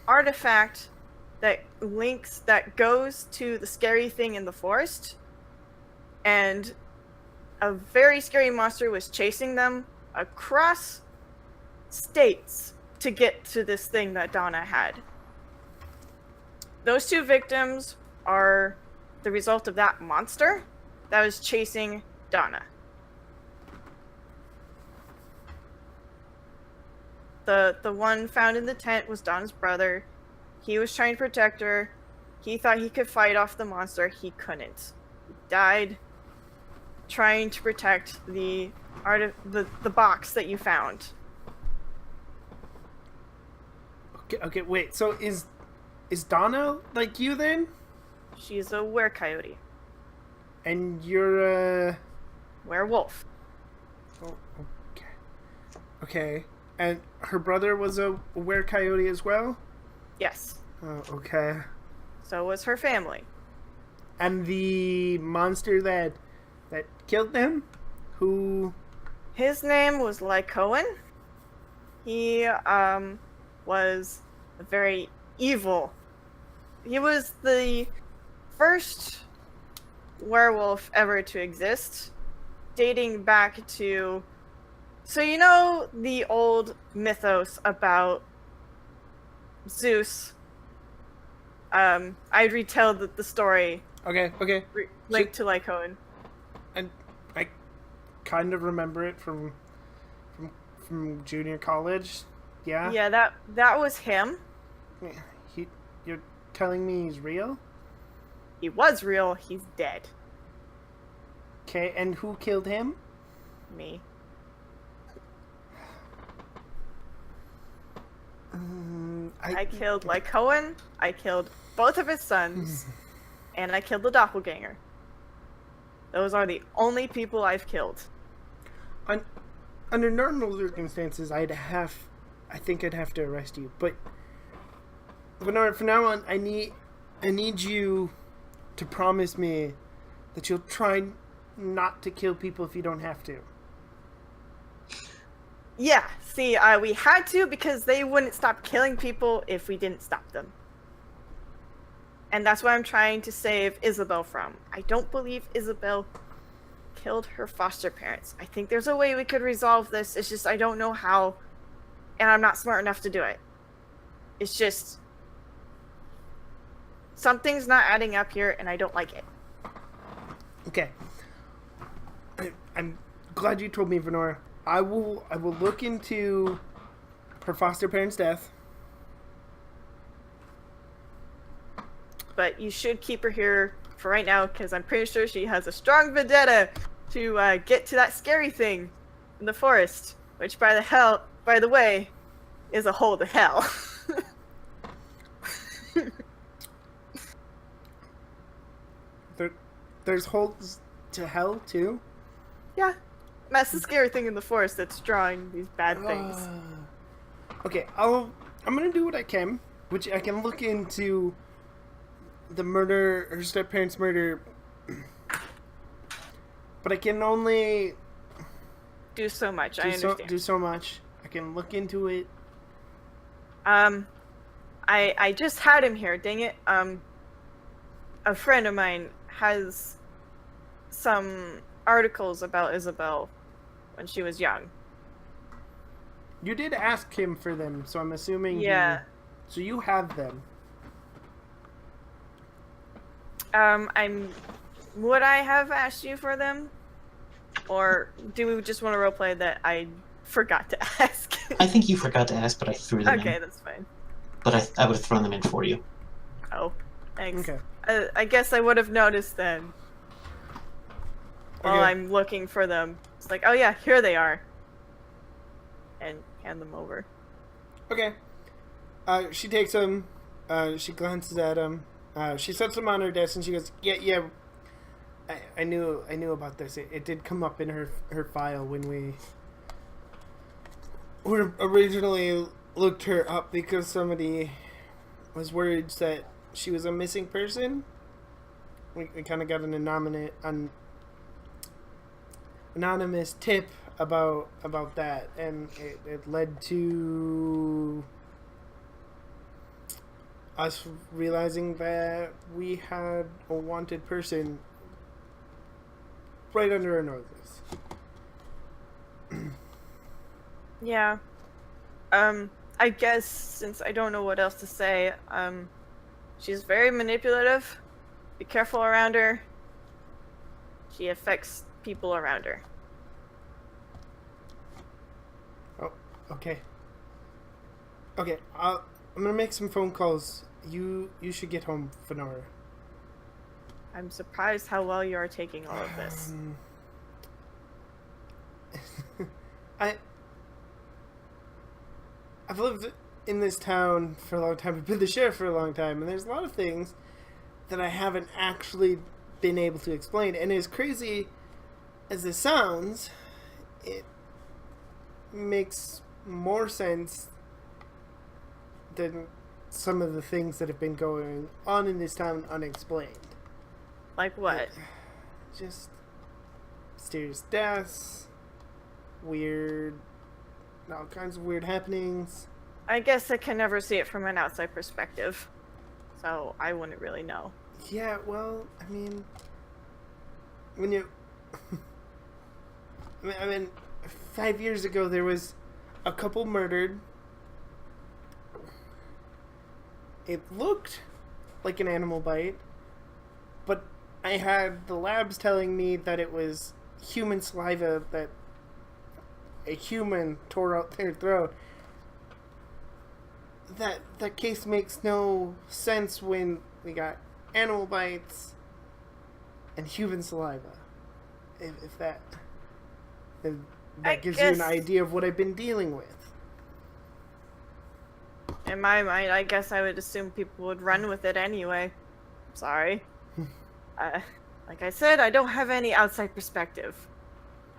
C: artifact that goes to the scary thing in the forest, and a very scary monster was chasing them across states to get to this thing that Donna had. Those 2 victims are the result of that monster that was chasing Donna. The one found in the tent was Donna's brother. He was trying to protect her. He thought he could fight off the monster. He couldn't. He died trying to protect the box that you found.
A: Okay, wait. So is Donna like you then?
C: She's a were-coyote.
A: And you're a
C: werewolf.
A: Oh, okay. Okay. And her brother was a were-coyote as well?
C: Yes.
A: Oh, okay.
C: So was her family.
A: And the monster that killed them? Who?
C: His name was Lycoan. He was very evil. He was the first werewolf ever to exist, dating back to... So you know the old mythos about Zeus? I'd retell the story
A: Okay.
C: linked to Lycoan.
A: And I kind of remember it from junior college. Yeah.
C: Yeah, that was him.
A: You're telling me he's real?
C: He was real. He's dead.
A: Okay, and who killed him?
C: Me. I killed Lycoan. I killed both of his sons, and I killed the doppelganger. Those are the only people I've killed.
A: Under normal circumstances, I think I'd have to arrest you. But Bernard, from now on, I need you to promise me that you'll try not to kill people if you don't have to.
C: Yeah, see, we had to because they wouldn't stop killing people if we didn't stop them. And that's what I'm trying to save Isabel from. I don't believe Isabel killed her foster parents. I think there's a way we could resolve this. It's just I don't know how, and I'm not smart enough to do it. It's just... something's not adding up here, and I don't like it.
A: Okay. I'm glad you told me, Venora. I will look into her foster parents' death.
C: But you should keep her here for right now, because I'm pretty sure she has a strong vendetta to get to that scary thing in the forest, which by the way, is a hole to hell.
A: There's holes to hell too?
C: Yeah. That's the scary thing in the forest that's drawing these bad things.
A: Okay, I'm gonna do what I can, which I can look into the murder, her step-parents' murder, but I can only
C: Do so much, I understand.
A: do so much. I can look into it.
C: I just had him here, dang it. A friend of mine has some articles about Isabel when she was young.
A: You did ask him for them, so I'm assuming
C: Yeah.
A: So you have them.
C: Would I have asked you for them? Or do we just want to roleplay that I forgot to ask?
D: I think you forgot to ask, but I threw them
C: Okay,
D: in.
C: that's fine.
D: But I would have thrown them in for you.
C: Oh, thanks.
A: Okay.
C: I guess I would have noticed then. While
A: Okay.
C: I'm looking for them. It's like, oh yeah, here they are. And hand them over.
A: Okay. She takes them. She glances at them. She sets them on her desk, and she goes, "Yeah. I knew about this. It did come up in her file when we originally looked her up because somebody was worried that she was a missing person. We kind of got an anonymous tip about that, and it led to us realizing that we had a wanted person right under our noses.
C: Yeah. I guess since I don't know what else to say, she's very manipulative. Be careful around her. She affects people around her.
A: Oh, okay. Okay, I'm gonna make some phone calls. You should get home, Fenora.
C: I'm surprised how well you are taking all of this.
A: I've lived in this town for a long time. I've been the sheriff for a long time, and there's a lot of things that I haven't actually been able to explain. And as crazy as this sounds, it makes more sense than some of the things that have been going on in this town unexplained.
C: Like what?
A: Just mysterious deaths, all kinds of weird happenings.
C: I guess I can never see it from an outside perspective. So I wouldn't really know.
A: Yeah, well, I mean, when you, I mean, 5 years ago there was a couple murdered. It looked like an animal bite, but I had the labs telling me that it was human saliva that a human tore out their throat. That case makes no sense when we got animal bites and human saliva. If that gives you an idea of what I've been dealing with.
C: In my mind, I guess I would assume people would run with it anyway. Sorry. Like I said, I don't have any outside perspective.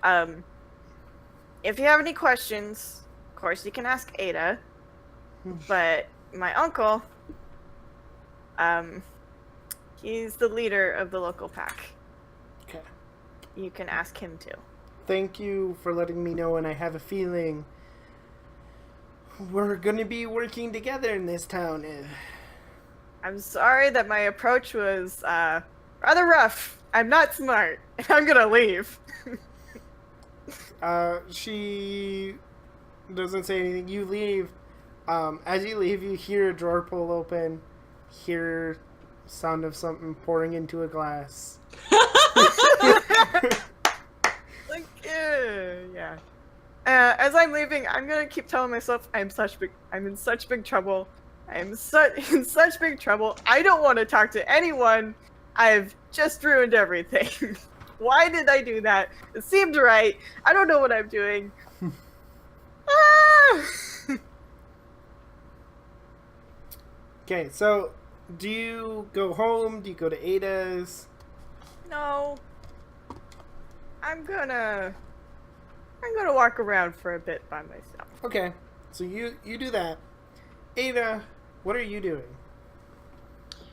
C: If you have any questions, of course you can ask Ada. But my uncle, he's the leader of the local pack.
A: Okay.
C: You can ask him too.
A: Thank you for letting me know, and I have a feeling we're going to be working together in this town.
C: I'm sorry that my approach was rather rough. I'm not smart. I'm gonna leave.
A: She doesn't say anything. You leave. As you leave, you hear a drawer pull open, hear sound of something pouring into a glass.
C: Like, yeah. As I'm leaving, I'm gonna keep telling myself I'm in such big trouble. I'm in such big trouble. I don't want to talk to anyone. I've just ruined everything. Why did I do that? It seemed right. I don't know what I'm doing. Ah!
A: Okay, so do you go home? Do you go to Ada's?
C: No. I'm gonna walk around for a bit by myself.
A: Okay, so you do that. Ada, what are you doing?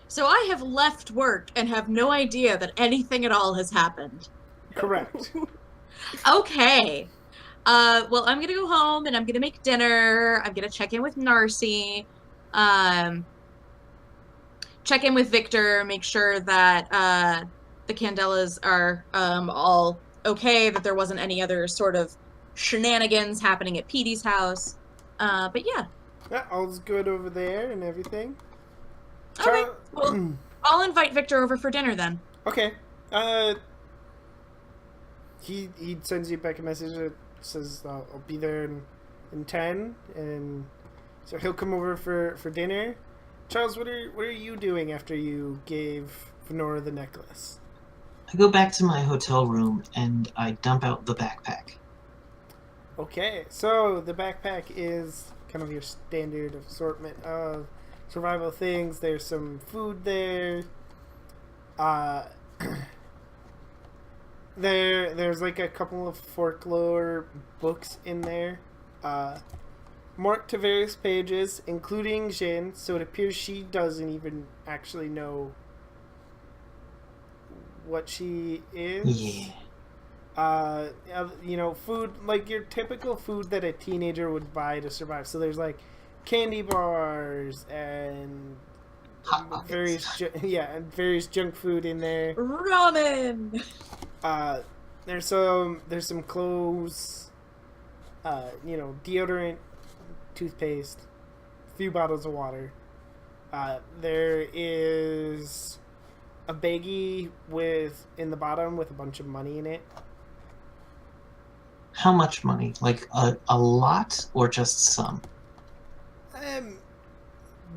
B: So I have left work and have no idea that anything at all has happened.
A: Correct.
B: Okay. Well, I'm gonna go home and I'm gonna make dinner. I'm gonna check in with Narcy. Check in with Victor, make sure that the Candelas are all okay, that there wasn't any other sort of shenanigans happening at Petey's house. But yeah.
A: Yeah, all's good over there and everything.
B: Okay, well, I'll invite Victor over for dinner then.
A: Okay. He sends you back a message that says I'll be there in 10, and so he'll come over for dinner. Charles, what are you doing after you gave Venora the necklace?
D: I go back to my hotel room and I dump out the backpack.
A: Okay, so the backpack is kind of your standard assortment of survival things. There's some food there. There's like a couple of folklore books in there, marked to various pages, including Jin. So it appears she doesn't even actually know what she is.
D: Yeah.
A: Food, like your typical food that a teenager would buy to survive. So there's like candy bars and
D: Hot Pockets.
A: various junk food in there.
B: Ramen!
A: There's some clothes, deodorant, toothpaste, a few bottles of water. There is a baggie in the bottom with a bunch of money in it.
D: How much money? Like a lot or just some?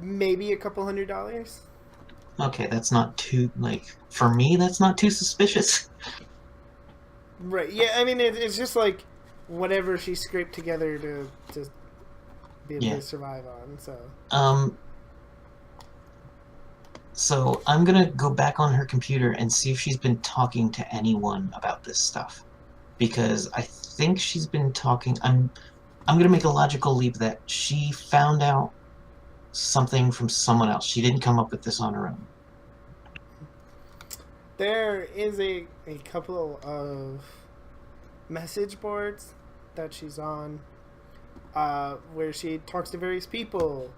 A: Maybe a couple $100.
D: Okay, that's not too, for me, that's not too suspicious.
A: Right. Yeah. I mean, it's just like whatever she scraped together to be able to survive on.
D: So I'm gonna go back on her computer and see if she's been talking to anyone about this stuff, because I think she's been talking. I'm gonna make a logical leap that she found out something from someone else. She didn't come up with this on her own.
A: There is a couple of message boards that she's on, where she talks to various people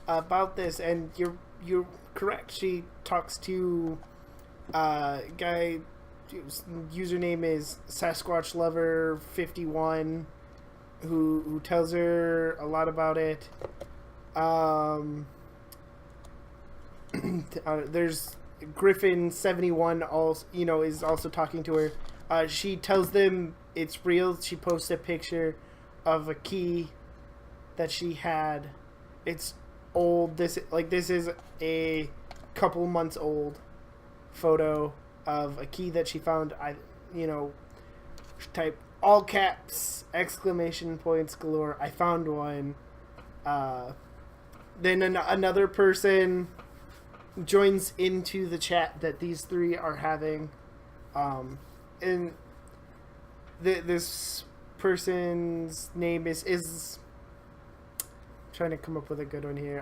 A: about this, and you're correct. She talks to a guy username is Sasquatch Lover 51, who tells her a lot about it. There's Griffin 71 also, is also talking to her. She tells them it's real. She posts a picture of a key that she had. It's old. This is a couple months old photo of a key that she found. Type all caps exclamation points galore. I found one. Then another person joins into the chat that these three are having, and this person's name is trying to come up with a good one here.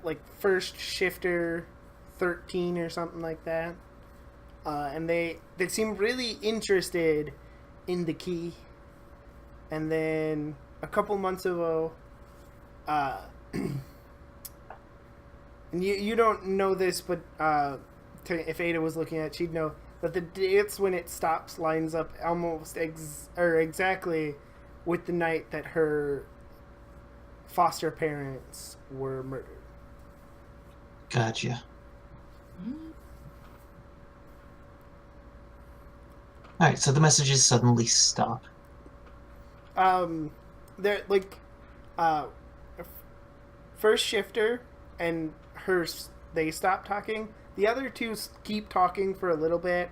A: Like First Shifter 13 or something like that. And they seem really interested in the key. And then a couple months ago, and you don't know this, but if Ada was looking at it, she'd know that the dates when it stops lines up almost exactly with the night that her foster parents were murdered.
D: Gotcha. Alright, so the messages suddenly stop.
A: They're like, First Shifter and they stop talking. The other two keep talking for a little bit.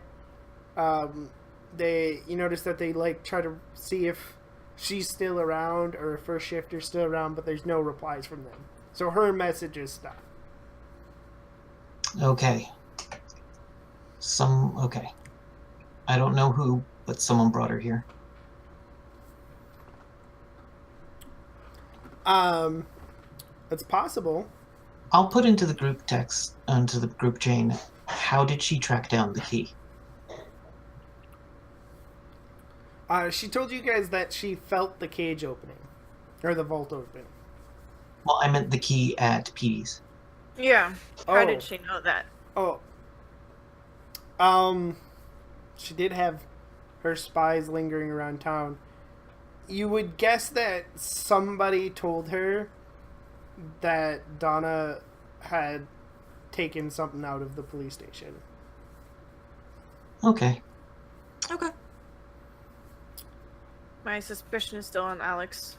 A: You notice that they try to see if she's still around or if First Shifter's still around, but there's no replies from them. So her messages stop.
D: Okay. Okay. I don't know who, but someone brought her here.
A: It's possible.
D: I'll put into the group text, into the group chain, how did she track down the key?
A: She told you guys that she felt the cage opening. Or the vault opening.
D: Well, I meant the key at Petey's.
C: Yeah. How did she know that?
A: She did have her spies lingering around town. You would guess that somebody told her that Donna had taken something out of the police station.
D: Okay.
B: Okay.
C: My suspicion is still on Alex.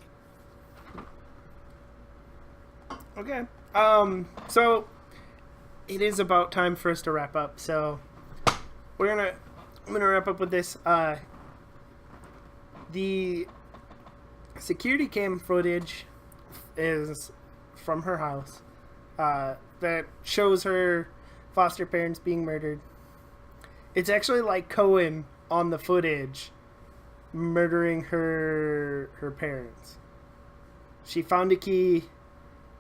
A: Okay. So it is about time for us to wrap up. So I'm gonna wrap up with this. The security cam footage is from her house that shows her foster parents being murdered. It's actually like Cohen on the footage murdering her parents. She found a key.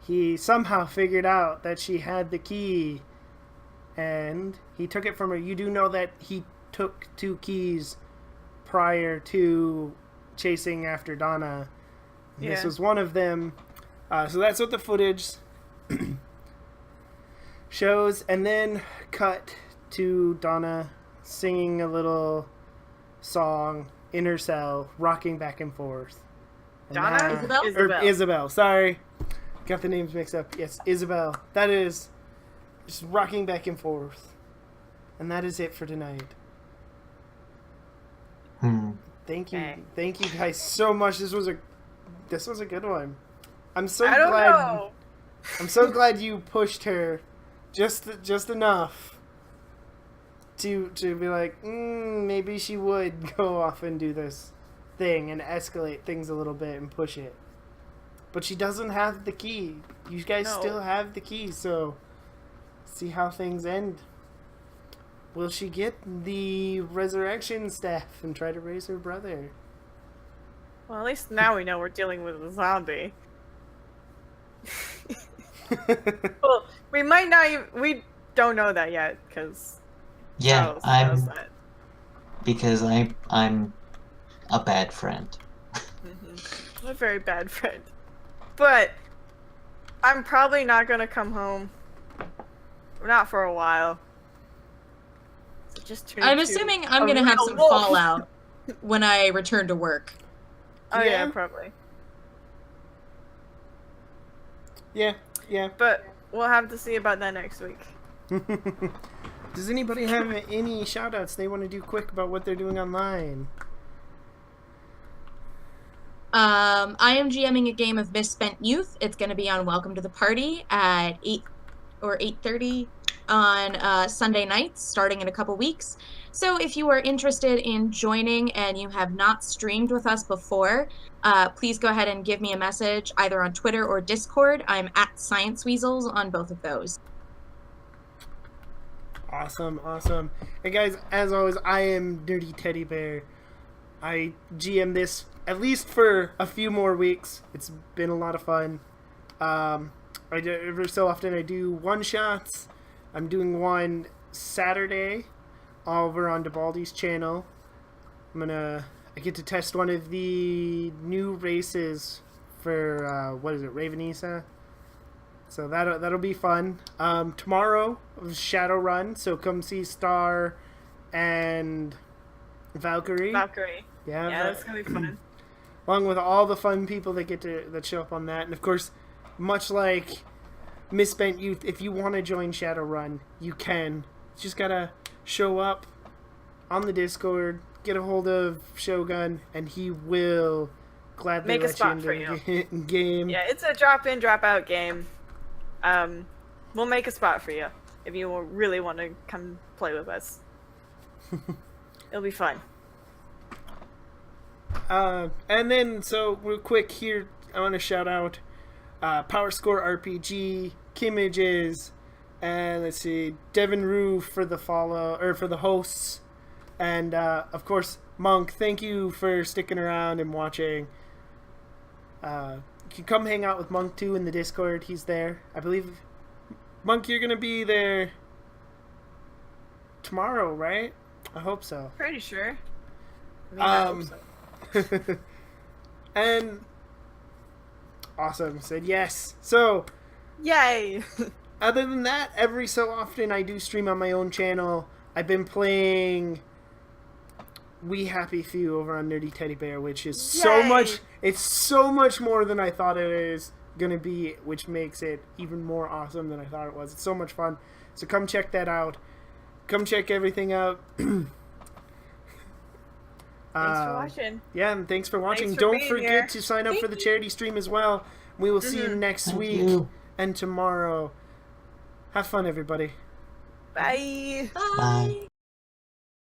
A: He somehow figured out that she had the key, and he took it from her. You do know that he took 2 keys prior to chasing after Donna.
C: Yeah.
A: This was one of them. So that's what the footage shows. And then cut to Donna singing a little song in her cell, rocking back and forth. And
C: Donna?
B: Isabel?
A: Or Isabel, sorry. Got the names mixed up. Yes, Isabel. That is just rocking back and forth. And that is it for tonight. Thank you.
C: Okay.
A: Thank you guys so much. This was a good one. I'm so
C: I don't
A: glad
C: know.
A: I'm so glad you pushed her just enough to be like, maybe she would go off and do this thing and escalate things a little bit and push it. But she doesn't have the key. You guys
C: No.
A: still have the key, so see how things end. Will she get the resurrection staff and try to raise her brother?
C: Well, at least now we know we're dealing with a zombie. Well, we might not even... We don't know that yet, because...
D: Yeah, because I'm a bad friend.
C: A very bad friend. But I'm probably not gonna come home. Not for a while. So just turn
B: I'm
C: into
B: assuming I'm
C: a
B: gonna have
C: real
B: some
C: wolf.
B: fallout when I return to work.
C: Oh
A: Yeah.
C: yeah, probably.
A: Yeah, yeah.
C: But we'll have to see about that next week.
A: Does anybody have any shout-outs they want to do quick about what they're doing online?
B: I am GMing a game of Misspent Youth. It's going to be on Welcome to the Party at 8 or 8:30 on Sunday nights, starting in a couple weeks. So if you are interested in joining and you have not streamed with us before, please go ahead and give me a message either on Twitter or Discord. I'm at Science Weasels on both of those.
A: Awesome, awesome. And guys, as always, I am Nerdy Teddy Bear. I GM this at least for a few more weeks. It's been a lot of fun. Every so often I do one-shots. I'm doing one Saturday over on DeBaldi's channel. I get to test one of the new races for, what is it, Ravenisa? So that'll be fun. Tomorrow, Shadowrun, so come see Star and Valkyrie.
C: Valkyrie.
A: Yeah,
C: that's gonna be fun.
A: Along with all the fun people that show up on that, and of course, much like Misspent Youth, if you want to join Shadowrun, you can. You just gotta show up on the Discord, get a hold of Shogun, and he will gladly
C: Make a
A: let
C: spot
A: you
C: for
A: into the game.
C: Yeah, it's a drop-in, drop-out game. We'll make a spot for you if you really want to come play with us. It'll be fun.
A: And then, so real quick here, I want to shout out Power Score RPG, Kimages, and let's see, Devin Rue for the for the hosts, and of course Monk. Thank you for sticking around and watching. You can come hang out with Monk too in the Discord. He's there, I believe. Monk, you're gonna be there tomorrow, right? I hope so.
C: Pretty sure. I hope so.
A: And awesome, said yes. So
C: Yay!
A: other than that, every so often I do stream on my own channel. I've been playing We Happy Few over on Nerdy Teddy Bear, which is so
C: Yay!
A: much. It's so much more than I thought it is gonna be, which makes it even more awesome than I thought it was. It's so much fun. So come check that out. Come check everything out.
C: Thanks for watching.
A: Yeah, and thanks for watching.
C: Thanks for
A: Don't
C: being
A: forget
C: here.
A: to sign up for
C: Thank
A: the
C: you.
A: charity stream as well. We will see you next
D: Thank
A: week
D: you.
A: and tomorrow. Have fun, everybody.
C: Bye.
B: Bye.
D: Bye.